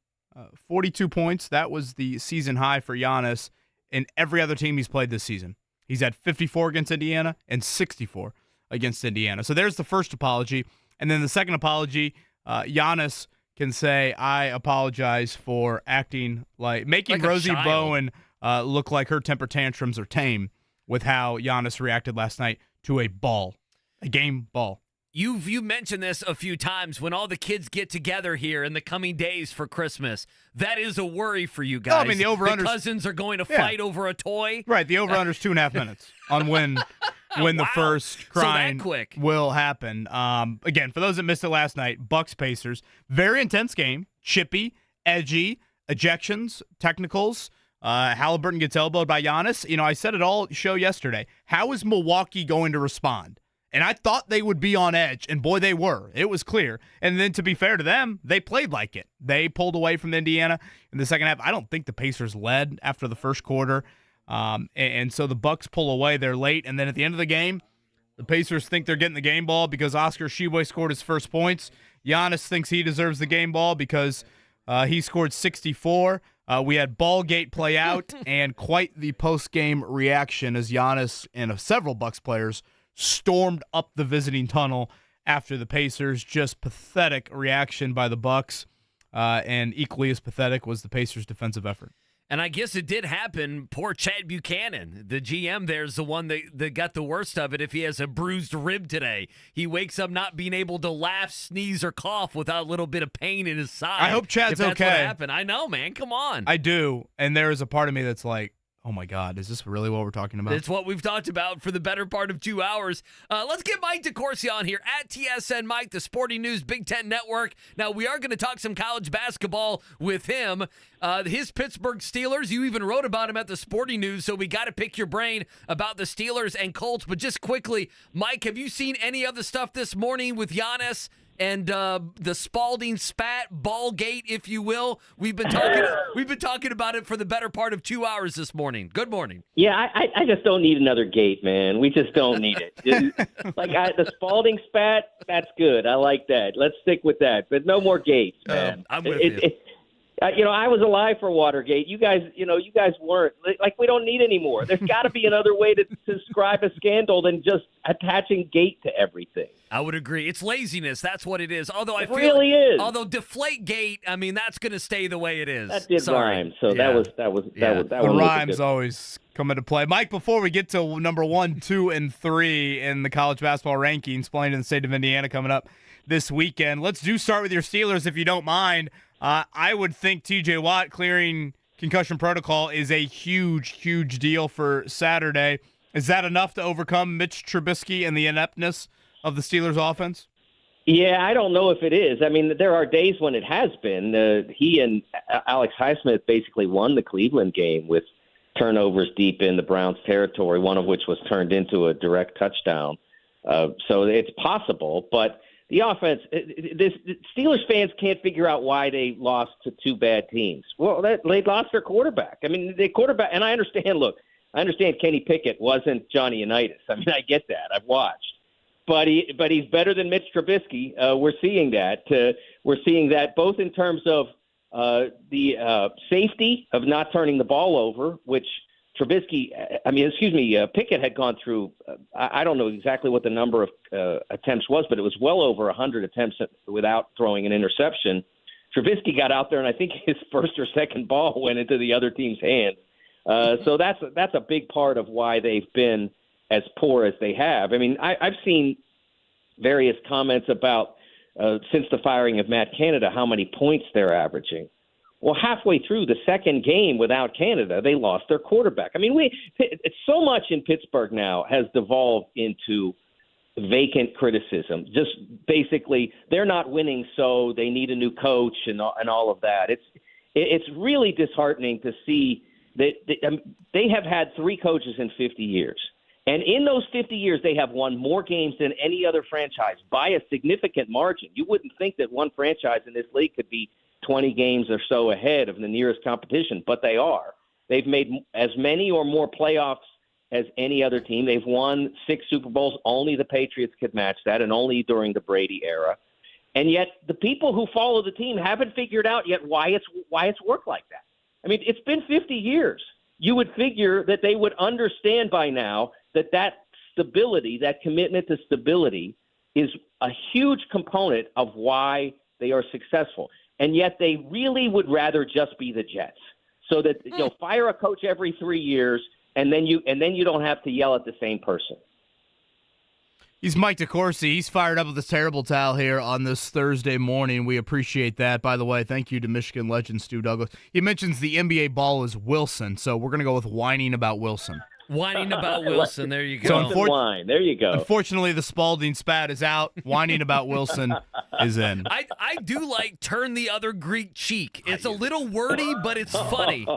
42 points. That was the season high for Giannis in every other team he's played this season. He's had 54 against Indiana and 64 against Indiana. So there's the first apology. And then the second apology, Giannis can say, I apologize for acting making like Rosie Bowen look like her temper tantrums are tame with how Giannis reacted last night to a game ball. You mentioned this a few times when all the kids get together here in the coming days for Christmas. That is a worry for you guys. I mean, the over-under's... The cousins are going to fight over a toy. Right, the over-under's 2.5 minutes on when the first crying will happen. Again, for those that missed it last night, Bucks-Pacers, very intense game, chippy, edgy, ejections, technicals. Halliburton gets elbowed by Giannis. You know, I said it all show yesterday. How is Milwaukee going to respond? And I thought they would be on edge, and boy, they were. It was clear. And then to be fair to them, they played like it. They pulled away from Indiana in the second half. I don't think the Pacers led after the first quarter. And so the Bucks pull away. They're late. And then at the end of the game, the Pacers think they're getting the game ball because Oscar Tshiebwe scored his first points. Giannis thinks he deserves the game ball because he scored 64. We had Ballgate play out and quite the post-game reaction as Giannis and several Bucks players stormed up the visiting tunnel after the Pacers. Just pathetic reaction by the Bucks, and equally as pathetic was the Pacers' defensive effort. And I guess it did happen. Poor Chad Buchanan, the GM there, is the one that got the worst of it if he has a bruised rib today. He wakes up not being able to laugh, sneeze, or cough without a little bit of pain in his side. I hope Chad's if that's okay. What happened. I know, man. Come on. I do, and there is a part of me that's like, oh, my God, is this really what we're talking about? It's what we've talked about for the better part of 2 hours. Let's get Mike DeCourcy on here at TSN Mike, the Sporting News Big Ten Network. Now, we are going to talk some college basketball with him. His Pittsburgh Steelers, you even wrote about him at the Sporting News, so we got to pick your brain about the Steelers and Colts. But just quickly, Mike, have you seen any of the stuff this morning with Giannis and the Spalding spat, Ballgate, if you will? We've been talking about it for the better part of 2 hours this morning. Good morning. Yeah, I just don't need another gate, man. We just don't need it. The Spalding spat, that's good. I like that. Let's stick with that. But no more gates, man. I'm with you. I was alive for Watergate. You guys weren't. Like, we don't need any more. There's got to be another way to describe a scandal than just attaching gate to everything. I would agree. It's laziness. That's what it is. Although it really is. Although deflate gate, I mean, that's going to stay the way it is. That did rhyme. So yeah. that was the rhymes always come into play. Mike, before we get to number 1, 2, and 3 in the college basketball rankings, playing in the state of Indiana coming up this weekend, let's start with your Steelers, if you don't mind. I would think T.J. Watt clearing concussion protocol is a huge, huge deal for Saturday. Is that enough to overcome Mitch Trubisky and the ineptness of the Steelers offense? Yeah, I don't know if it is. I mean, there are days when it has been. He and Alex Highsmith basically won the Cleveland game with turnovers deep in the Browns' territory, one of which was turned into a direct touchdown. So it's possible, but the offense, Steelers fans can't figure out why they lost to two bad teams. Well, they lost their quarterback. I mean, the quarterback, and I understand, look, I understand Kenny Pickett wasn't Johnny Unitas. I mean, I get that. I've watched. But he's better than Mitch Trubisky. We're seeing that. We're seeing that both in terms of the safety of not turning the ball over, which Pickett had gone through. I don't know exactly what the number of attempts was, but it was well over 100 attempts without throwing an interception. Trubisky got out there, and I think his first or second ball went into the other team's hands. So that's a big part of why they've been as poor as they have. I mean, I've seen various comments about since the firing of Matt Canada, how many points they're averaging. Well, halfway through the second game without Canada, they lost their quarterback. I mean, it's so much in Pittsburgh now has devolved into vacant criticism. Just basically, they're not winning, so they need a new coach and all of that. It's really disheartening to see that they have had 3 coaches in 50 years. And in those 50 years, they have won more games than any other franchise by a significant margin. You wouldn't think that one franchise in this league could be 20 games or so ahead of the nearest competition, but they are. They've made as many or more playoffs as any other team. They've won 6 Super Bowls. Only the Patriots could match that, and only during the Brady era. And yet the people who follow the team haven't figured out yet why it's worked like that. I mean, it's been 50 years. You would figure that they would understand by now that stability, that commitment to stability, is a huge component of why they are successful. And yet they really would rather just be the Jets, so that you'll fire a coach every 3 years, and then you don't have to yell at the same person. He's Mike DeCourcy. He's fired up with this terrible towel here on this Thursday morning. We appreciate that. By the way, thank you to Michigan legend Stu Douglas. He mentions the NBA ball is Wilson, so we're going to go with whining about Wilson. Whining about Wilson. There you go. So there you go. Unfortunately, the Spalding spat is out. Whining about Wilson is in. I do like turn the other Greek cheek. It's a little wordy, but it's funny.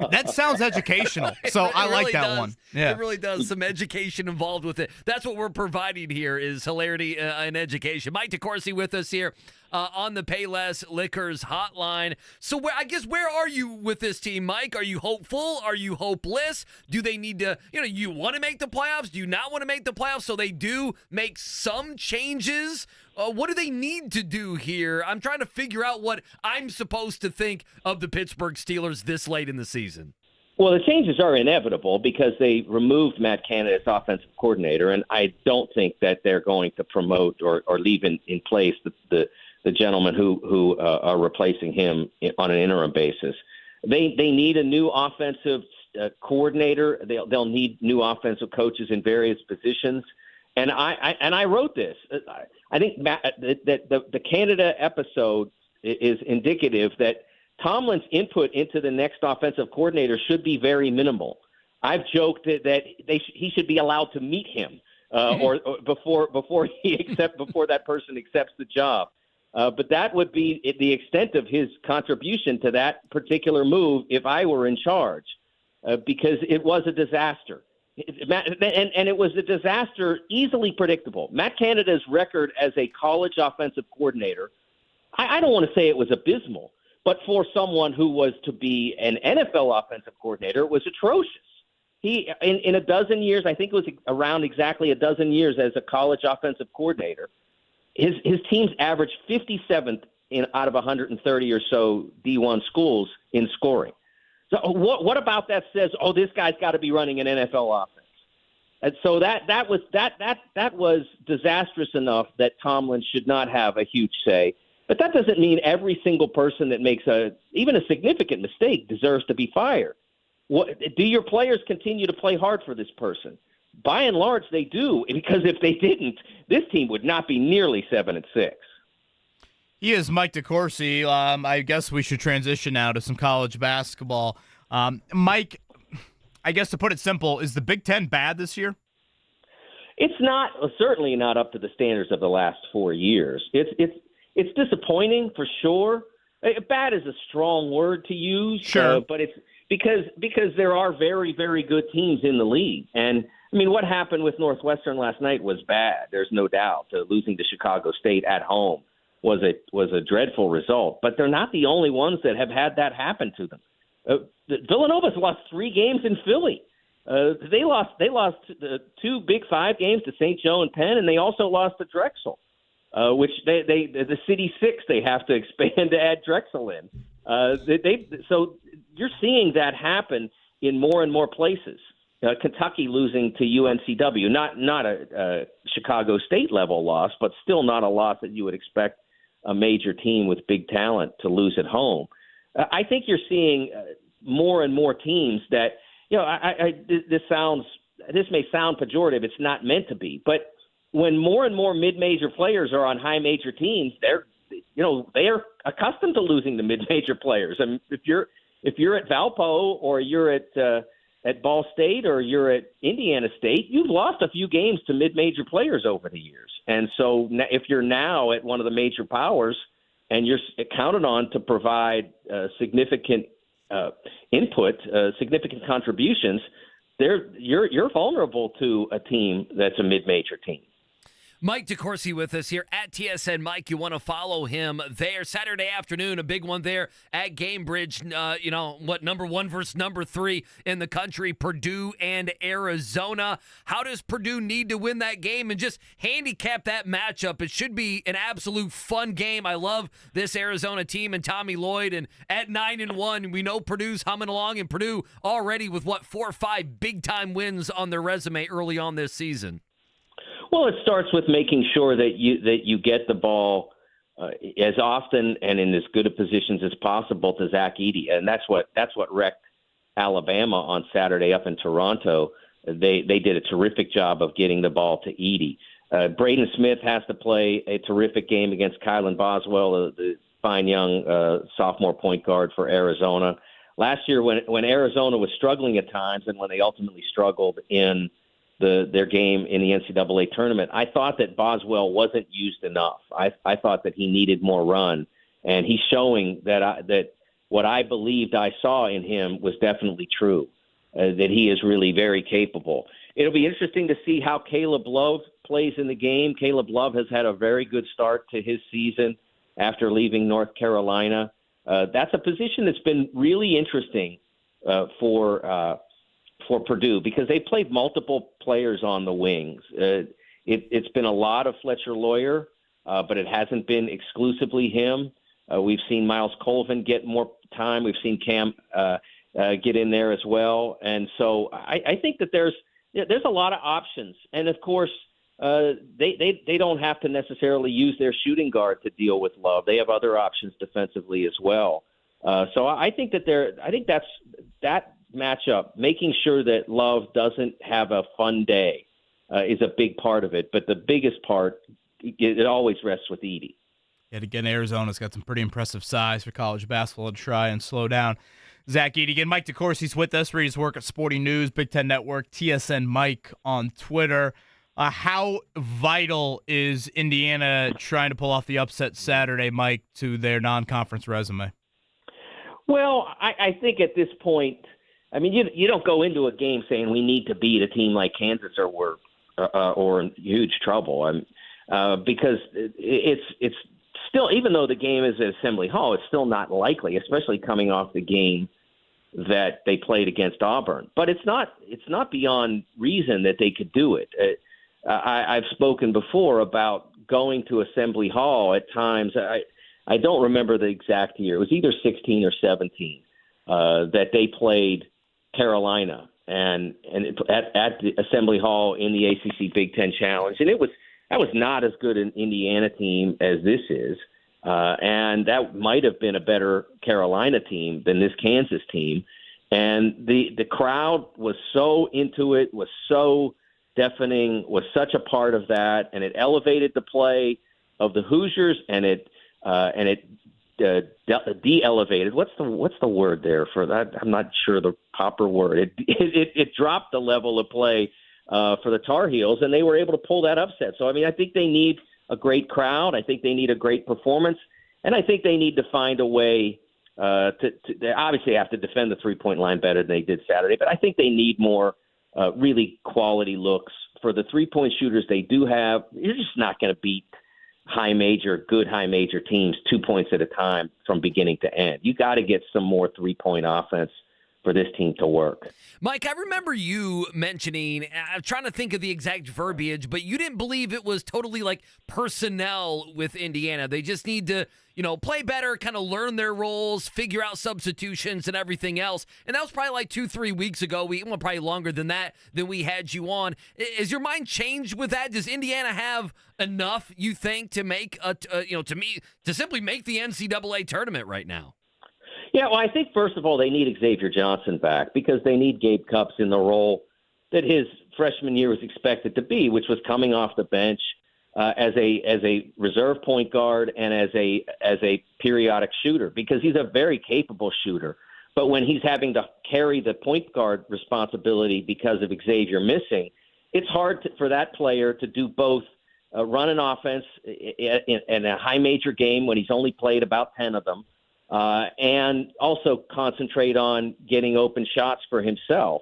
That sounds educational, so I like that one. Yeah. It really does. Some education involved with it. That's what we're providing here is hilarity and education. Mike DeCourcy with us here. On the Payless Liquors hotline. So where are you with this team, Mike? Are you hopeful? Are you hopeless? Do they need to, you want to make the playoffs? Do you not want to make the playoffs? So they do make some changes. What do they need to do here? I'm trying to figure out what I'm supposed to think of the Pittsburgh Steelers this late in the season. Well, the changes are inevitable because they removed Matt Canada as offensive coordinator, and I don't think that they're going to promote or leave in place the gentlemen who are replacing him on an interim basis. They need a new offensive coordinator. They'll need new offensive coaches in various positions. And I wrote this. I think that the Canada episode is indicative that Tomlin's input into the next offensive coordinator should be very minimal. I've joked that he should be allowed to meet him or before that person accepts the job. But that would be the extent of his contribution to that particular move if I were in charge, because it was a disaster. And it was a disaster easily predictable. Matt Canada's record as a college offensive coordinator, I don't want to say it was abysmal, but for someone who was to be an NFL offensive coordinator, it was atrocious. He, in a dozen years, I think it was around exactly a dozen years as a college offensive coordinator, his teams averaged 57th out of 130 or so D1 schools in scoring. So what about that says, this guy's got to be running an NFL offense? And so that was disastrous enough that Tomlin should not have a huge say. But that doesn't mean every single person that makes even a significant mistake deserves to be fired. Do your players continue to play hard for this person? By and large, they do, because if they didn't, this team would not be nearly 7-6. He is Mike DeCourcy. I guess we should transition now to some college basketball. Mike, I guess to put it simple, is the Big Ten bad this year? It's not, certainly not up to the standards of the last 4 years. It's disappointing for sure. Bad is a strong word to use, sure, but it's because there are very, very good teams in the league. And I mean, what happened with Northwestern last night was bad. There's no doubt. Losing to Chicago State at home was a dreadful result. But they're not the only ones that have had that happen to them. Villanova's lost 3 games in Philly. They lost the 2 Big 5 games to St. Joe and Penn, and they also lost to Drexel, which the City 6 they have to expand to add Drexel in. So you're seeing that happen in more and more places. Kentucky losing to UNCW, not a Chicago State level loss, but still not a loss that you would expect a major team with big talent to lose at home. I think you're seeing more and more teams that, this may sound pejorative. It's not meant to be, but when more and more mid-major players are on high major teams, they are accustomed to losing to mid-major players. I mean, if you're at Valpo or you're at Ball State or you're at Indiana State, you've lost a few games to mid-major players over the years. And so if you're now at one of the major powers and you're counted on to provide significant input, significant contributions, you're vulnerable to a team that's a mid-major team. Mike DeCourcy with us here at TSN Mike. You want to follow him there Saturday afternoon, a big one there at Gamebridge. Number 1 versus number 3 in the country, Purdue and Arizona. How does Purdue need to win that game and just handicap that matchup? It should be an absolute fun game. I love this Arizona team and Tommy Lloyd. And at 9-1, we know Purdue's humming along, and Purdue already with 4 or 5 big-time wins on their resume early on this season. Well, it starts with making sure that you get the ball as often and in as good of positions as possible to Zach Edey, and that's what wrecked Alabama on Saturday up in Toronto. They did a terrific job of getting the ball to Edey. Braden Smith has to play a terrific game against Kylan Boswell, the fine young sophomore point guard for Arizona. Last year, when Arizona was struggling at times, and when they ultimately struggled in their game in the NCAA tournament, I thought that Boswell wasn't used enough. I thought that he needed more run, and he's showing that what I believed I saw in him was definitely true, that he is really very capable. It'll be interesting to see how Caleb Love plays in the game. Caleb Love has had a very good start to his season after leaving North Carolina. That's a position that's been really interesting for Purdue, because they played multiple players on the wings. It's been a lot of Fletcher Lawyer, but it hasn't been exclusively him. We've seen Miles Colvin get more time. We've seen Cam get in there as well. And so I think that there's a lot of options. And, of course, they don't have to necessarily use their shooting guard to deal with Love. They have other options defensively as well. So I think that's that matchup, making sure that Love doesn't have a fun day is a big part of it. But the biggest part, it always rests with Edey. Yet again, Arizona's got some pretty impressive size for college basketball to try and slow down Zach Edey. Again, Mike DeCourcy's with us. Read his work at Sporting News, Big Ten Network, TSN Mike on Twitter. How vital is Indiana trying to pull off the upset Saturday, Mike, to their non-conference resume? Well, I think at this point, I mean, you don't go into a game saying we need to beat a team like Kansas or we're in huge trouble. Because it's still, even though the game is at Assembly Hall, it's still not likely, especially coming off the game that they played against Auburn. But it's not beyond reason that they could do it. I've spoken before about going to Assembly Hall at times. I don't remember the exact year. It was either 16 or 17 that they played Carolina and at the Assembly Hall in the ACC Big Ten Challenge, and that was not as good an Indiana team as this is, and that might have been a better Carolina team than this Kansas team. And the crowd was so into it, was so deafening, was such a part of that, and it elevated the play of the Hoosiers, and it de-elevated. What's the word there for that? I'm not sure the proper word. It dropped the level of play for the Tar Heels, and they were able to pull that upset. So, I mean, I think they need a great crowd. I think they need a great performance, and I think they need to find a way they obviously have to defend the three-point line better than they did Saturday, but I think they need more really quality looks for the three-point shooters they do have. You're just not going to beat good high major teams 2 points at a time from beginning to end. You got to get some more three-point offense this team to work. Mike, I remember you mentioning, I'm trying to think of the exact verbiage, but you didn't believe it was totally like personnel with Indiana. They just need to, play better, kind of learn their roles, figure out substitutions and everything else. And that was probably like 2-3 weeks ago. Probably longer than that, than we had you on. Is your mind changed with that? Does Indiana have enough, you think, to make to simply make the NCAA tournament right now? Yeah, well, I think, first of all, they need Xavier Johnson back because they need Gabe Cupps in the role that his freshman year was expected to be, which was coming off the bench as a reserve point guard and as a periodic shooter, because he's a very capable shooter. But when he's having to carry the point guard responsibility because of Xavier missing, it's hard for that player to do both run an offense in a high major game when he's only played about 10 of them, and also concentrate on getting open shots for himself,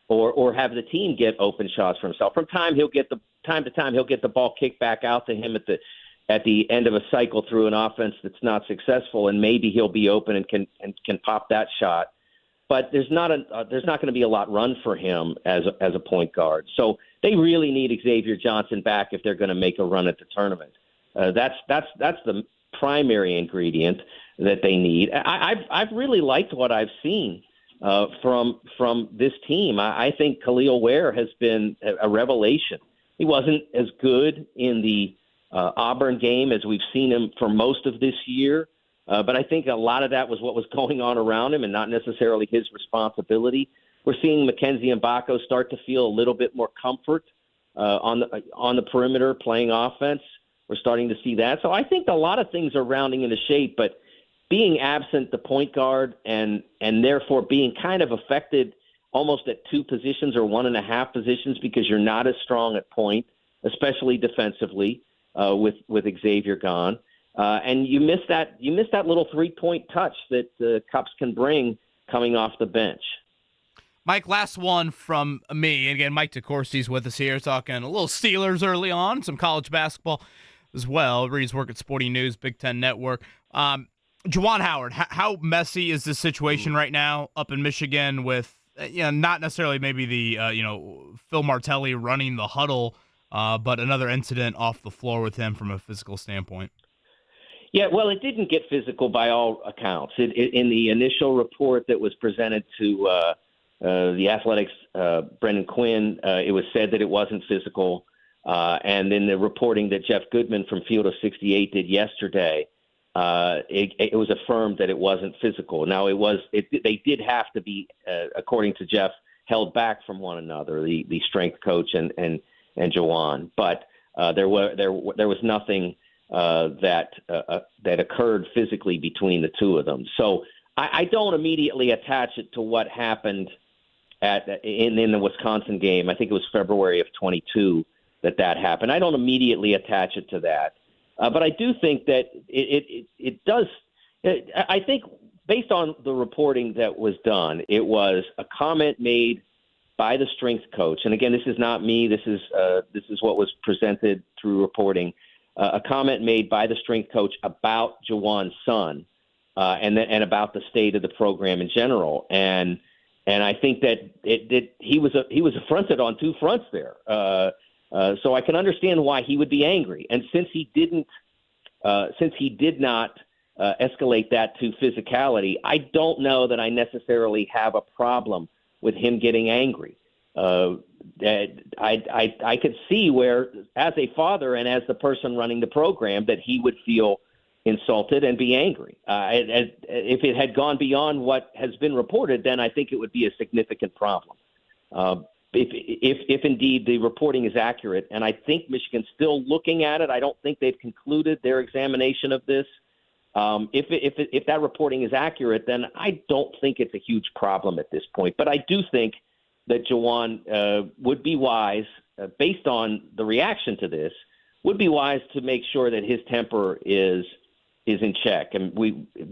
or have the team get open shots for himself. From time to time he'll get the ball kicked back out to him at the end of a cycle through an offense that's not successful, and maybe he'll be open and can pop that shot. But there's not going to be a lot run for him as a point guard. So they really need Xavier Johnson back if they're going to make a run at the tournament. That's the primary ingredient that they need. I've really liked what I've seen from this team. I think Khalil Ware has been a revelation. He wasn't as good in the Auburn game as we've seen him for most of this year, but I think a lot of that was what was going on around him and not necessarily his responsibility. We're seeing Mackenzie Mbako start to feel a little bit more comfort on the perimeter playing offense. We're starting to see that. So I think a lot of things are rounding into shape, but being absent the point guard and therefore being kind of affected almost at two positions or 1.5 positions because you're not as strong at point, especially defensively with Xavier gone. And you miss that little 3-point touch that Cupps can bring coming off the bench. Mike, last one from me. And again, Mike DeCourcy's with us here, talking a little Steelers early on, some college basketball as well. Reads work at Sporting News, Big Ten Network. Juwan Howard, how messy is this situation right now up in Michigan with, not necessarily maybe the, Phil Martelli running the huddle, but another incident off the floor with him from a physical standpoint? Yeah, well, it didn't get physical by all accounts. In the initial report that was presented to the Athletics, Brendan Quinn, it was said that it wasn't physical. And then the reporting that Jeff Goodman from Field of 68 did yesterday, it was affirmed that it wasn't physical. Now, they did have to be, according to Jeff, held back from one another, the strength coach and Juwan. But there was nothing that occurred physically between the two of them. So I don't immediately attach it to what happened in the Wisconsin game. I think it was February of 22 that happened. I don't immediately attach it to that. But I do think that it does. I think based on the reporting that was done, it was a comment made by the strength coach. And again, this is not me. This is what was presented through reporting. A comment made by the strength coach about Juwan's son and about the state of the program in general. And I think that he was affronted on two fronts there. So I can understand why he would be angry. And since he did not escalate that to physicality, I don't know that I necessarily have a problem with him getting angry. I could see where, as a father and as the person running the program, that he would feel insulted and be angry. If it had gone beyond what has been reported, then I think it would be a significant problem. If indeed the reporting is accurate, and I think Michigan's still looking at it, I don't think they've concluded their examination of this. If that reporting is accurate, then I don't think it's a huge problem at this point. But I do think that Juwan would be wise, based on the reaction to this, would be wise to make sure that his temper is in check. And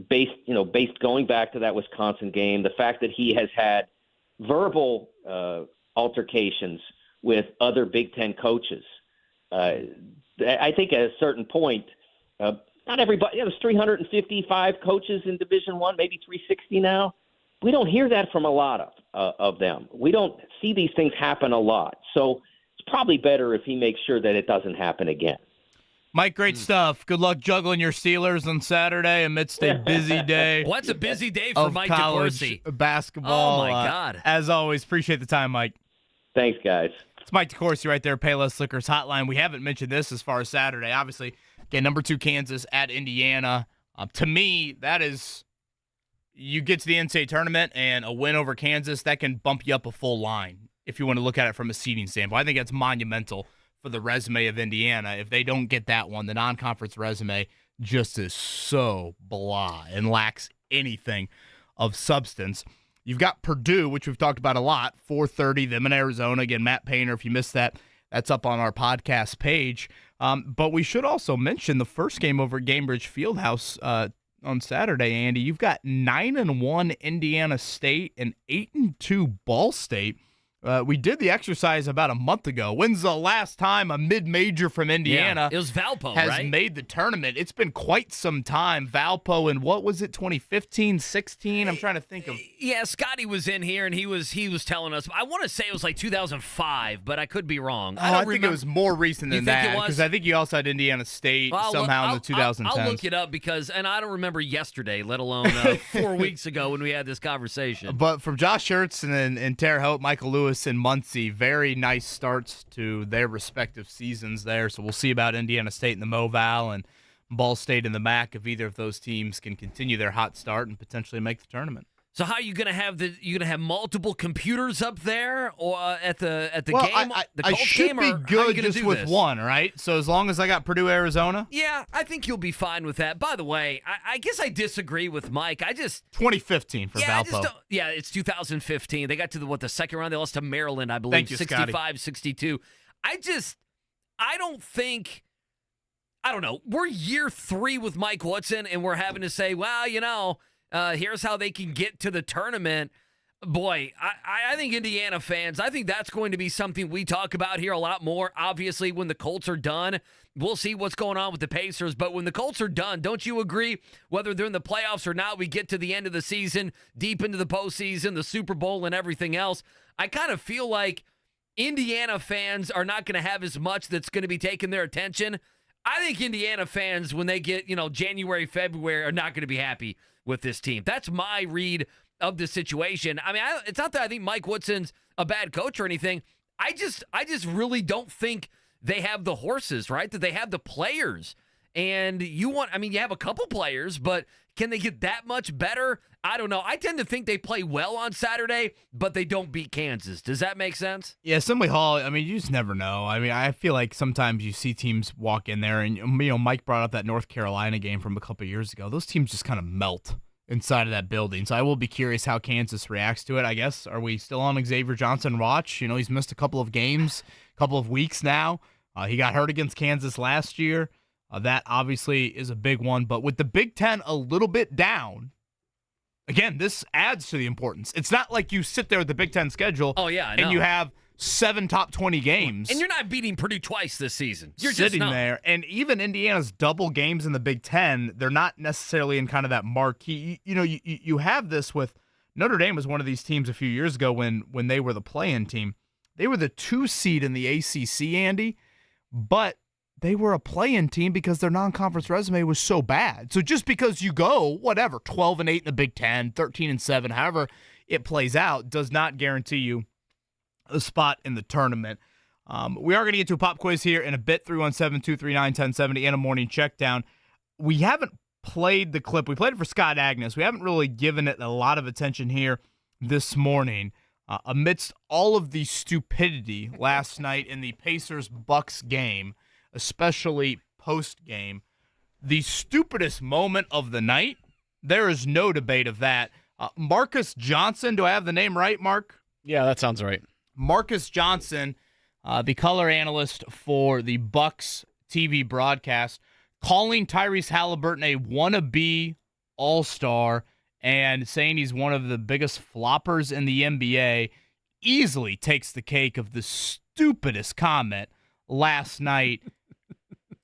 based going back to that Wisconsin game, the fact that he has had verbal altercations with other Big Ten coaches. I think at a certain point, not everybody. There's 355 coaches in Division I, maybe 360 now. we don't hear that from a lot of them. We don't see these things happen a lot. So it's probably better if he makes sure that it doesn't happen again. Mike, great stuff. Good luck juggling your Steelers on Saturday amidst a busy day. What's a busy day for Mike DeCourcy? Basketball. Oh, my God. As always, appreciate the time, Mike. Thanks, guys. It's Mike DeCourcy right there, Payless Liquors Hotline. We haven't mentioned this as far as Saturday. Obviously, again, number 2 Kansas at Indiana. To me, that is, you get to the NCAA tournament and a win over Kansas, that can bump you up a full line if you want to look at it from a seeding standpoint. I think that's monumental for the resume of Indiana. If they don't get that one, the non-conference resume just is so blah and lacks anything of substance. You've got Purdue, which we've talked about a lot, 4:30, them in Arizona. Again, Matt Painter, if you missed that, that's up on our podcast page. But we should also mention the first game over at Gainbridge Fieldhouse on Saturday, Andy. You've got 9-1 Indiana State and 8-2 Ball State. We did the exercise about a month ago. When's the last time a mid-major from Indiana it was Valpo, has made the tournament? It's been quite some time. Valpo in, what was it, 2015, 16? I'm trying to think of. Yeah, Scotty was in here, and he was telling us. I want to say it was like 2005, but I could be wrong. I think it was more recent than that, because I think you also had Indiana State somehow in the 2010s. I'll look it up and I don't remember yesterday, let alone 4 weeks ago when we had this conversation. But from Josh Schertz and Terre Haute, Michael Lewis, and Muncie, very nice starts to their respective seasons there. So we'll see about Indiana State in the Moval and Ball State in the MAC if either of those teams can continue their hot start and potentially make the tournament. So how are you gonna have multiple computers up there or at the game? The I Colts should game, be or good just with this? one, right? So as long as I got Purdue-Arizona? Yeah, I think you'll be fine with that. By the way, I guess I disagree with Mike. 2015 for Valpo. It's 2015. They got to the second round. They lost to Maryland, I believe, 65-62. I don't know. We're year 3 with Mike Woodson, and we're having to say, well, here's how they can get to the tournament. Boy, I think Indiana fans, I think that's going to be something we talk about here a lot more. Obviously, when the Colts are done, we'll see what's going on with the Pacers. But when the Colts are done, don't you agree? Whether they're in the playoffs or not, we get to the end of the season, deep into the postseason, the Super Bowl, and everything else. I kind of feel like Indiana fans are not going to have as much that's going to be taking their attention. I think Indiana fans, when they get, January, February, are not going to be happy with this team. That's my read of the situation. I mean, it's not that I think Mike Woodson's a bad coach or anything. I just really don't think they have the horses, right? That they have the players. And you have a couple players, but can they get that much better? I don't know. I tend to think they play well on Saturday, but they don't beat Kansas. Does that make sense? Yeah, Assembly Hall, you just never know. I feel like sometimes you see teams walk in there, and, Mike brought up that North Carolina game from a couple of years ago. Those teams just kind of melt inside of that building. So I will be curious how Kansas reacts to it, I guess. Are we still on Xavier Johnson watch? He's missed a couple of games, a couple of weeks now. He got hurt against Kansas last year. That obviously is a big one. But with the Big Ten a little bit down, again, this adds to the importance. It's not like you sit there with the Big Ten schedule and you have 7 top 20 games. And you're not beating Purdue twice this season. You're sitting just there. And even Indiana's double games in the Big Ten, they're not necessarily in kind of that marquee. You have this with Notre Dame was one of these teams a few years ago when they were the play-in team. They were the 2 seed in the ACC, Andy, but they were a play-in team because their non-conference resume was so bad. So just because you go, 12-8 in the Big Ten, 13-7, however it plays out, does not guarantee you a spot in the tournament. We are going to get to a pop quiz here in a bit, 317-239-1070, and a morning check down. We haven't played the clip. We played it for Scott Agnes. We haven't really given it a lot of attention here this morning. Amidst all of the stupidity last night in the Pacers-Bucks game, especially post-game, the stupidest moment of the night, there is no debate of that. Marcus Johnson, do I have the name right, Mark? Yeah, that sounds right. Marcus Johnson, the color analyst for the Bucks TV broadcast, calling Tyrese Halliburton a wannabe all-star and saying he's one of the biggest floppers in the NBA, easily takes the cake of the stupidest comment last night.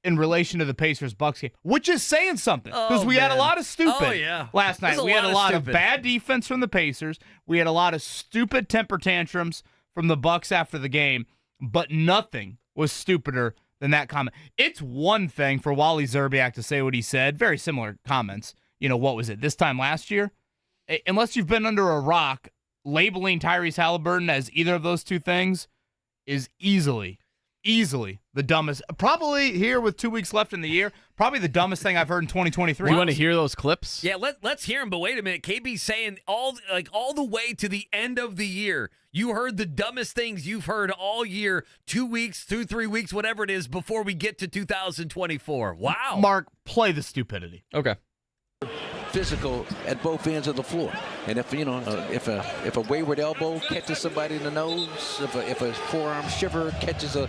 in relation to the Pacers-Bucks game, which is saying something because we had a lot of stupid last night. We had a lot of bad defense from the Pacers. We had a lot of stupid temper tantrums from the Bucks after the game, but nothing was stupider than that comment. It's one thing for Wally Zerbiak to say what he said, very similar comments. What was it, this time last year? Unless you've been under a rock, labeling Tyrese Halliburton as either of those two things is easily the dumbest. Probably here with 2 weeks left in the year, probably the dumbest thing I've heard in 2023. You want to hear those clips? Yeah, let's hear them. But wait a minute, KB's saying all the way to the end of the year, you heard the dumbest things you've heard all year, 2 weeks, 3 weeks, whatever it is, before we get to 2024. Wow. Mark, play the stupidity. Okay. Physical at both ends of the floor, and if a wayward elbow catches somebody in the nose, if a forearm shiver catches two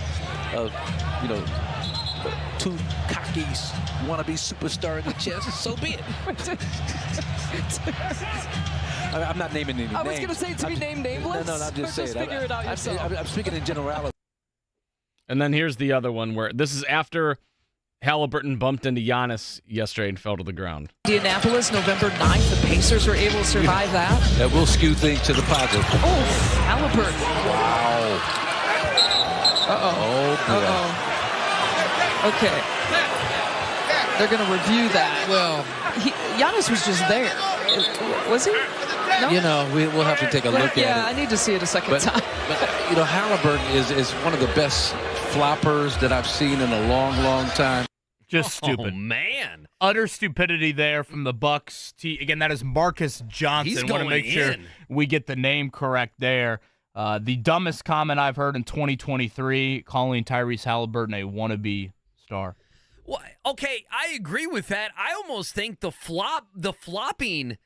cocky wannabe superstar in the chest, so be it. I'm not naming any names. I was going to say to be named nameless. No, I'm just saying. Figure it out yourself. I'm speaking in generality. And then here's the other one where this is after Halliburton bumped into Giannis yesterday and fell to the ground. Indianapolis, November 9th. The Pacers were able to survive that. That will skew things to the positive. Oh, Halliburton. Wow. Okay. They're going to review that. Well, Giannis was just there. Was he? No? We'll have to take a look at it. Yeah, I need to see it a second time. But Halliburton is one of the best floppers that I've seen in a long, long time. Just stupid. Oh, man. Utter stupidity there from the Bucks. Again, that is Marcus Johnson. He's Want to make sure in. we get the name correct there. The dumbest comment I've heard in 2023, calling Tyrese Halliburton a wannabe star. Well, okay, I agree with that. I almost think the flopping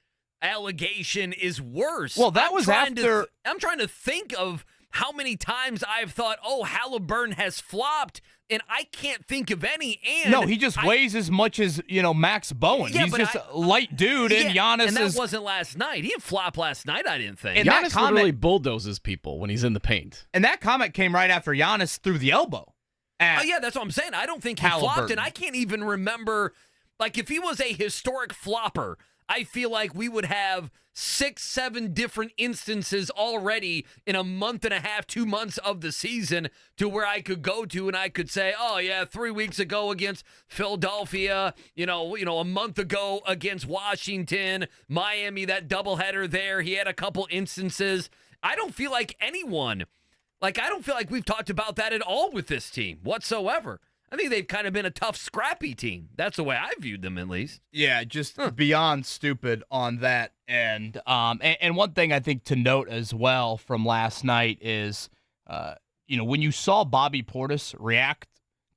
allegation is worse. Well, that was after. I'm trying to think of how many times I've thought, Halliburton has flopped, and I can't think of any. And no, he just weighs as much as, Max Bowen. Yeah, he's just a light dude, and Giannis and that is... wasn't last night. He didn't flop last night, I didn't think. And Giannis literally bulldozes people when he's in the paint. And that comment came right after Giannis threw the elbow. Oh, yeah, that's what I'm saying. I don't think he flopped, and I can't even remember, if he was a historic flopper, I feel like we would have 6-7 different instances already in a month and a half, 2 months of the season to where I could go to and I could say, 3 weeks ago against Philadelphia, a month ago against Washington, Miami, that doubleheader there. He had a couple instances. I don't feel like anyone, I don't feel like we've talked about that at all with this team whatsoever. I think they've kind of been a tough, scrappy team. That's the way I viewed them, at least. Yeah, just beyond stupid on that end. And one thing I think to note as well from last night is, when you saw Bobby Portis react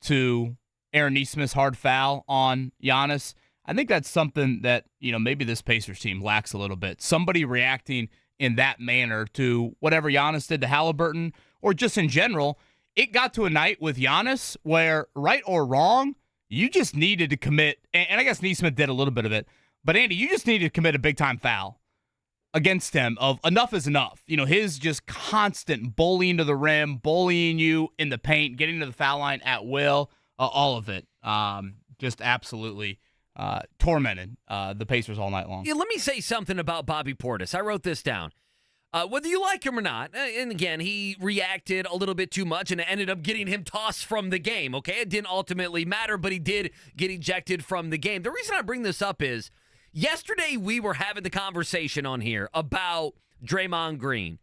to Aaron Nesmith's hard foul on Giannis, I think that's something that, maybe this Pacers team lacks a little bit. Somebody reacting in that manner to whatever Giannis did to Halliburton, or just in general. It got to a night with Giannis where, right or wrong, you just needed to commit, and I guess Nesmith did a little bit of it, but Andy, you just needed to commit a big-time foul against him of enough is enough. His just constant bullying to the rim, bullying you in the paint, getting to the foul line at will, all of it. Just absolutely tormented the Pacers all night long. Yeah, let me say something about Bobby Portis. I wrote this down. Whether you like him or not, and again, he reacted a little bit too much, and it ended up getting him tossed from the game, okay? It didn't ultimately matter, but he did get ejected from the game. The reason I bring this up is, yesterday we were having the conversation on here about Draymond Green.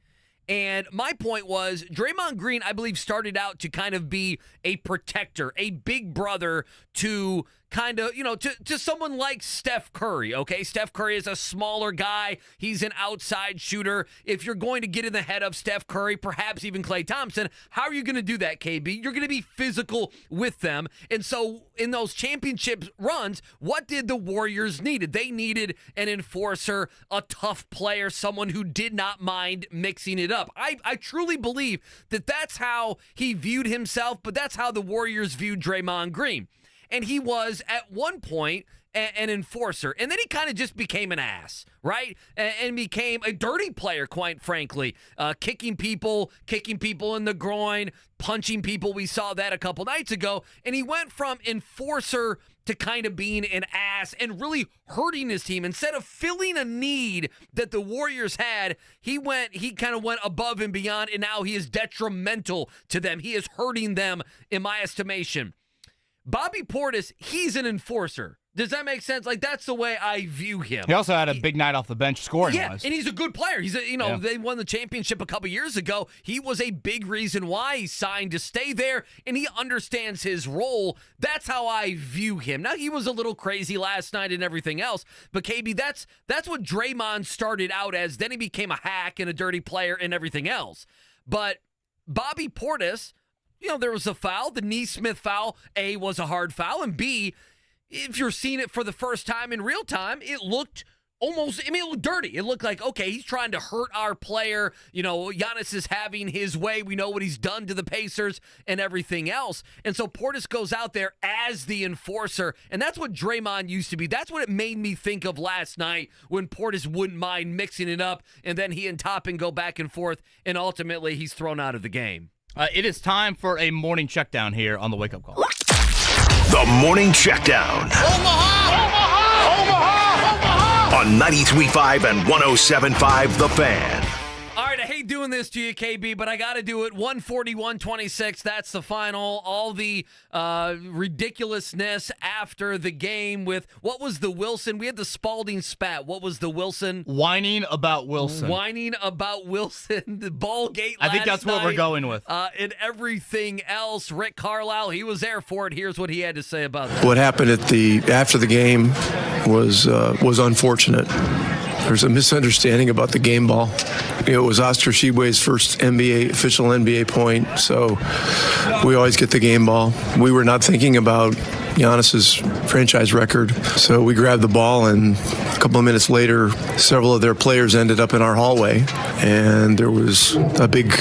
And my point was, Draymond Green, I believe, started out to kind of be a protector, a big brother to kind of, to someone like Steph Curry, okay? Steph Curry is a smaller guy. He's an outside shooter. If you're going to get in the head of Steph Curry, perhaps even Klay Thompson, how are you going to do that, KB? You're going to be physical with them. And so in those championship runs, what did the Warriors needed? They needed an enforcer, a tough player, someone who did not mind mixing it up. I truly believe that that's how he viewed himself, but that's how the Warriors viewed Draymond Green. And he was, at one point, an enforcer. And then he kind of just became an ass, right? And became a dirty player, quite frankly. Kicking people in the groin, punching people. We saw that a couple nights ago. And he went from enforcer to kind of being an ass and really hurting his team. Instead of filling a need that the Warriors had, he kind of went above and beyond, and now he is detrimental to them. He is hurting them, in my estimation. Bobby Portis, he's an enforcer. Does that make sense? Like, that's the way I view him. He also had a big night off the bench scoring. Yeah, and he's a good player. They won the championship a couple years ago. He was a big reason why he signed to stay there, and he understands his role. That's how I view him. Now, he was a little crazy last night and everything else, but KB, that's what Draymond started out as. Then he became a hack and a dirty player and everything else. But Bobby Portis, there was a foul. The Neesmith foul, A, was a hard foul, and B, if you're seeing it for the first time in real time, it looked it looked dirty. It looked like, okay, he's trying to hurt our player. Giannis is having his way. We know what he's done to the Pacers and everything else. And so Portis goes out there as the enforcer, and that's what Draymond used to be. That's what it made me think of last night when Portis wouldn't mind mixing it up, and then he and Toppin go back and forth, and ultimately he's thrown out of the game. It is time for a morning check down here on the Wake Up Call. The Morning Checkdown. Omaha! On 93.5 and 107.5 The Fan. All right, I hate doing this to you, KB, but I got to do it. 141-26, that's the final. All the ridiculousness after the game with, what was the Wilson? We had the Spalding spat. What was the Wilson? Whining about Wilson. The ball gate I think that's what we're going with. And everything else. Rick Carlisle, he was there for it. Here's what he had to say about that. What happened after the game was unfortunate. There's a misunderstanding about the game ball. It was Oscar Tshiebwe's first official NBA point, so we always get the game ball. We were not thinking about Giannis's franchise record, so we grabbed the ball, and a couple of minutes later, several of their players ended up in our hallway, and there was a big,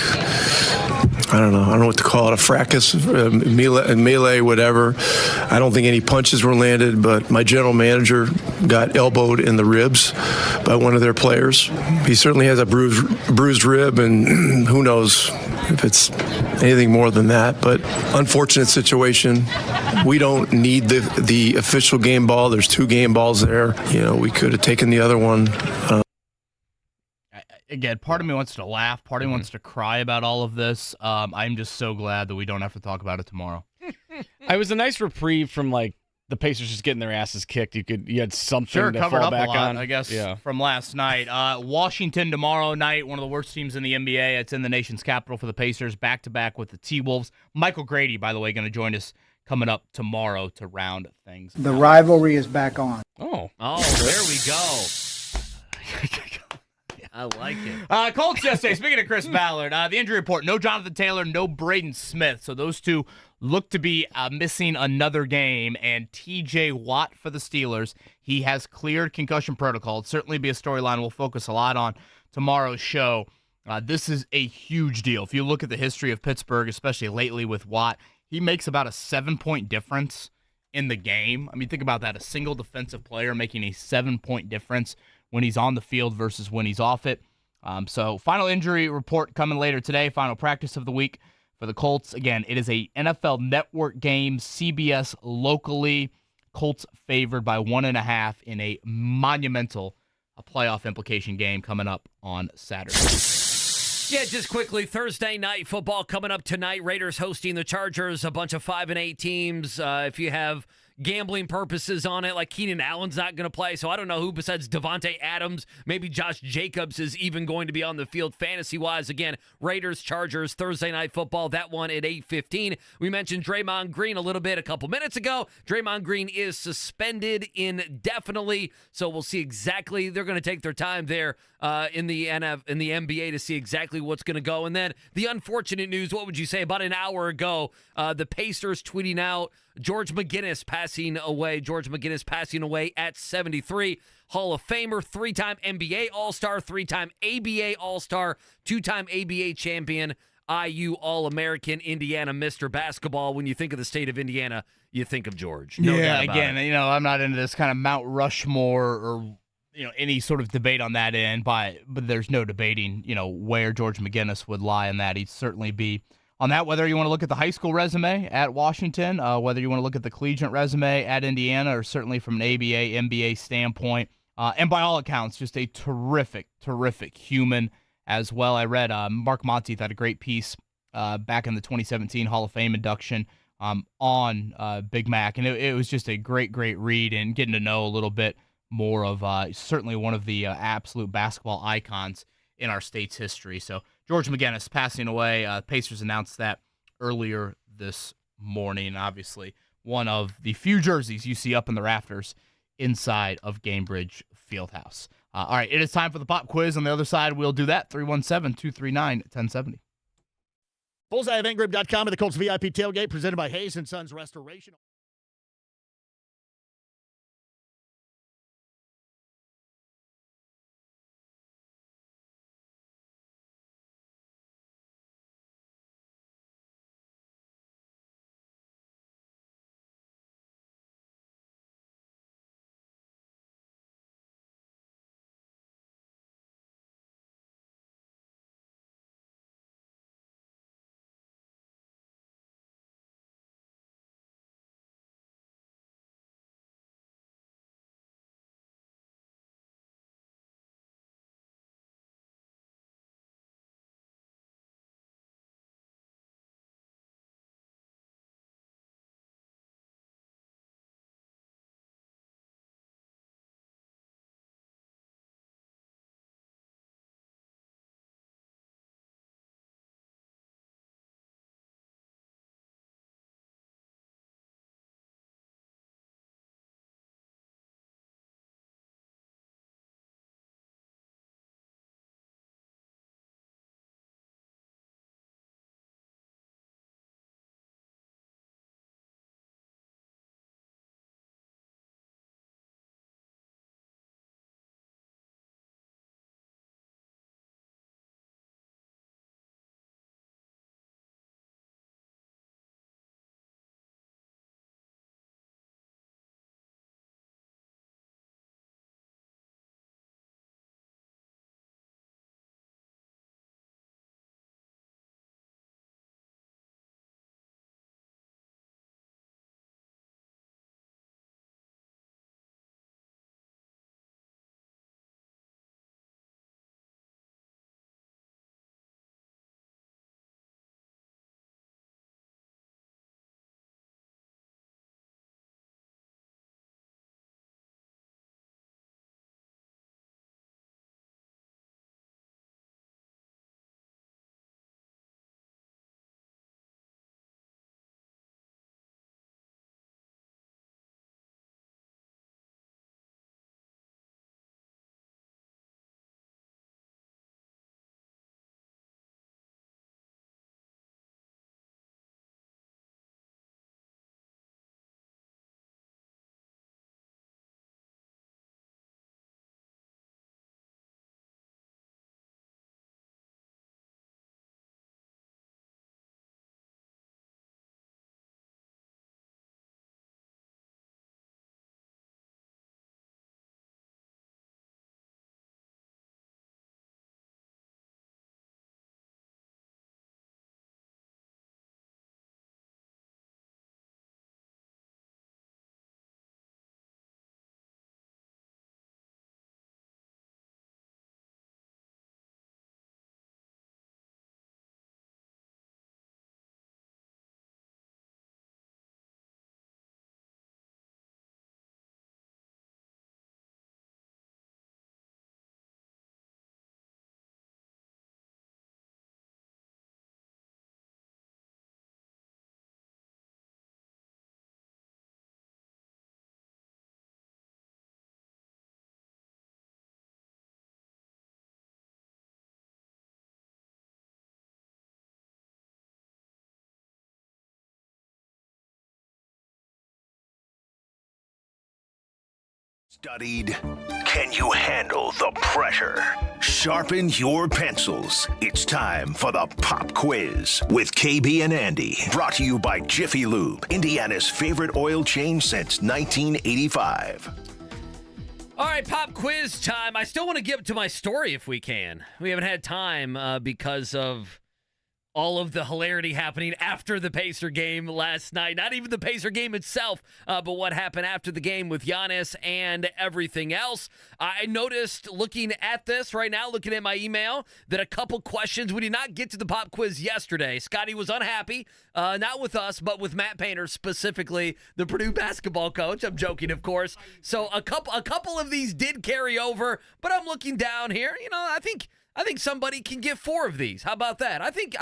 I don't know what to call it, a fracas, melee, whatever. I don't think any punches were landed, but my general manager got elbowed in the ribs by one of their players. He certainly has a bruised rib, and who knows if it's anything more than that. But unfortunate situation. We don't need the official game ball. There's 2 game balls there. We could have taken the other one. Again, part of me wants to laugh. Part of me wants to cry about all of this. I'm just so glad that we don't have to talk about it tomorrow. It was a nice reprieve from the Pacers just getting their asses kicked. You had something to covered fall up back a lot, on, I guess, from last night. Washington tomorrow night, one of the worst teams in the NBA. It's in the nation's capital for the Pacers, back-to-back with the T-Wolves. Michael Grady, by the way, going to join us coming up tomorrow to round things. The rivalry is back on. Oh, there we go. I like it. Colts yesterday, speaking of Chris Ballard, the injury report, no Jonathan Taylor, no Braden Smith. So those two look to be missing another game. And TJ Watt for the Steelers, he has cleared concussion protocol. It'll certainly be a storyline we'll focus a lot on tomorrow's show. This is a huge deal. If you look at the history of Pittsburgh, especially lately with Watt, he makes about a 7-point difference in the game. I mean, think about that, a single defensive player making a 7-point difference when he's on the field versus when he's off it. So final injury report coming later today, final practice of the week for the Colts. Again, it is a NFL Network game, CBS locally. Colts favored by 1.5 in a monumental playoff implication game coming up on Saturday. Yeah, just quickly, Thursday night football coming up tonight. Raiders hosting the Chargers, a bunch of 5-8 teams. If you have gambling purposes on it, like Keenan Allen's not going to play, so I don't know who besides Devontae Adams, maybe Josh Jacobs is even going to be on the field fantasy-wise. Again, Raiders, Chargers, Thursday night football, that one at 8:15. We mentioned Draymond Green a little bit a couple minutes ago. Draymond Green is suspended indefinitely, so we'll see exactly. They're going to take their time there in the NBA to see exactly what's going to go. And then the unfortunate news, what would you say, about an hour ago, the Pacers tweeting out George McGinnis passing away. George McGinnis passing away at 73. Hall of Famer, 3-time NBA All-Star, 3-time ABA All-Star, 2-time ABA champion. IU All-American, Indiana Mr. Basketball. When you think of the state of Indiana, you think of George. No doubt about again, it. I'm not into this kind of Mount Rushmore or any sort of debate on that end, but there's no debating, where George McGinnis would lie in that. He'd certainly be on that, whether you want to look at the high school resume at Washington, whether you want to look at the collegiate resume at Indiana, or certainly from an ABA, MBA standpoint. And by all accounts, just a terrific, terrific human as well. I read Mark Monteith had a great piece back in the 2017 Hall of Fame induction on Big Mac, and it was just a great, great read and getting to know a little bit more of certainly one of the absolute basketball icons in our state's history. So George McGinnis passing away. Pacers announced that earlier this morning. Obviously, one of the few jerseys you see up in the rafters inside of Gainbridge Fieldhouse. All right, it is time for the pop quiz. On the other side, we'll do that. 317-239-1070. BullseyeEventGroup.com and the Colts VIP tailgate presented by Hayes & Sons Restoration. Studied. Can you handle the pressure? Sharpen your pencils. It's time for the Pop Quiz with KB and Andy. Brought to you by Jiffy Lube, Indiana's favorite oil change since 1985. All right, pop quiz time. I still want to get to my story if we can. We haven't had time because of all of the hilarity happening after the Pacer game last night. Not even the Pacer game itself, but what happened after the game with Giannis and everything else. I noticed looking at this right now, looking at my email, that a couple questions, we did not get to the pop quiz yesterday. Scotty was unhappy, not with us, but with Matt Painter, specifically the Purdue basketball coach. I'm joking, of course. So a couple of these did carry over, but I'm looking down here. I think somebody can get 4 of these. How about that? I think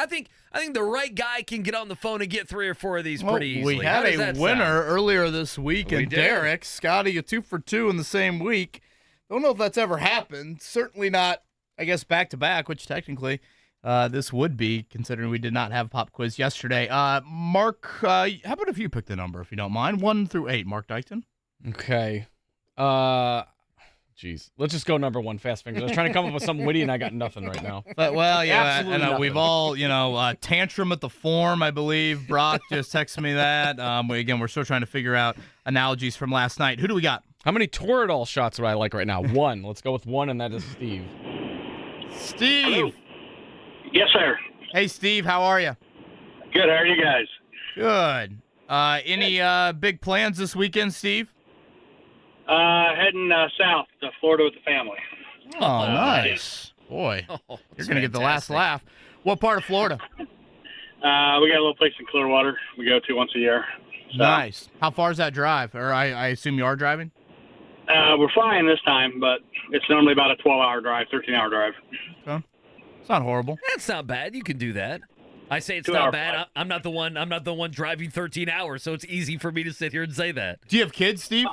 the right guy can get on the phone and get 3 or 4 of these pretty easily. We had a winner earlier this week, and Derek, Scotty, a 2 for 2 in the same week. Don't know if that's ever happened. Certainly not, I guess, back-to-back, which technically this would be, considering we did not have a pop quiz yesterday. Mark, how about if you pick the number, if you don't mind? 1 through 8, Mark Dykton. Okay. Jeez. Let's just go number 1, fast fingers. I was trying to come up with something witty, and I got nothing right now. But, well, yeah, and we've all, tantrum at the form, I believe. Brock just texted me that. We're still trying to figure out analogies from last night. Who do we got? How many Toradol shots would I like right now? 1. Let's go with 1, and that is Steve. Steve. Hello. Yes, sir. Hey, Steve. How are you? Good. How are you guys? Good. Any big plans this weekend, Steve? Heading south to Florida with the family. Oh, nice. Boy, you're going to get the last laugh. What part of Florida? We got a little place in Clearwater we go to once a year. So. Nice. How far is that drive? Or I assume you are driving? We're flying this time, but it's normally about a 12-hour drive, 13-hour drive. Okay. It's not horrible. That's not bad. You can do that. I say it's not bad. I'm not the one driving 13 hours, so it's easy for me to sit here and say that. Do you have kids, Steve?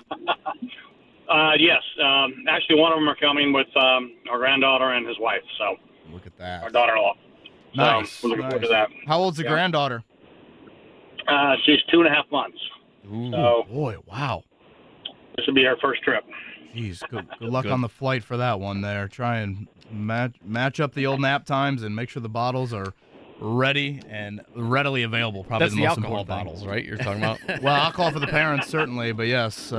Yes. Actually, one of them are coming with our granddaughter and his wife. So look at that. Our daughter-in-law. Nice. So we're looking forward to that. How old's the granddaughter? She's 2.5 months. Ooh, so, boy, wow. This will be her first trip. Jeez, good luck on the flight for that one there. Try and match up the old nap times and make sure the bottles are ready and readily available. Probably that's the the most alcohol important bottles, right? You're talking about. Well, alcohol for the parents certainly, but yes.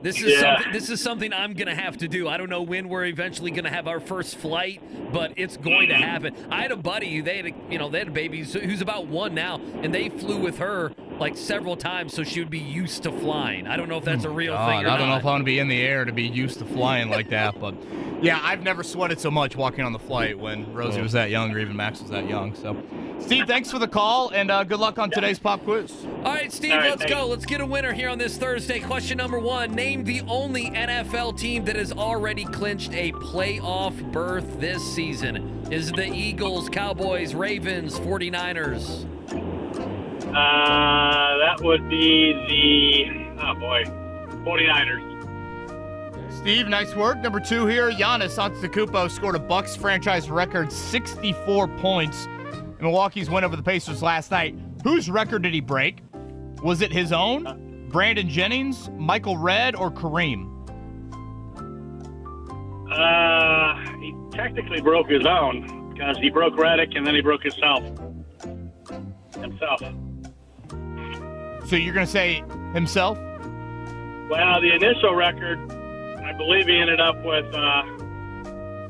This is something I'm gonna have to do. I don't know when we're eventually gonna have our first flight, but it's going to happen. I had a buddy. They had a baby who's about 1 now, and they flew with her like several times so she would be used to flying. I don't know if that's a real thing or not. I don't know if I want to be in the air to be used to flying like that, but yeah, I've never sweated so much walking on the flight when Rosie was that young or even Max was that young. So, Steve, thanks for the call, and good luck on today's pop quiz. All right, Steve, let's go. Let's get a winner here on this Thursday. Question number 1. Name the only NFL team that has already clinched a playoff berth this season. Is it the Eagles, Cowboys, Ravens, 49ers? That would be the 49ers. Steve, nice work. Number 2 here, Giannis Antetokounmpo scored a Bucks franchise record 64 points in Milwaukee's win over the Pacers last night. Whose record did he break? Was it his own, Brandon Jennings, Michael Redd, or Kareem? He technically broke his own because he broke Redick and then he broke himself. So you're going to say himself? Well, the initial record, I believe he ended up with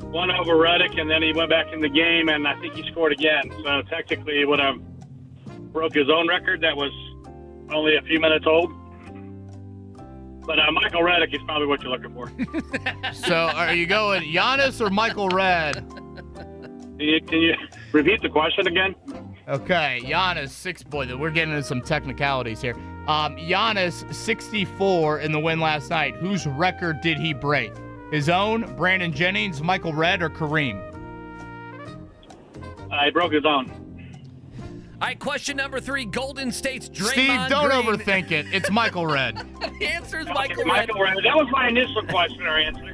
1 over Redick, and then he went back in the game, and I think he scored again. So technically he would have broke his own record that was only a few minutes old. But Michael Redick is probably what you're looking for. So are you going Giannis or Michael Redd? Can you repeat the question again? Okay, Giannis, boy, we're getting into some technicalities here. Giannis, 64 in the win last night. Whose record did he break? His own, Brandon Jennings, Michael Redd, or Kareem? He broke his own. All right, question number 3. Golden State's Draymond Steve, don't Green. overthink it. It's Michael Redd. The answer is Okay, Michael Redd. That was my initial question or answer.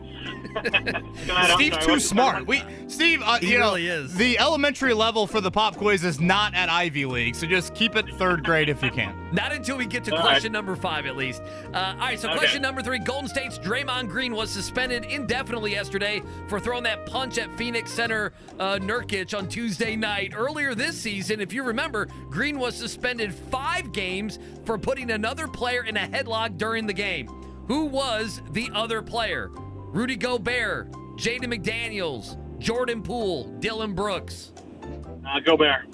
Steve's too smart. Steve, He really is. The elementary level for the pop quiz is not at Ivy League, so just keep it third grade if you can. Not until we get to question number 5, at least. All right, so question number 3. Golden State's Draymond Green was suspended indefinitely yesterday for throwing that punch at Phoenix center Nurkic on Tuesday night. Earlier this season, if you remember, Green was suspended 5 games for putting another player in a headlock during the game. Who was the other player? Rudy Gobert, Jaden McDaniels, Jordan Poole, Dylan Brooks. Gobert.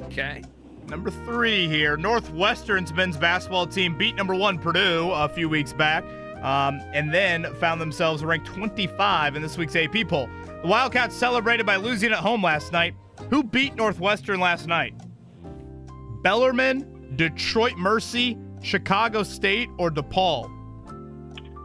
Okay. Number 3 here. Northwestern's men's basketball team beat number 1 Purdue a few weeks back, and then found themselves ranked 25 in this week's AP poll. The Wildcats celebrated by losing at home last night. Who beat Northwestern last night? Bellarmine, Detroit Mercy, Chicago State, or DePaul?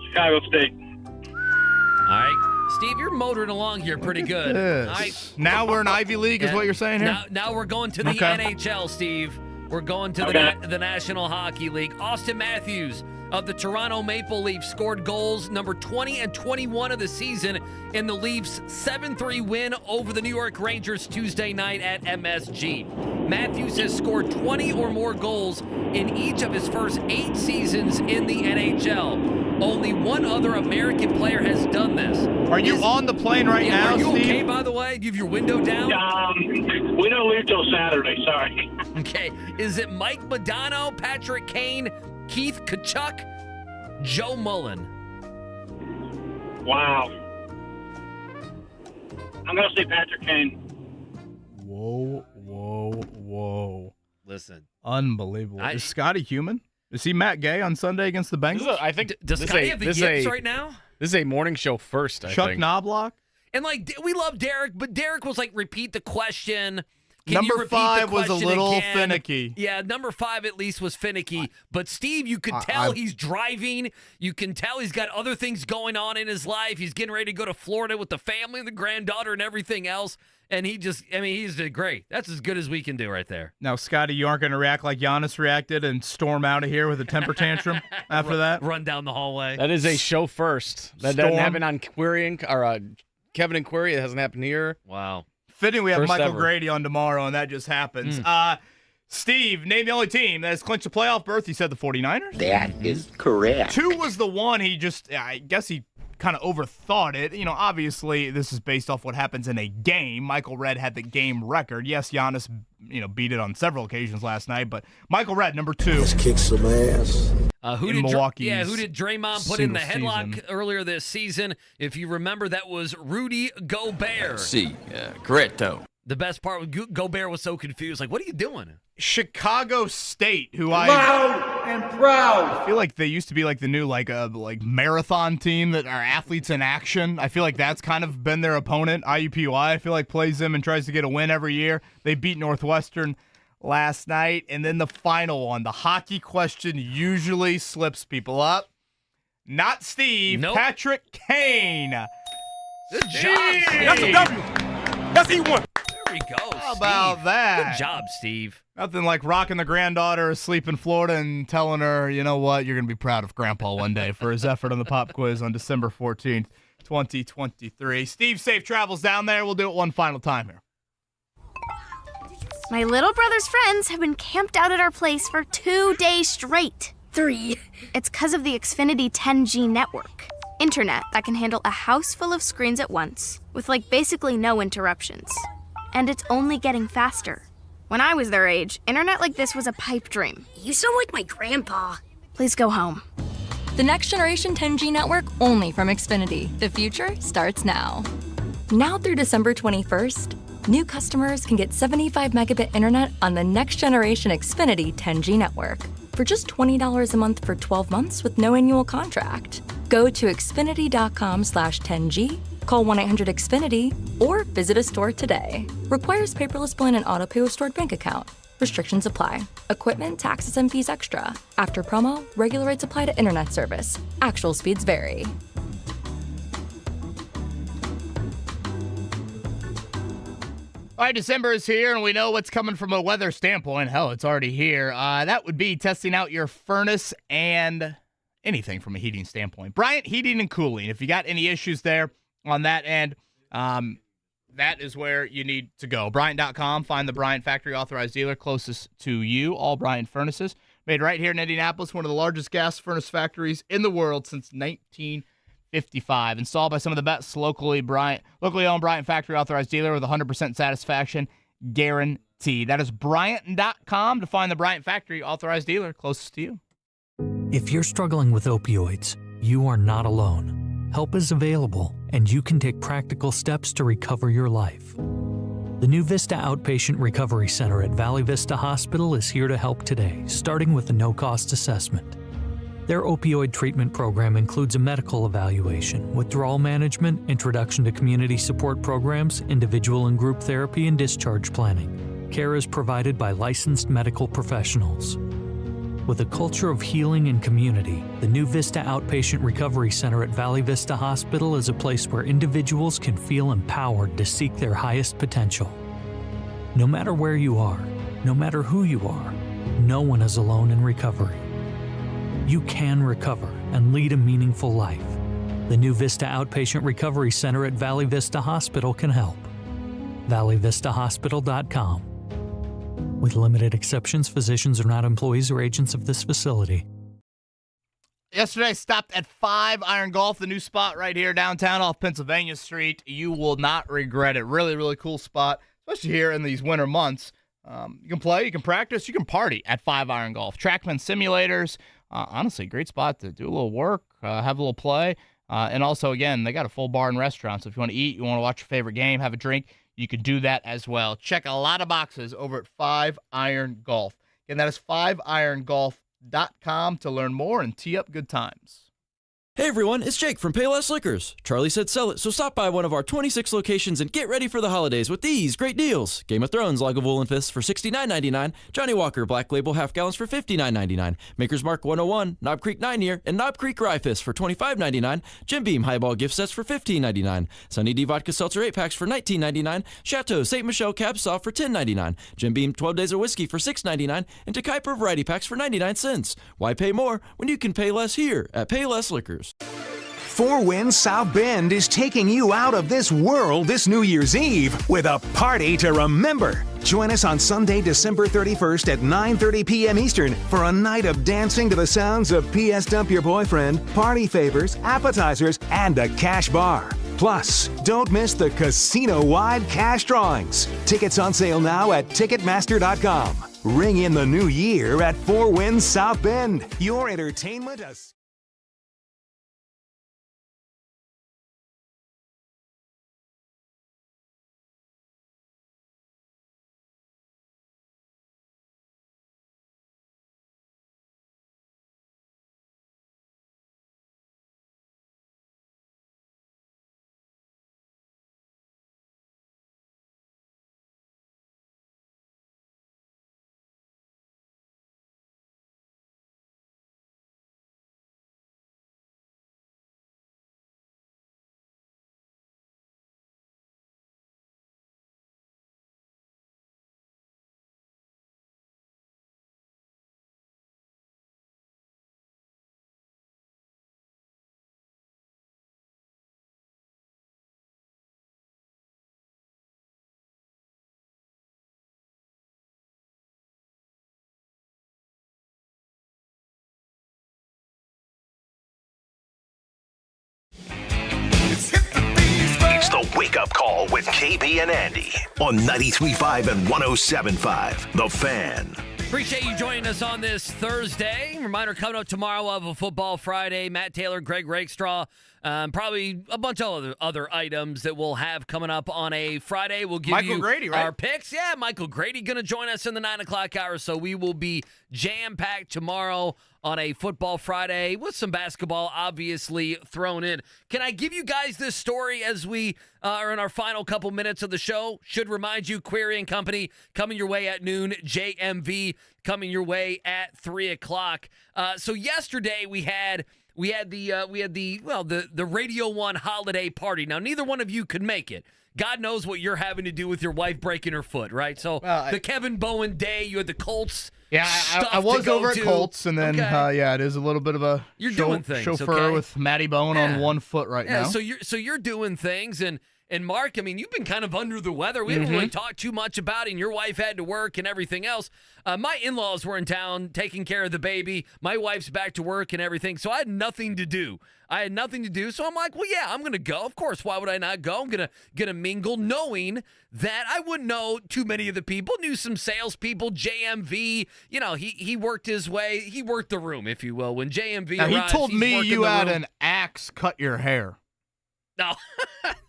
Chicago State. All right. Steve, you're motoring along here pretty good. Yes. All right. Now we're in Ivy League is what you're saying here? Now we're going to the NHL, Steve. We're going to the National Hockey League. Austin Matthews of the Toronto Maple Leafs scored goals number 20 and 21 of the season in the Leafs' 7-3 win over the New York Rangers Tuesday night at MSG. Matthews has scored 20 or more goals in each of his first 8 seasons in the NHL. Only one other American player has done this. Are you on the plane right now, Are you Steve? okay, by the way? Do you have your window down? We don't leave till Saturday, sorry. Okay. Is it Mike Modano, Patrick Kane, Keith Kachuk, Joe Mullen? Wow. I'm going to say Patrick Kane. Whoa. Listen. Unbelievable. Is Scotty human? Is he Matt Gay on Sunday against the Bengals? I think Does Scotty have the yips right now? This is a morning show first, I Chuck think. Knobloch? And, we love Derek, but Derek was repeat the question. Can Number you repeat 5 the was a question little again? finicky. Yeah, number 5 at least was finicky. But Steve, you could tell he's driving. You can tell he's got other things going on in his life. He's getting ready to go to Florida with the family, the granddaughter, and everything else. And he's great. That's as good as we can do right there. Now, Scotty, you aren't going to react like Giannis reacted and storm out of here with a temper tantrum after that? Run down the hallway. That is a show first. That doesn't happen on Kevin and Query. It hasn't happened here. Wow. Fitting we have First Michael ever. Grady on tomorrow, and that just happens. Steve, name the only team that has clinched a playoff berth. He said the 49ers? That is correct. 2 was the one I guess he kind of overthought it. Obviously, this is based off what happens in a game. Michael Redd had the game record. Yes, Giannis, beat it on several occasions last night, but Michael Redd, number 2. Let's kick some ass. Who did Draymond put in the headlock earlier this season? If you remember, that was Rudy Gobert. Correcto. The best part was Gobert was so confused. What are you doing? Chicago State, who Loud and proud. I feel like they used to be the new marathon team that are athletes in action. I feel like that's kind of been their opponent. IUPUI, I feel like, plays them and tries to get a win every year. They beat Northwestern last night. And then the final one, the hockey question usually slips people up. Not Steve, Nope. Patrick Kane. Good job, Steve. That's a W. That's E1. There we go, How about that? Good job, Steve. Nothing like rocking the granddaughter asleep in Florida and telling her, you know what, you're going to be proud of Grandpa one day for his effort on the pop quiz on December 14th, 2023. Steve, safe travels down there. We'll do it one final time here. My little brother's friends have been camped out at our place for 2 days straight. 3. It's because of the Xfinity 10G network. Internet that can handle a house full of screens at once, with basically no interruptions. And it's only getting faster. When I was their age, internet like this was a pipe dream. You sound like my grandpa. Please go home. The next generation 10G network only from Xfinity. The future starts now. Now through December 21st, new customers can get 75 megabit internet on the next generation Xfinity 10G network for just $20 a month for 12 months with no annual contract. Go to xfinity.com/10G, call 1-800-XFINITY, or visit a store today. Requires paperless billing and auto-pay with stored bank account. Restrictions apply. Equipment, taxes, and fees extra. After promo, regular rates apply to internet service. Actual speeds vary. All right, December is here, and we know what's coming from a weather standpoint. Hell, it's already here. That would be testing out your furnace and anything from a heating standpoint. Bryant Heating and Cooling. If you got any issues there on that end, that is where you need to go. Bryant.com. Find the Bryant factory authorized dealer closest to you. All Bryant furnaces made right here in Indianapolis, one of the largest gas furnace factories in the world since 1955. Installed by some of the best locally owned Bryant factory authorized dealer with 100% satisfaction guarantee. That is Bryant.com to find the Bryant factory authorized dealer closest to you. If you're struggling with opioids, you are not alone. Help is available, and you can take practical steps to recover your life. The New Vista Outpatient Recovery Center at Valley Vista Hospital is here to help today, starting with a no-cost assessment. Their opioid treatment program includes a medical evaluation, withdrawal management, introduction to community support programs, individual and group therapy, and discharge planning. Care is provided by licensed medical professionals. With a culture of healing and community, the New Vista Outpatient Recovery Center at Valley Vista Hospital is a place where individuals can feel empowered to seek their highest potential. No matter where you are, no matter who you are, no one is alone in recovery. You can recover and lead a meaningful life. The New Vista Outpatient Recovery Center at Valley Vista Hospital can help. valleyvistahospital.com. With limited exceptions, physicians are not employees or agents of this facility. Yesterday, I stopped at 5 Iron Golf, the new spot right here downtown off Pennsylvania Street. You will not regret it. Really, really cool spot, especially here in these winter months. You can play, you can practice, you can party at 5 Iron Golf. Trackman simulators, honestly, great spot to do a little work, have a little play. And also, again, they got a full bar and restaurant. So if you want to eat, you want to watch your favorite game, have a drink, you can do that as well. Check a lot of boxes over at 5 Iron Golf. Again, that is 5irongolf.com to learn more and tee up good times. Hey everyone, it's Jake from Payless Liquors. Charlie said sell it, so stop by one of our 26 locations and get ready for the holidays with these great deals. Game of Thrones Lagavulin Fists for $69.99, Johnny Walker Black Label half gallons for $59.99, Maker's Mark 101, Knob Creek 9-year, and Knob Creek Rye Fists for $25.99, Jim Beam Highball gift sets for $15.99, Sunny D Vodka Seltzer 8-packs for $19.99, Chateau St. Michelle Cab Sauv for $10.99, Jim Beam 12 Days of Whiskey for $6.99, and Takaiper Variety Packs for 99 cents. Why pay more when you can pay less here at Payless Liquors? Four Winds South Bend is taking you out of this world this New Year's Eve with a party to remember. Join us on Sunday, December 31st at 9:30 p.m. Eastern for a night of dancing to the sounds of P.S. Dump Your Boyfriend, party favors, appetizers, and a cash bar. Plus, don't miss the casino-wide cash drawings. Tickets on sale now at Ticketmaster.com. Ring in the new year at Four Winds South Bend. Your entertainment. It's the wake-up call with KB and Andy on 93.5 and 107.5. The Fan. Appreciate you joining us on this Thursday. Reminder, coming up tomorrow of a Football Friday. Matt Taylor, Greg Rakestraw, probably a bunch of other items that we'll have coming up on a Friday. We'll give Michael you Grady, right? our picks. Yeah, Michael Grady going to join us in the 9 o'clock hour, so we will be jam-packed tomorrow on a Football Friday with some basketball obviously thrown in. Can I give you guys this story as we are in our final couple minutes of the show? Should remind you, Query and Company coming your way at noon, JMV coming your way at 3 o'clock. So yesterday we had the Radio 1 holiday party. Now, neither one of you could make it. God knows what you're having to do with your wife breaking her foot, right? So the Kevin Bowen day, you had the Colts. Yeah, I was over at Colts, and then it is a little bit of a doing things, chauffeur with Matty Bowen on one foot right now. So you're doing things, and Mark, I mean, you've been kind of under the weather. We haven't really talked too much about it, and your wife had to work and everything else. My in-laws were in town taking care of the baby. My wife's back to work and everything, so I had nothing to do. So I'm like, well, yeah, I'm going to go. Of course, why would I not go? I'm gonna mingle, knowing that I wouldn't know too many of the people. Knew some salespeople, JMV. You know, he worked his way. He worked the room, if you will. When JMV arrives, he told me you had room. an axe cut your hair. No,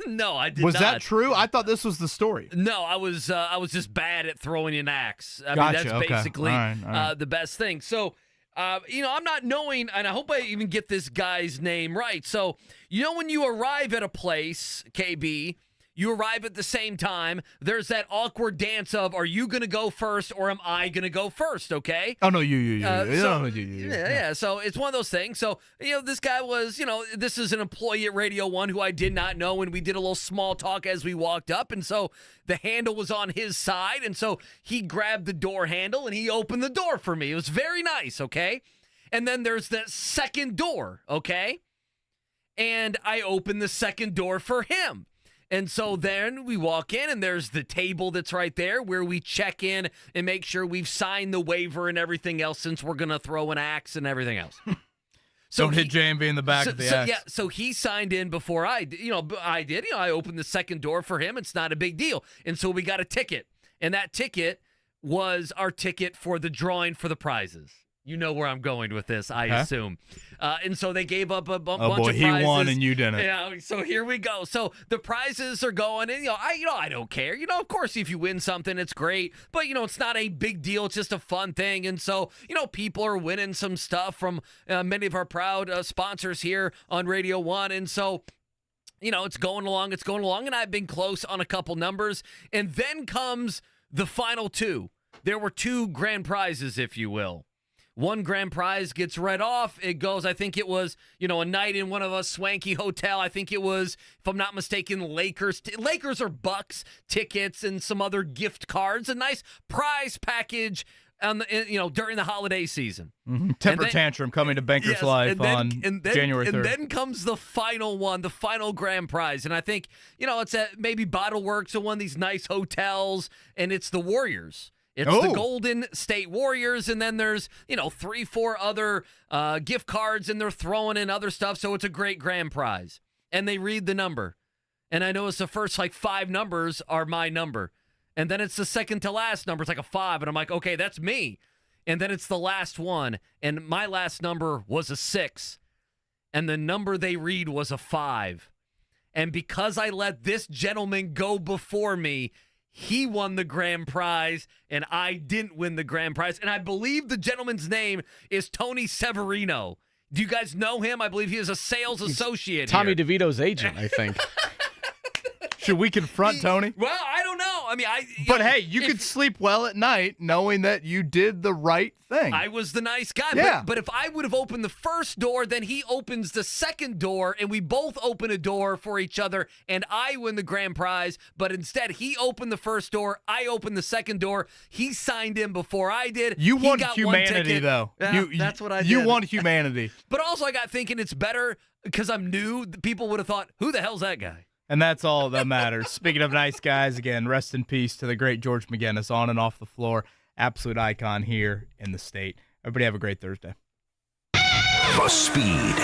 no, I did not. Was that true? I thought this was the story. No, I was just bad at throwing an axe. I Gotcha. mean, that's basically All right. the best thing. So, I'm not knowing, and I hope I even get this guy's name right. So, when you arrive at a place, KB, you arrive at the same time. There's that awkward dance of, are you going to go first or am I going to go first, okay? Oh, no, you. Yeah. So it's one of those things. So, this guy was, this is an employee at Radio 1 who I did not know, and we did a little small talk as we walked up. And so the handle was on his side, and so he grabbed the door handle and he opened the door for me. It was very nice, okay? And then there's that second door, okay? And I opened the second door for him. And so then we walk in, and there's the table that's right there where we check in and make sure we've signed the waiver and everything else, since we're going to throw an axe and everything else. So don't hit JMV in the back of the axe. Yeah, so he signed in before I did. I opened the second door for him. It's not a big deal. And so we got a ticket. And that ticket was our ticket for the drawing for the prizes. You know where I'm going with this, I assume. And so they gave up a bunch of prizes. He won and you didn't. Yeah, so here we go. So the prizes are going, and I don't care. Of course, if you win something, it's great. But it's not a big deal. It's just a fun thing. And so people are winning some stuff from many of our proud sponsors here on Radio 1. And so it's going along, and I've been close on a couple numbers. And then comes the final two. There were two grand prizes, if you will. One grand prize gets read off. It goes, I think it was, a night in one of a swanky hotel. I think it was, if I'm not mistaken, Lakers or Bucks tickets and some other gift cards. A nice prize package during the holiday season. Mm-hmm. Temper tantrum coming to Banker's Life on January 3rd. And then comes the final one, the final grand prize. And I think, it's at maybe Bottle Works or one of these nice hotels, and it's the Warriors. It's the Golden State Warriors, and then there's, 3-4 other gift cards, and they're throwing in other stuff, so it's a great grand prize. And they read the number. And I notice the first, 5 numbers are my number. And then it's the second to last number. It's like a 5, and I'm like, okay, that's me. And then it's the last one, and my last number was a 6. And the number they read was a 5. And because I let this gentleman go before me, he won the grand prize, and I didn't win the grand prize. And I believe the gentleman's name is Tony Severino. Do you guys know him? I believe he is a sales associate Tommy here. DeVito's agent, I think. Should we confront Tony? Well, I don't know. I mean, hey, you could sleep well at night knowing that you did the right thing. I was the nice guy. Yeah. But if I would have opened the first door, then he opens the second door, and we both open a door for each other, and I win the grand prize. But instead, he opened the first door, I opened the second door. He signed in before I did. You want got humanity, though. Yeah, that's what I did. You want humanity. But also, I got thinking it's better because I'm new. People would have thought, who the hell's that guy? And that's all that matters. Speaking of nice guys, again, rest in peace to the great George McGinnis, on and off the floor. Absolute icon here in the state. Everybody have a great Thursday. The speed,